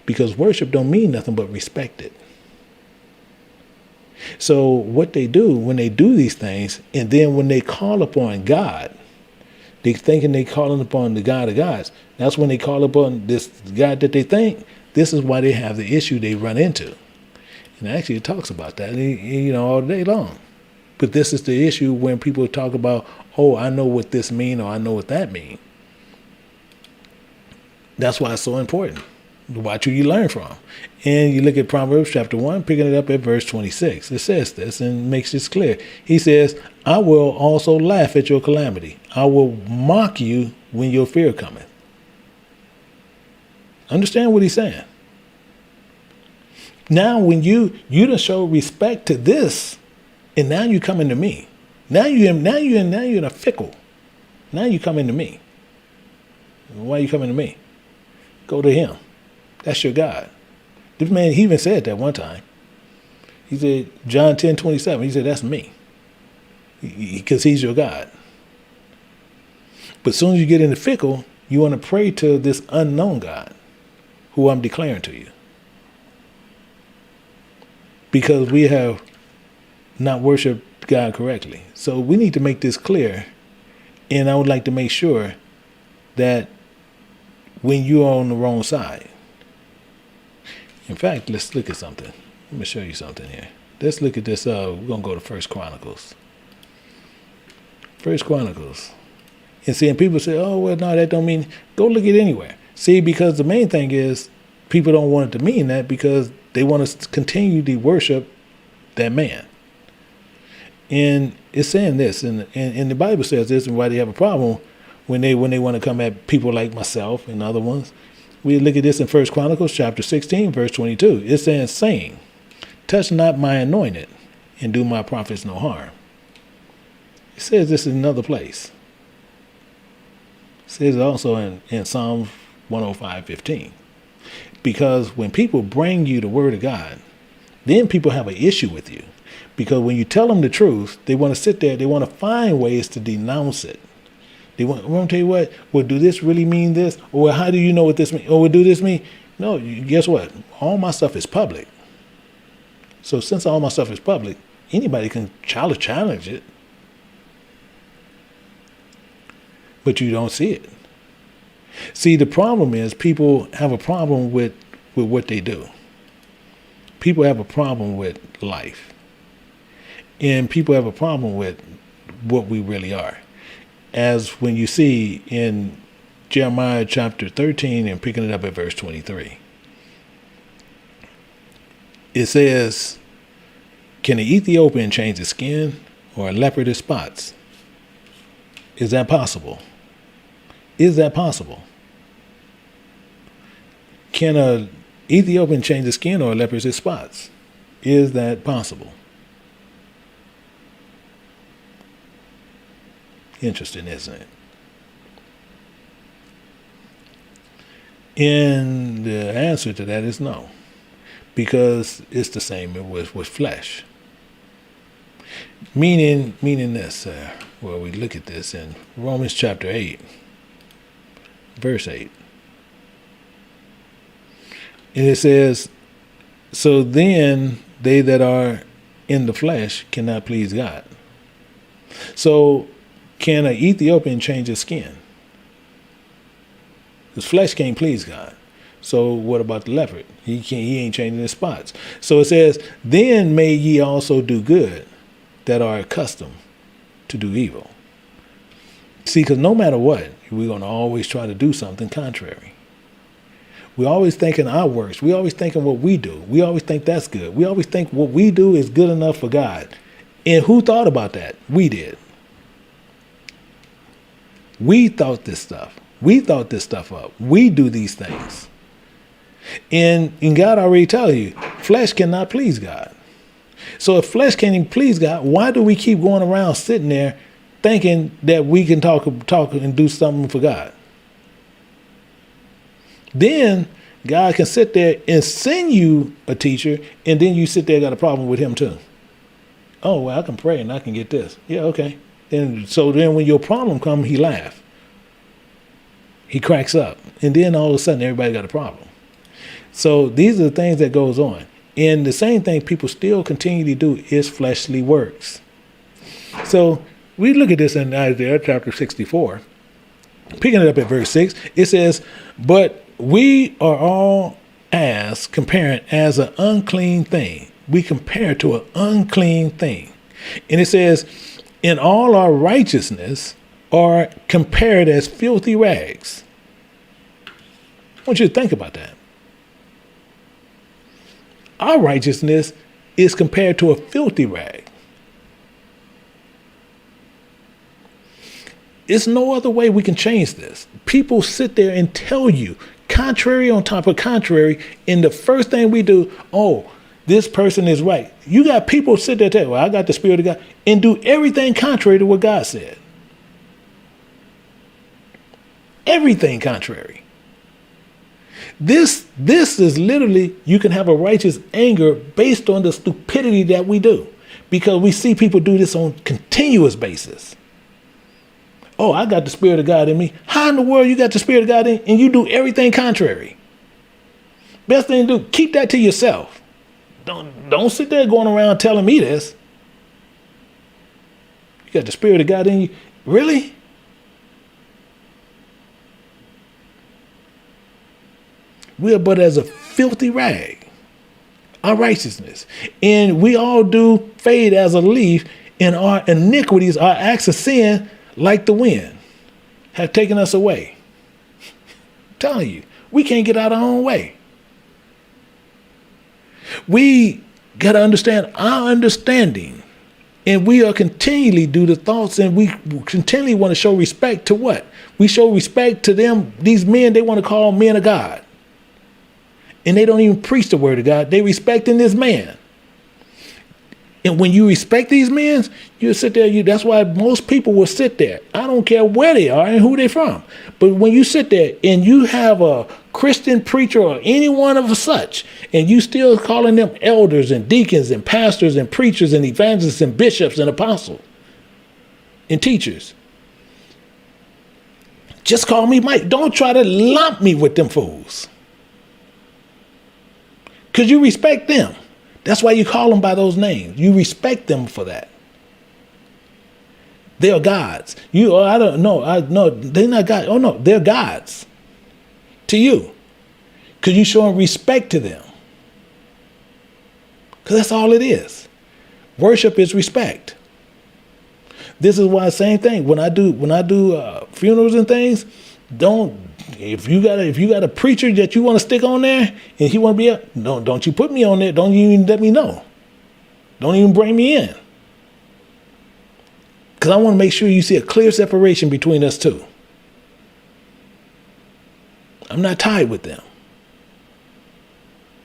S4: Because worship don't mean nothing but respect it. So what they do when they do these things, and then when they call upon God, they thinking they calling upon the God of gods. That's when they call upon this God that they think. This is why they have the issue they run into. And actually it talks about that, all day long. But this is the issue when people talk about, oh, I know what this mean, or I know what that mean. That's why it's so important to watch who you learn from. And you look at Proverbs chapter 1, picking it up at verse 26. It says this and makes this clear. He says, I will also laugh at your calamity. I will mock you when your fear cometh. Understand what he's saying. Now, when you done show respect to this, and now you coming to me. Now you're in a fickle. Now you coming to me. Why are you coming to me? Go to him. That's your God. This man, he even said that one time. He said, John 10:27, he said, that's me. Because he's your God. But as soon as you get in the fickle, you want to pray to this unknown God who I'm declaring to you. Because we have not worshiped God correctly. So we need to make this clear. And I would like to make sure that when you're on the wrong side. In fact, let's look at something. Let me show you something here. Let's look at this. We're going to go to 1 Chronicles. 1 Chronicles. And seeing people say, oh, well, no, that don't mean, go look at it anywhere. See, because the main thing is people don't want it to mean that because they want to continue to worship that man. And it's saying this, and the Bible says this, and why they have a problem when they want to come at people like myself and other ones. We look at this in 1 Chronicles chapter 16, verse 22. It's saying, touch not my anointed and do my prophets no harm. It says this in another place. It says it also in Psalm 105:15. Because when people bring you the word of God, then people have an issue with you. Because when you tell them the truth, they want to sit there, they want to find ways to denounce it. They want to tell you what, well, do this really mean this? Or how do you know what this means? Or do this mean? No, guess what? All my stuff is public. So since all my stuff is public, anybody can challenge it. But you don't see it. See, the problem is people have a problem with what they do. People have a problem with life. And people have a problem with what we really are. As when you see in Jeremiah chapter 13 and picking it up at verse 23. It says, can an Ethiopian change his skin or a leopard his spots? Is that possible? Is that possible? Can an Ethiopian change his skin or a leopard his spots? Is that possible? Interesting, isn't it? And the answer to that is no, because it's the same with flesh. Meaning this, well, we look at this in Romans chapter 8, verse 8. And it says, so then they that are in the flesh cannot please God. So can an Ethiopian change his skin? His flesh can't please God. So what about the leopard? He ain't changing his spots. So it says, then may ye also do good that are accustomed to do evil. See, because no matter what, we're going to always try to do something contrary. We're always thinking our works. We're always thinking what we do. We always think that's good. We always think what we do is good enough for God. And who thought about that? We did. We thought this stuff. We thought this stuff up. We do these things. And God already tells you, flesh cannot please God. So if flesh can't even please God, why do we keep going around sitting there thinking that we can talk and do something for God? Then God can sit there and send you a teacher, and then you sit there and got a problem with him too. Oh, well, I can pray and I can get this. Yeah, okay. And so then when your problem comes, he laughs. He cracks up. And then all of a sudden, everybody got a problem. So these are the things that goes on. And the same thing people still continue to do is fleshly works. So we look at this in Isaiah chapter 64. Picking it up at verse 6, it says, but we are all comparing as an unclean thing. We compare to an unclean thing. And it says, in all our righteousness are compared as filthy rags. I want you to think about that. Our righteousness is compared to a filthy rag. There's no other way we can change this. People sit there and tell you contrary on top of contrary, and the first thing we do, oh, this person is right. You got people sit there and tell, well, I got the Spirit of God, and do everything contrary to what God said. Everything contrary. This is literally, you can have a righteous anger based on the stupidity that we do, because we see people do this on continuous basis. Oh, I got the Spirit of God in me. How in the world you got the Spirit of God in and you do everything contrary? Best thing to do, keep that to yourself. Don't sit there going around telling me this. You got the Spirit of God in you. Really? We are but as a filthy rag, our righteousness. And we all do fade as a leaf, and our iniquities, our acts of sin, like the wind, have taken us away. I'm telling you, we can't get out of our own way. We got to understand our understanding, and we are continually do the thoughts, and we continually want to show respect to what? We show respect to them, these men they want to call men of God. And they don't even preach the word of God. They respecting this man. And when you respect these men, you sit there. That's why most people will sit there. I don't care where they are and who they're from. But when you sit there and you have a Christian preacher or any one of such, and you still calling them elders and deacons and pastors and preachers and evangelists and bishops and apostles and teachers, just call me Mike. Don't try to lump me with them fools. Because you respect them. That's why you call them by those names. You respect them for that. They're gods. I don't know. They're not gods. Oh no, they're gods to you. Because you're showing respect to them. Because that's all it is. Worship is respect. This is why, same thing. When I do funerals and things, if you got a preacher that you want to stick on there and he want to be up, don't you put me on there. Don't even let me know. Don't even bring me in. Because I want to make sure you see a clear separation between us two. I'm not tied with them.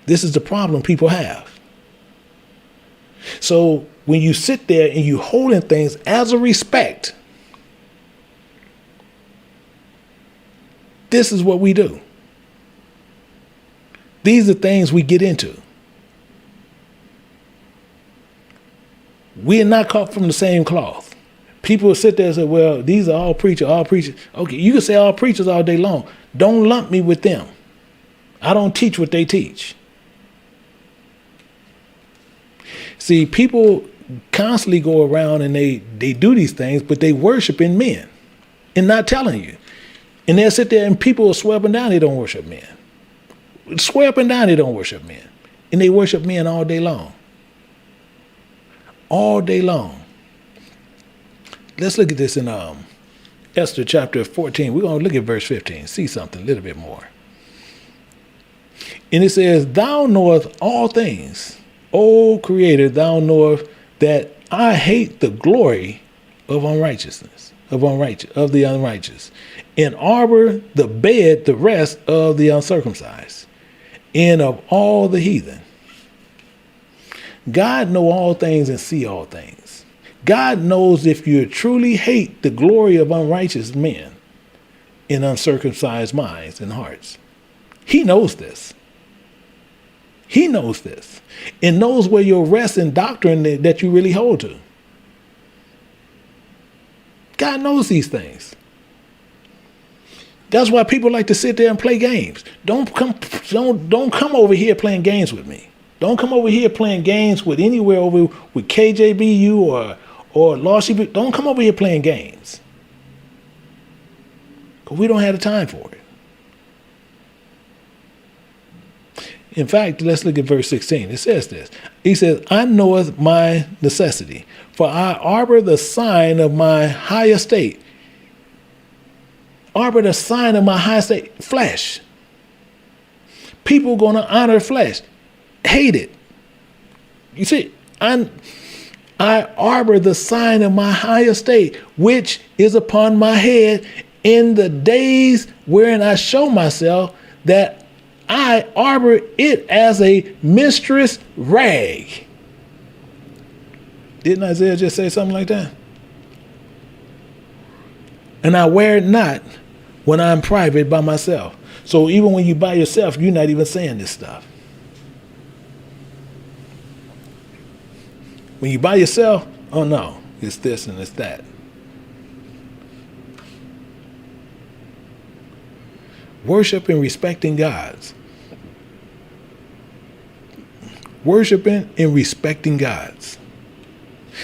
S4: This is the problem people have. So when you sit there and you holding things as a respect, this is what we do. These are things we get into. We are not cut from the same cloth. People will sit there and say, well, these are all preachers, Okay, you can say all preachers all day long. Don't lump me with them. I don't teach what they teach. See, people constantly go around and they do these things, but they worship in men and not telling you. And they'll sit there and people will swear up and down they don't worship men. Swear up and down they don't worship men. And they worship men all day long. All day long. Let's look at this in Esther chapter 14. We're going to look at verse 15. See something a little bit more. And it says, thou knowest all things, O Creator, thou knowest that I hate the glory of unrighteousness, of the unrighteous, and arbor the bed, the rest of the uncircumcised, and of all the heathen. God know all things and see all things. God knows if you truly hate the glory of unrighteous men in uncircumcised minds and hearts. He knows this. He knows this and knows where your rest in doctrine that you really hold to. God knows these things. That's why people like to sit there and play games. Don't come over here playing games with me. Don't come over here playing games with anywhere over with KJBU or Law Sheep. Don't come over here playing games. Because we don't have the time for it. In fact, let's look at verse 16. It says this. He says, I knoweth my necessity, for I arbor the sign of my high estate. Arbor the sign of my high estate, flesh. People going to honor flesh. Hate it. You see, I arbor the sign of my high estate, which is upon my head in the days wherein I show myself that I arbor it as a mistress rag. Didn't Isaiah just say something like that? And I wear it not when I'm private by myself. So even when you by yourself, you're not even saying this stuff. When you by yourself, oh no, it's this and it's that. Worship and respecting gods. Worshiping and respecting gods.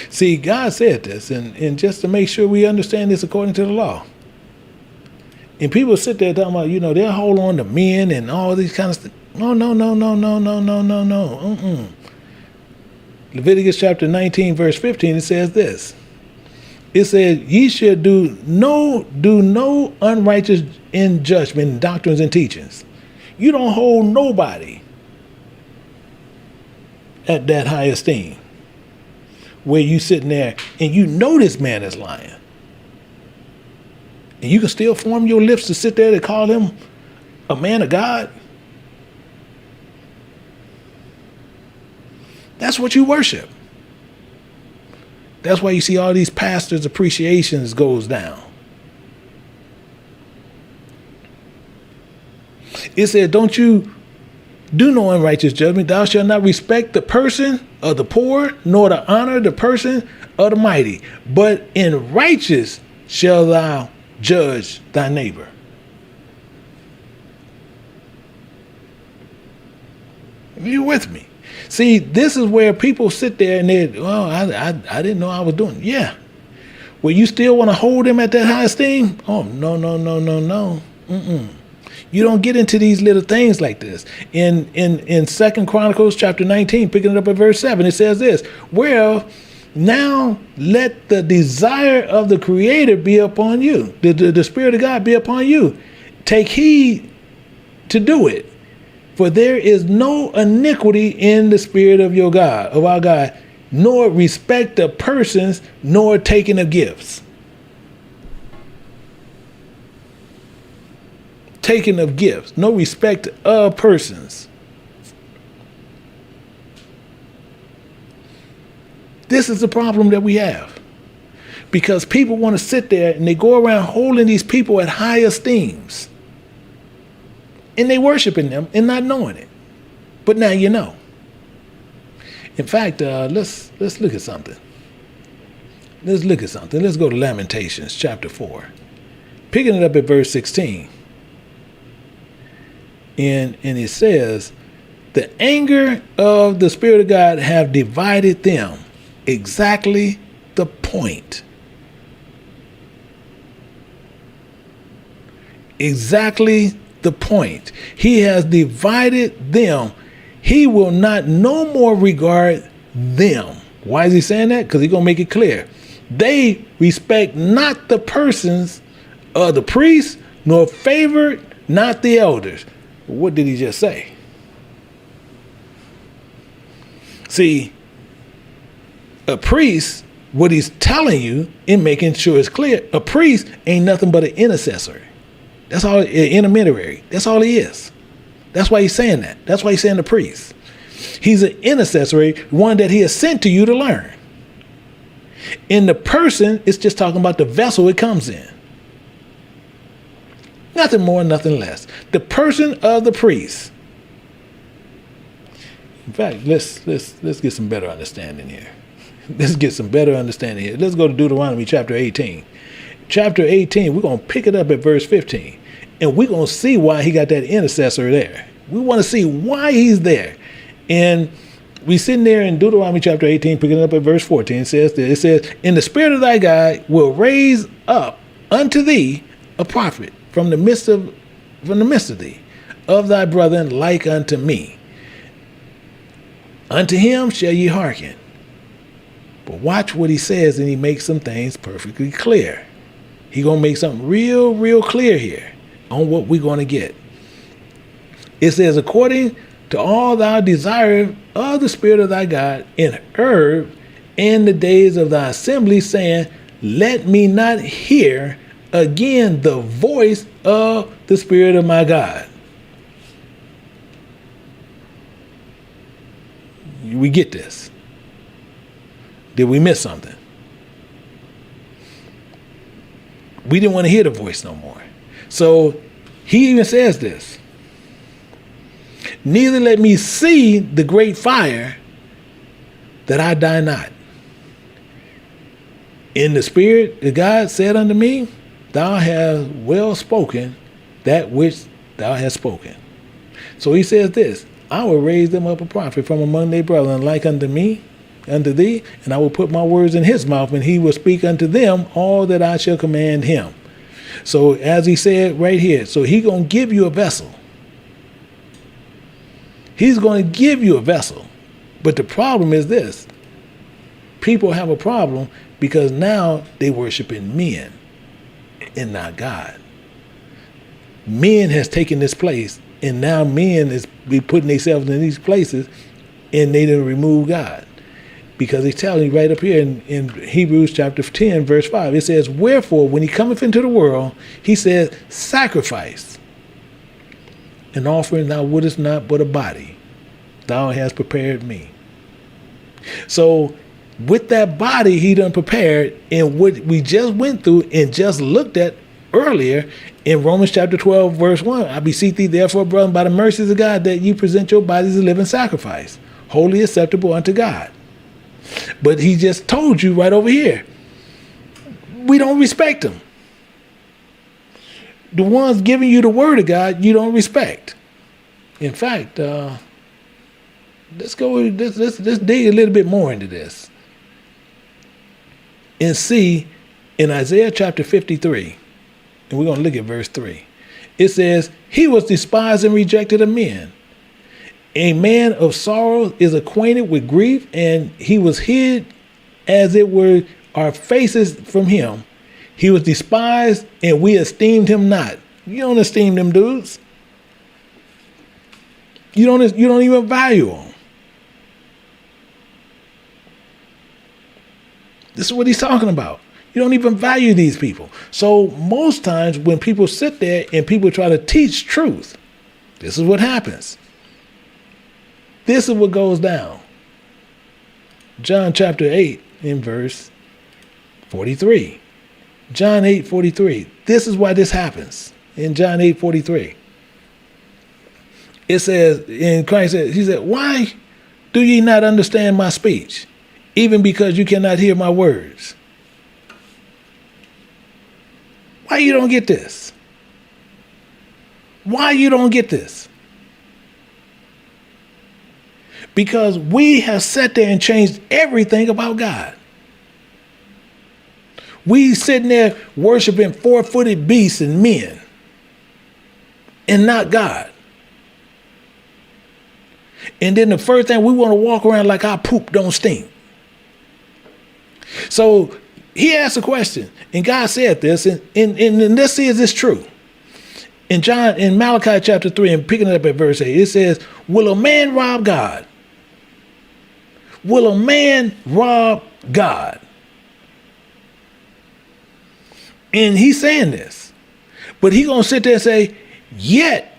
S4: See, God said this, and just to make sure we understand this according to the law. And people sit there talking about, they'll hold on to men and all these kind of stuff. No. Leviticus chapter 19, verse 15, it says this. It says, ye should do no unrighteous in judgment, doctrines, and teachings. You don't hold nobody at that high esteem where you sitting there and you know this man is lying. And you can still form your lips to sit there to call him a man of God. That's what you worship. That's why you see all these pastors' appreciations goes down. It said, don't you do no unrighteous judgment. Thou shalt not respect the person of the poor, nor to honor the person of the mighty. But in righteous shall thou judge thy neighbor. Are you with me? See, this is where people sit there and I didn't know I was doing it. Yeah. Well, you still want to hold them at that high esteem? Oh, no. Mm-mm. You don't get into these little things like this. In 2 Chronicles chapter 19, picking it up at verse 7, it says this. Well, now let the desire of the Creator be upon you. The Spirit of God be upon you. Take heed to do it. For there is no iniquity in the Spirit of your God, of our God, nor respect of persons, nor taking of gifts. Taking of gifts, no respect of persons. This is the problem that we have. Because people want to sit there and they go around holding these people at high esteems. And they worshiping them and not knowing it. But now you know. In fact, let's look at something. Let's go to Lamentations chapter 4. Picking it up at verse 16. And it says, the anger of the Spirit of God have divided them. Exactly the point. Exactly the point. He has divided them. He will not no more regard them. Why is he saying that? Because he's going to make it clear. They respect not the persons of the priests, nor favor not the elders. What did he just say? See, a priest, what he's telling you and making sure it's clear, a priest ain't nothing but an intercessor. That's all, an intermediary. That's all he is. That's why he's saying that. That's why he's saying the priest. He's an intercessory, one that he has sent to you to learn. In the person, it's just talking about the vessel it comes in. Nothing more, nothing less. The person of the priest. In fact, let's get some better understanding here. Let's get some better understanding here. Let's go to Deuteronomy chapter 18. Chapter 18, we're going to pick it up at verse 15. And we're going to see why he got that intercessor there. We want to see why he's there. And we sitting there in Deuteronomy chapter 18, picking it up at verse 14. It says, "And the Spirit of thy God will raise up unto thee a prophet from the midst of thee, of thy brethren like unto me. Unto him shall ye hearken." But watch what he says, and he makes some things perfectly clear. He gonna make something real, real clear here on what we're gonna get. It says, "According to all thou desire of the Spirit of thy God in herb in the days of thy assembly, saying, Let me not hear again the voice of the Spirit of my God." We get this. Did we miss something? We didn't want to hear the voice no more. So he even says this. "Neither let me see the great fire, that I die not. In the Spirit of God said unto me, Thou hast well spoken that which thou hast spoken." So he says this, "I will raise them up a prophet from among their brethren like unto me, unto thee, and I will put my words in his mouth, and he will speak unto them all that I shall command him." So as he said right here, so he gonna give you a vessel. He's going to give you a vessel. But the problem is this. People have a problem because now they worshiping men and not God. Men has taken this place, and now men is be putting themselves in these places, and they didn't remove God. Because he's telling you right up here in Hebrews chapter 10, verse 5, it says, "Wherefore, when he cometh into the world, he says, Sacrifice an offering thou wouldest not, but a body thou hast prepared me." So with that body he done prepared, and what we just went through and just looked at earlier in Romans chapter 12, verse 1, "I beseech thee therefore, brethren, by the mercies of God, that ye present your bodies a living sacrifice, wholly acceptable unto God." But he just told you right over here, we don't respect them. The ones giving you the word of God, you don't respect. In fact, let's dig a little bit more into this and see in Isaiah chapter 53, and we're going to look at verse 3. It says, "He was despised and rejected of men. A man of sorrow is acquainted with grief, and he was hid as it were our faces from him. He was despised, and we esteemed him not." You don't esteem them dudes. You don't even value them. This is what he's talking about. You don't even value these people. So most times when people sit there and people try to teach truth, this is what happens. This is what goes down. John chapter 8 in verse 43. John 8:43. This is why this happens. In John 8:43. It says, in Christ said, he said, "Why do ye not understand my speech? Even because you cannot hear my words." Why you don't get this? Why you don't get this? Because we have sat there and changed everything about God. We sitting there worshiping four-footed beasts and men and not God. And then the first thing, we want to walk around like our poop don't stink. So he asked a question, and God said this, and let's see if this true. In Malachi chapter 3, and picking it up at verse 8, it says, "Will a man rob God? Will a man rob God?" And he's saying this, but he gonna sit there and say, "Yet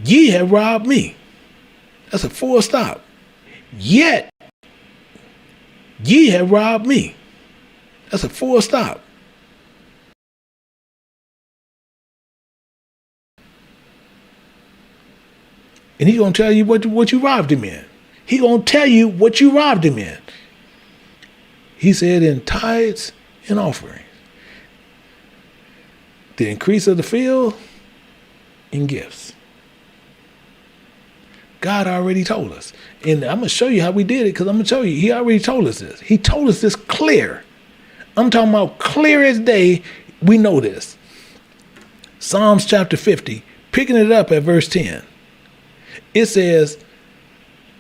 S4: ye have robbed me." That's a full stop. "Yet ye have robbed me." That's a full stop. And he's going to tell you what you robbed him in. He's going to tell you what you robbed him in. He said, "In tithes and offerings, the increase of the field, in gifts." God already told us. And I'm going to show you how we did it, because I'm going to show you. He already told us this. He told us this clear. I'm talking about clear as day. We know this. Psalms chapter 50, picking it up at verse 10. It says,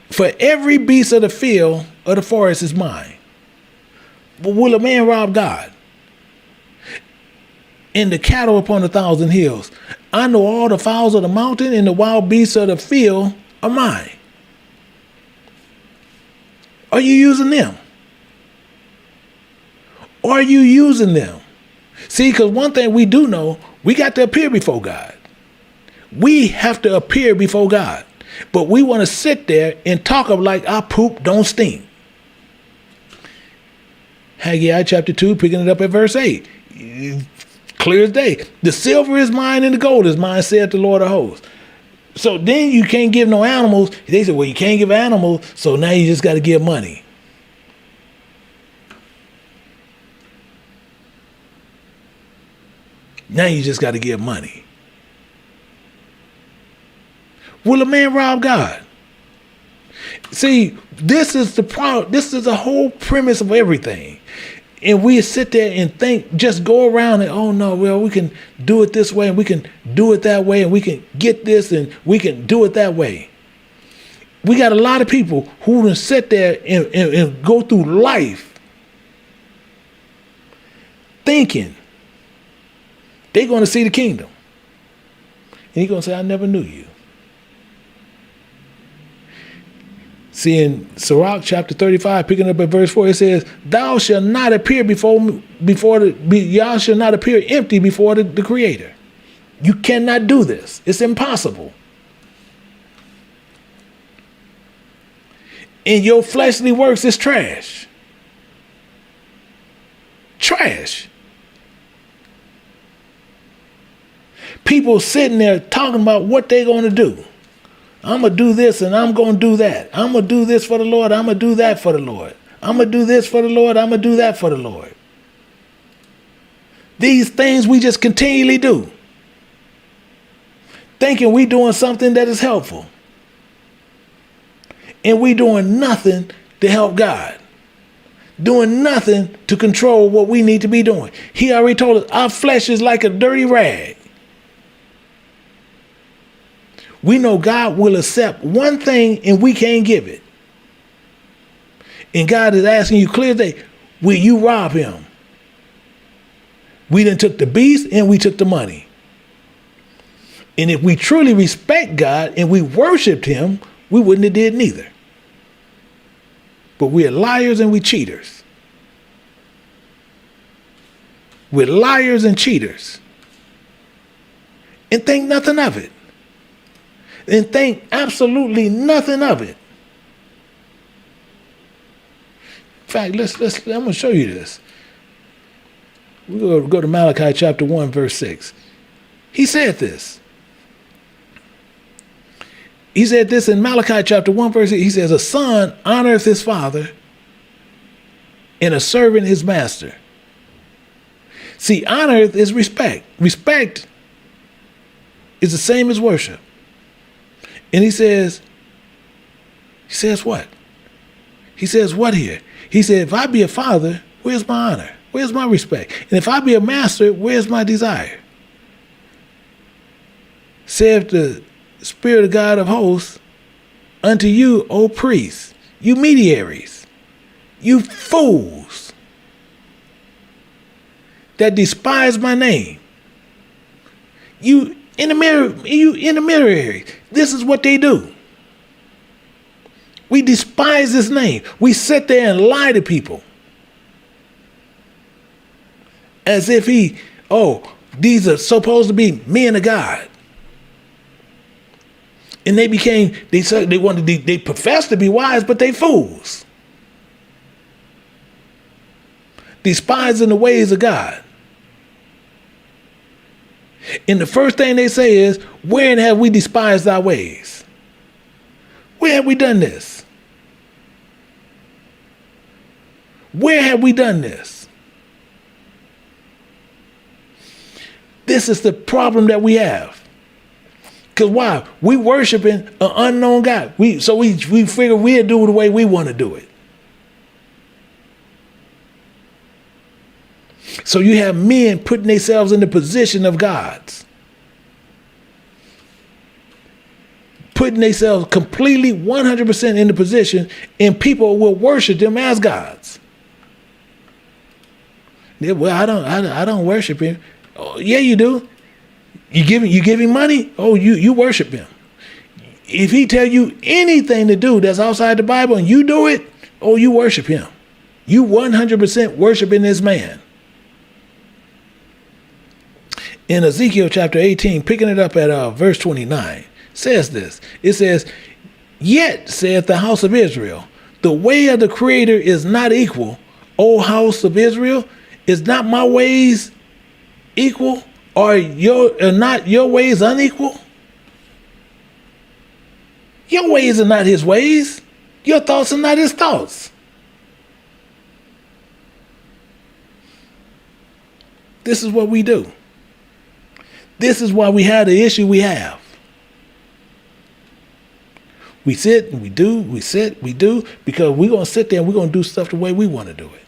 S4: for every beast of the field of the forest is mine. But will a man rob God? And the cattle upon 1,000 hills. I know all the fowls of the mountain and the wild beasts of the field are mine. Are you using them? Are you using them? See, because one thing we do know, we got to appear before God. We have to appear before God. But we want to sit there and talk of like our poop don't stink. Haggai chapter 2, picking it up at verse 8. Clear as day. The silver is mine and the gold is mine, saith the Lord of hosts. So then you can't give no animals. They said, well, you can't give animals, so now you just got to give money. Now you just got to give money. Will a man rob God? See, this is the problem. This is the whole premise of everything. And we sit there and think, just go around and, oh no, well, we can do it this way and we can do it that way and we can get this and we can do it that way. We got a lot of people who will sit there and go through life thinking they're going to see the kingdom. And he's going to say, I never knew you. See, in Sirach chapter 35, picking up at verse 4, it says, thou shalt not appear y'all shall not appear empty before the Creator. You cannot do this. It's impossible. And your fleshly works is trash. Trash. People sitting there talking about what they're going to do. I'm going to do this and I'm going to do that. I'm going to do this for the Lord. I'm going to do that for the Lord. I'm going to do this for the Lord. I'm going to do that for the Lord. These things we just continually do. Thinking we doing something that is helpful. And we doing nothing to help God. Doing nothing to control what we need to be doing. He already told us our flesh is like a dirty rag. We know God will accept one thing and we can't give it. And God is asking you clear as day, will you rob him? We done took the beast and we took the money. And if we truly respect God and we worshiped him, we wouldn't have did neither. But we're liars and we cheaters. We're liars and cheaters. And think nothing of it. And think absolutely nothing of it. In fact, I'm going to show you this. We'll go to Malachi chapter 1, verse 6. He said this. He said this in Malachi chapter 1, verse 6. He says, a son honoreth his father and a servant his master. See, honoreth is respect. Respect is the same as worship. And he says what? He says what here? He said, if I be a father, where's my honor? Where's my respect? And if I be a master, where's my desire? Saith the Spirit of God of hosts, unto you, O priests, you mediaries, you fools that despise my name. You intermediaries. This is what they do. We despise his name. We sit there and lie to people. As if these are supposed to be men of God. And they profess to be wise, but they fools. Despising the ways of God. And the first thing they say is, wherein have we despised thy ways? Where have we done this? Where have we done this? This is the problem that we have. Because why? We worshiping an unknown God. We figure we'll do it the way we want to do it. So you have men putting themselves in the position of gods. Putting themselves completely 100% in the position, and people will worship them as gods. Yeah, well, I don't worship him. Oh, yeah, you do. You give him money? Oh, you worship him. If he tell you anything to do that's outside the Bible and you do it, oh, you worship him. You 100% worshiping this man. In Ezekiel chapter 18, picking it up at verse 29, says this. It says, "Yet, saith the house of Israel, the way of the Creator is not equal. O house of Israel, is not my ways equal? Are not your ways unequal? Your ways are not his ways. Your thoughts are not his thoughts." This is what we do. This is why we have the issue we have. We sit and we do, we sit, we do, because we're going to sit there and we're going to do stuff the way we want to do it.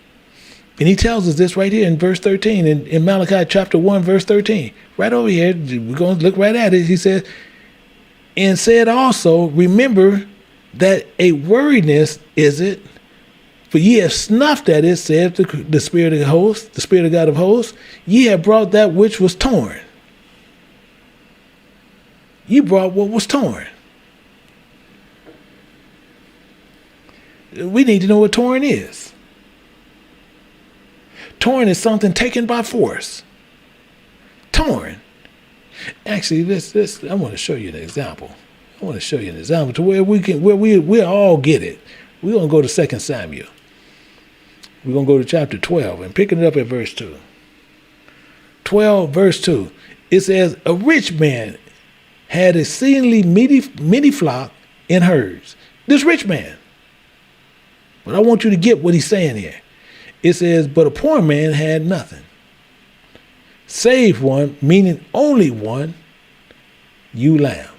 S4: And he tells us this right here in verse 13, in Malachi chapter 1, verse 13. Right over here, we're going to look right at it. He says, "And said also, remember that a worriness is it, for ye have snuffed at it, saith the Spirit of hosts, the Spirit of God of hosts. Ye have brought that which was torn." You brought what was torn. We need to know what torn is. Torn is something taken by force. Torn. Actually, I want to show you an example. I want to show you an example to where we all get it. We're going to go to 2 Samuel. We're going to go to chapter 12 and picking it up at verse 2. 12 verse 2. It says, "A rich man had exceedingly many flock and herds." This rich man. But I want you to get what he's saying here. It says, "But a poor man had nothing, save one," meaning only one, "ewe lamb.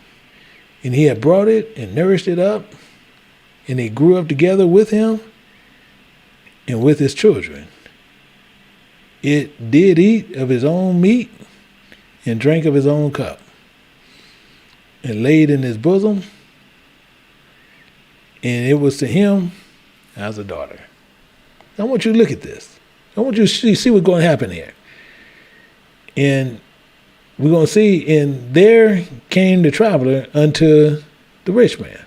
S4: And he had brought it and nourished it up, and it grew up together with him and with his children. It did eat of his own meat and drank of his own cup, and laid in his bosom, and it was to him as a daughter." I want you to look at this. I want you to see what's going to happen here. And we're going to see, "And there came the traveler unto the rich man."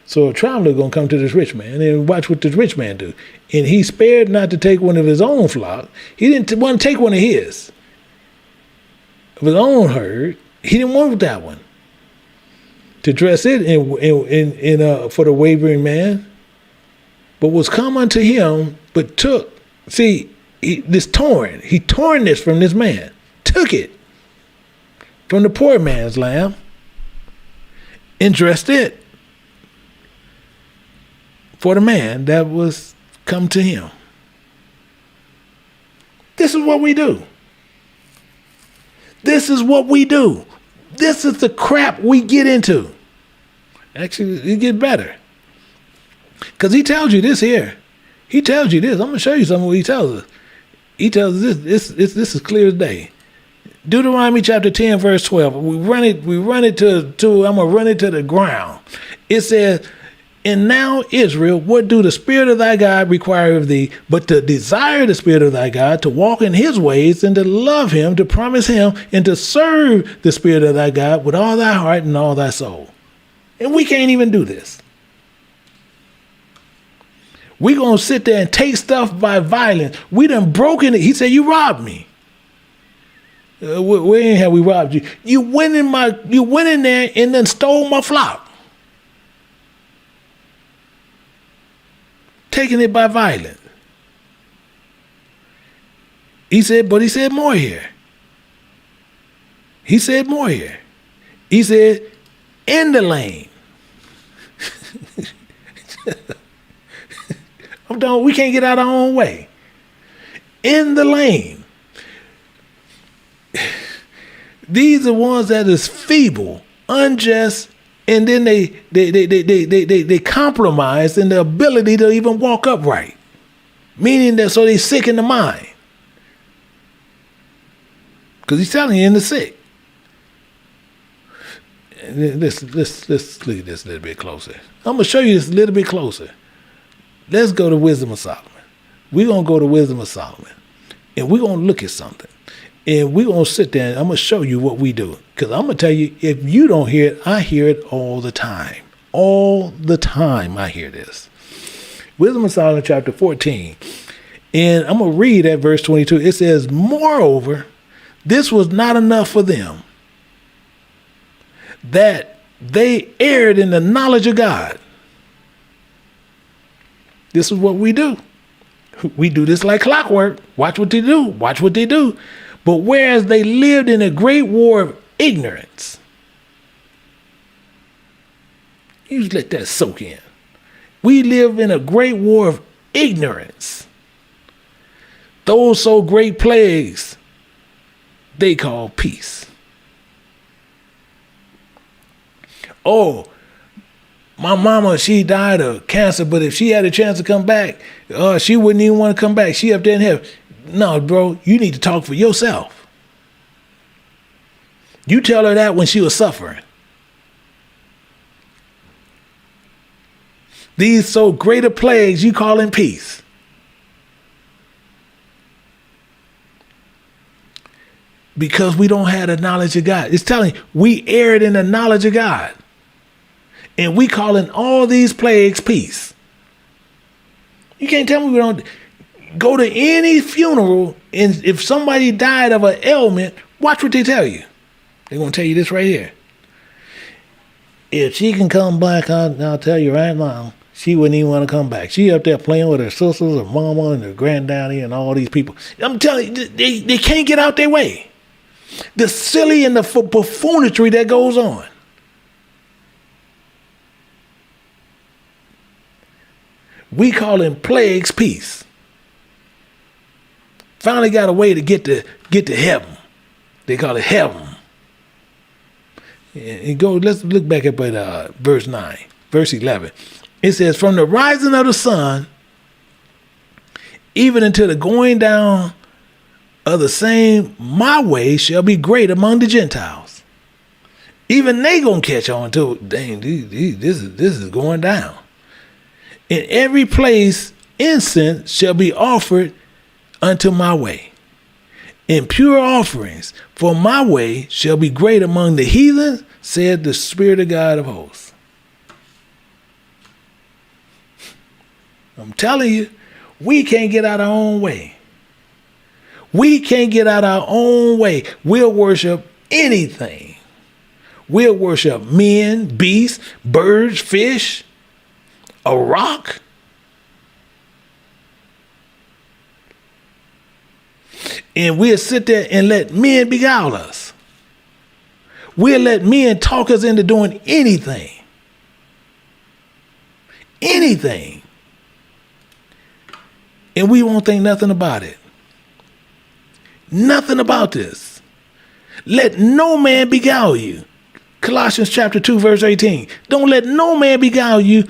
S4: So a traveler going to come to this rich man, and watch what this rich man do. "And he spared not to take one of his own flock." He didn't want to take one of his own herd. He didn't want that one, to dress it in for the wavering man, but was come unto him, but took, he torn this from this man, took it from the poor man's lamb, and dressed it for the man that was come to him. This is what we do. This is what we do. This is the crap we get into. Actually, it gets better. Because he tells you this here. He tells you this. I'm going to show you something what he tells us. He tells us this. This is clear as day. Deuteronomy chapter 10, verse 12. We run it to I'm going to run it to the ground. It says, "And now, Israel, what do the Spirit of thy God require of thee, but to desire the Spirit of thy God, to walk in his ways, and to love him, to promise him, and to serve the Spirit of thy God with all thy heart and all thy soul." And we can't even do this. We're going to sit there and take stuff by violence. We done broken it. He said, "You robbed me." Where ain't have we robbed you? You went in there and then stole my flock. Taking it by violence. He said more here. He said, "In the lane." We can't get out our own way. In the lane. These are ones that is feeble, unjust, and then they compromise in the ability to even walk upright. Meaning that so they sick in the mind. Because he's telling you in the sick. Let's look at this a little bit closer. I'm going to show you this a little bit closer. Let's go to Wisdom of Solomon. We're going to go to Wisdom of Solomon. And we're going to look at something. And we're going to sit there and I'm going to show you what we do. Because I'm going to tell you, if you don't hear it, I hear it all the time. All the time I hear this. Wisdom of Solomon chapter 14. And I'm going to read at verse 22. It says, moreover, this was not enough for them, that they erred in the knowledge of God. This is what we do. We do this like clockwork. Watch what they do. Watch what they do. But whereas they lived in a great war of ignorance. You just let that soak in. We live in a great war of ignorance. Those so great plagues they call peace. Oh, my mama, she died of cancer, but if she had a chance to come back, she wouldn't even want to come back. She up there in heaven. No, bro, you need to talk for yourself. You tell her that when she was suffering. These so greater plagues you call in peace. Because we don't have the knowledge of God. It's telling you, we erred in the knowledge of God. And we calling all these plagues peace. You can't tell me we don't go to any funeral, and if somebody died of an ailment, watch what they tell you. They're going to tell you this right here. If she can come back, I'll tell you right now, she wouldn't even want to come back. She up there playing with her sisters, her mama, and her granddaddy, and all these people. I'm telling you, they can't get out their way. The silly and the buffoonetry that goes on. We call them plagues peace. Finally got a way to get to heaven. They call it heaven. And let's look back up at verse 9, verse 11. It says, from the rising of the sun, even until the going down of the same, my way shall be great among the Gentiles. Even they gonna catch on to, dang, this is going down. In every place incense shall be offered unto my way, and pure offerings, for my way shall be great among the heathen, said the Spirit of God of hosts. I'm telling you, we can't get out our own way. We can't get out our own way. We'll worship anything. We'll worship men, beasts, birds, fish, a rock. And we'll sit there and let men beguile us. We'll let men talk us into doing anything. Anything. And we won't think nothing about it. Nothing about this. Let no man beguile you. Colossians chapter 2, verse 18. Don't let no man beguile you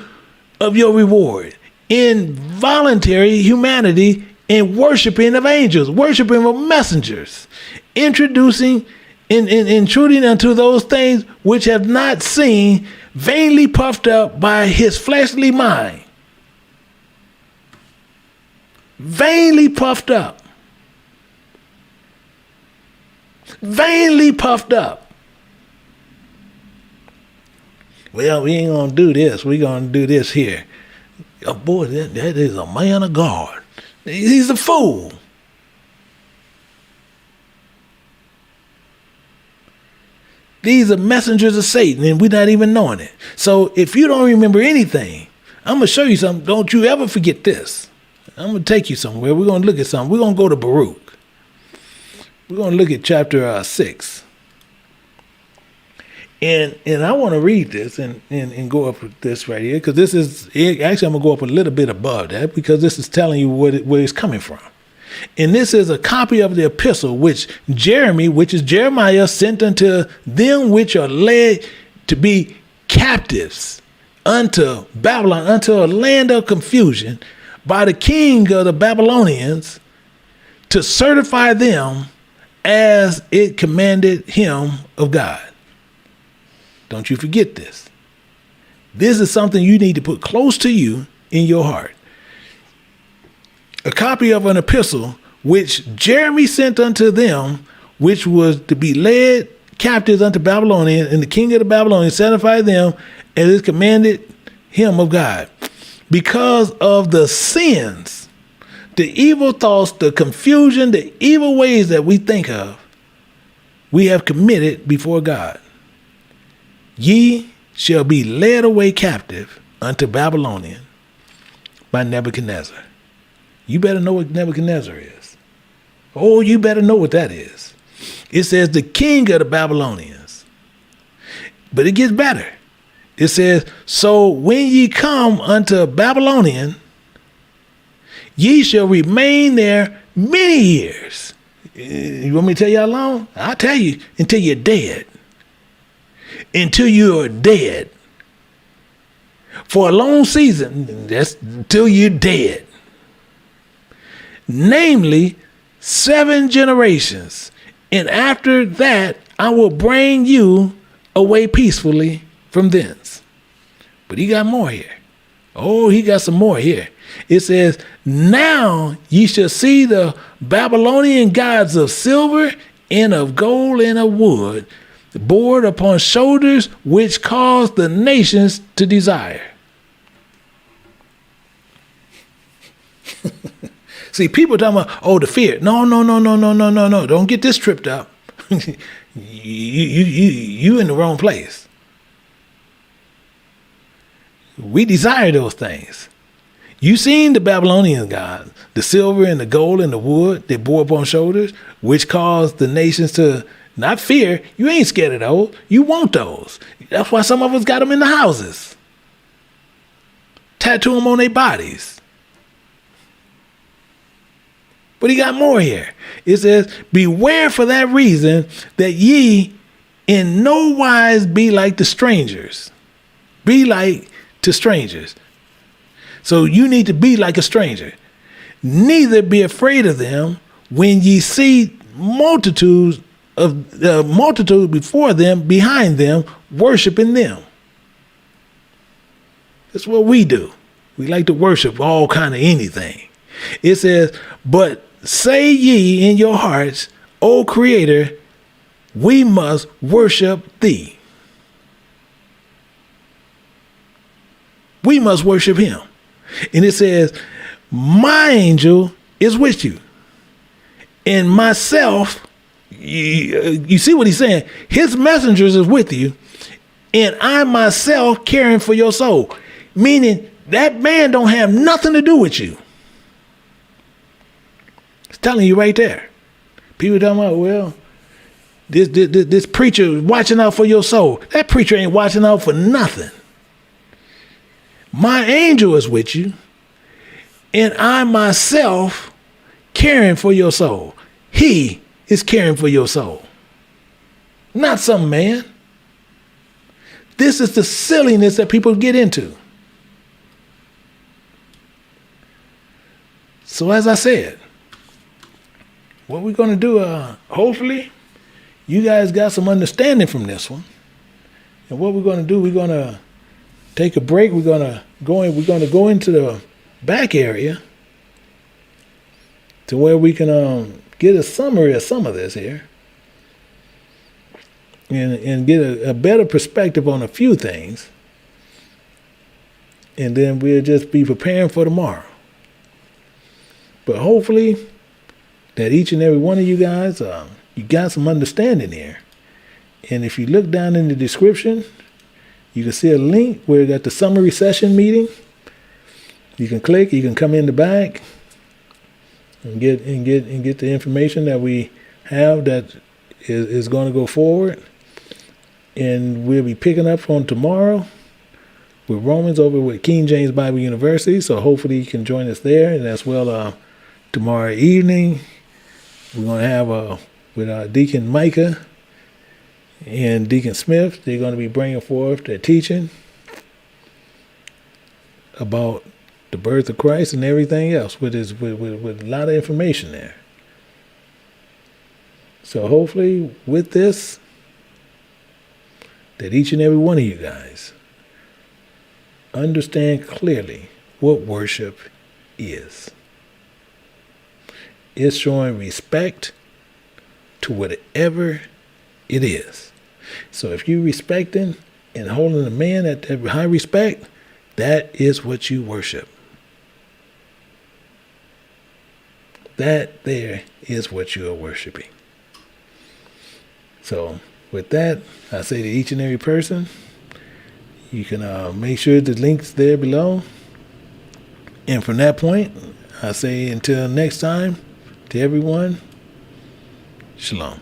S4: of your reward in voluntary humanity in worshiping of angels, worshiping of messengers, intruding unto those things which have not seen, vainly puffed up by his fleshly mind. Vainly puffed up. Vainly puffed up. Well, we ain't gonna do this. We're gonna do this here. Oh boy, that is a man of God. He's a fool. These are messengers of Satan, and we're not even knowing it. So if you don't remember anything, I'm going to show you something. Don't you ever forget this. I'm going to take you somewhere. We're going to look at something. We're going to go to Baruch. We're going to look at chapter 6. And I want to read this and go up with this right here, because this is, actually I'm going to go up a little bit above that, because this is telling you where it's coming from. And this is a copy of the epistle which Jeremy, which is Jeremiah, sent unto them which are led to be captives unto Babylon, unto a land of confusion, by the king of the Babylonians, to certify them as it commanded him of God. Don't you forget this. This is something you need to put close to you in your heart. A copy of an epistle which Jeremy sent unto them, which was to be led captives unto Babylonian, and the king of the Babylonians certified them as it commanded him of God. Because of the sins, the evil thoughts, the confusion, the evil ways that we think of, we have committed before God. Ye shall be led away captive unto Babylonian by Nebuchadnezzar. You better know what Nebuchadnezzar is. Oh, you better know what that is. It says the king of the Babylonians. But it gets better. It says, so when ye come unto Babylonian, ye shall remain there many years. You want me to tell you how long? I'll tell you, until you're dead. Until you are dead. For a long season, that's until you're dead. Namely, 7 generations. And after that, I will bring you away peacefully from thence. But he got more here. Oh, he got some more here. It says, now ye shall see the Babylonian gods of silver and of gold and of wood, bored upon shoulders, which cause the nations to desire. See, people talking about, oh, the fear. No. Don't get this tripped up. you in the wrong place. We desire those things. You seen the Babylonian gods, the silver and the gold and the wood they bore upon shoulders, which caused the nations to not fear. You ain't scared of those. You want those. That's why some of us got them in the houses. Tattoo them on their bodies. But he got more here. It says, beware for that reason that ye in no wise be like the strangers. Be like to strangers. So you need to be like a stranger. Neither be afraid of them when ye see multitudes before them, behind them, worshiping them. That's what we do. We like to worship all kind of anything. It says, but say ye in your hearts, O Creator, we must worship thee. We must worship him. And it says, my angel is with you. And myself, you see what he's saying? His messengers is with you. And I myself caring for your soul. Meaning that man don't have nothing to do with you. It's telling you right there. People talking about, well, this preacher watching out for your soul. That preacher ain't watching out for nothing. My angel is with you, and I myself caring for your soul. He is caring for your soul. Not some man. This is the silliness that people get into. So as I said, what we're going to do, hopefully, you guys got some understanding from this one. And what we're going to do, we're going to take a break. We're going to go into the back area to where we can get a summary of some of this here and get a better perspective on a few things. And then we'll just be preparing for tomorrow. But hopefully that each and every one of you guys, you got some understanding here. And if you look down in the description, you can see a link where you got the summary session meeting. You can click, you can come in the back and get the information that we have that is going to go forward. And we'll be picking up on tomorrow with Romans over with King James Bible University. So hopefully you can join us there. And as well, tomorrow evening, we're going to have with our Deacon Micah, and Deacon Smith. They're going to be bringing forth their teaching about the birth of Christ and everything else with a lot of information there. So hopefully with this, that each and every one of you guys understand clearly what worship is. It's showing respect to whatever it is. So if you respecting and holding a man at that high respect, that is what you worship. That there is what you are worshiping. So with that, I say to each and every person, you can make sure the link's there below. And from that point, I say until next time, to everyone, shalom.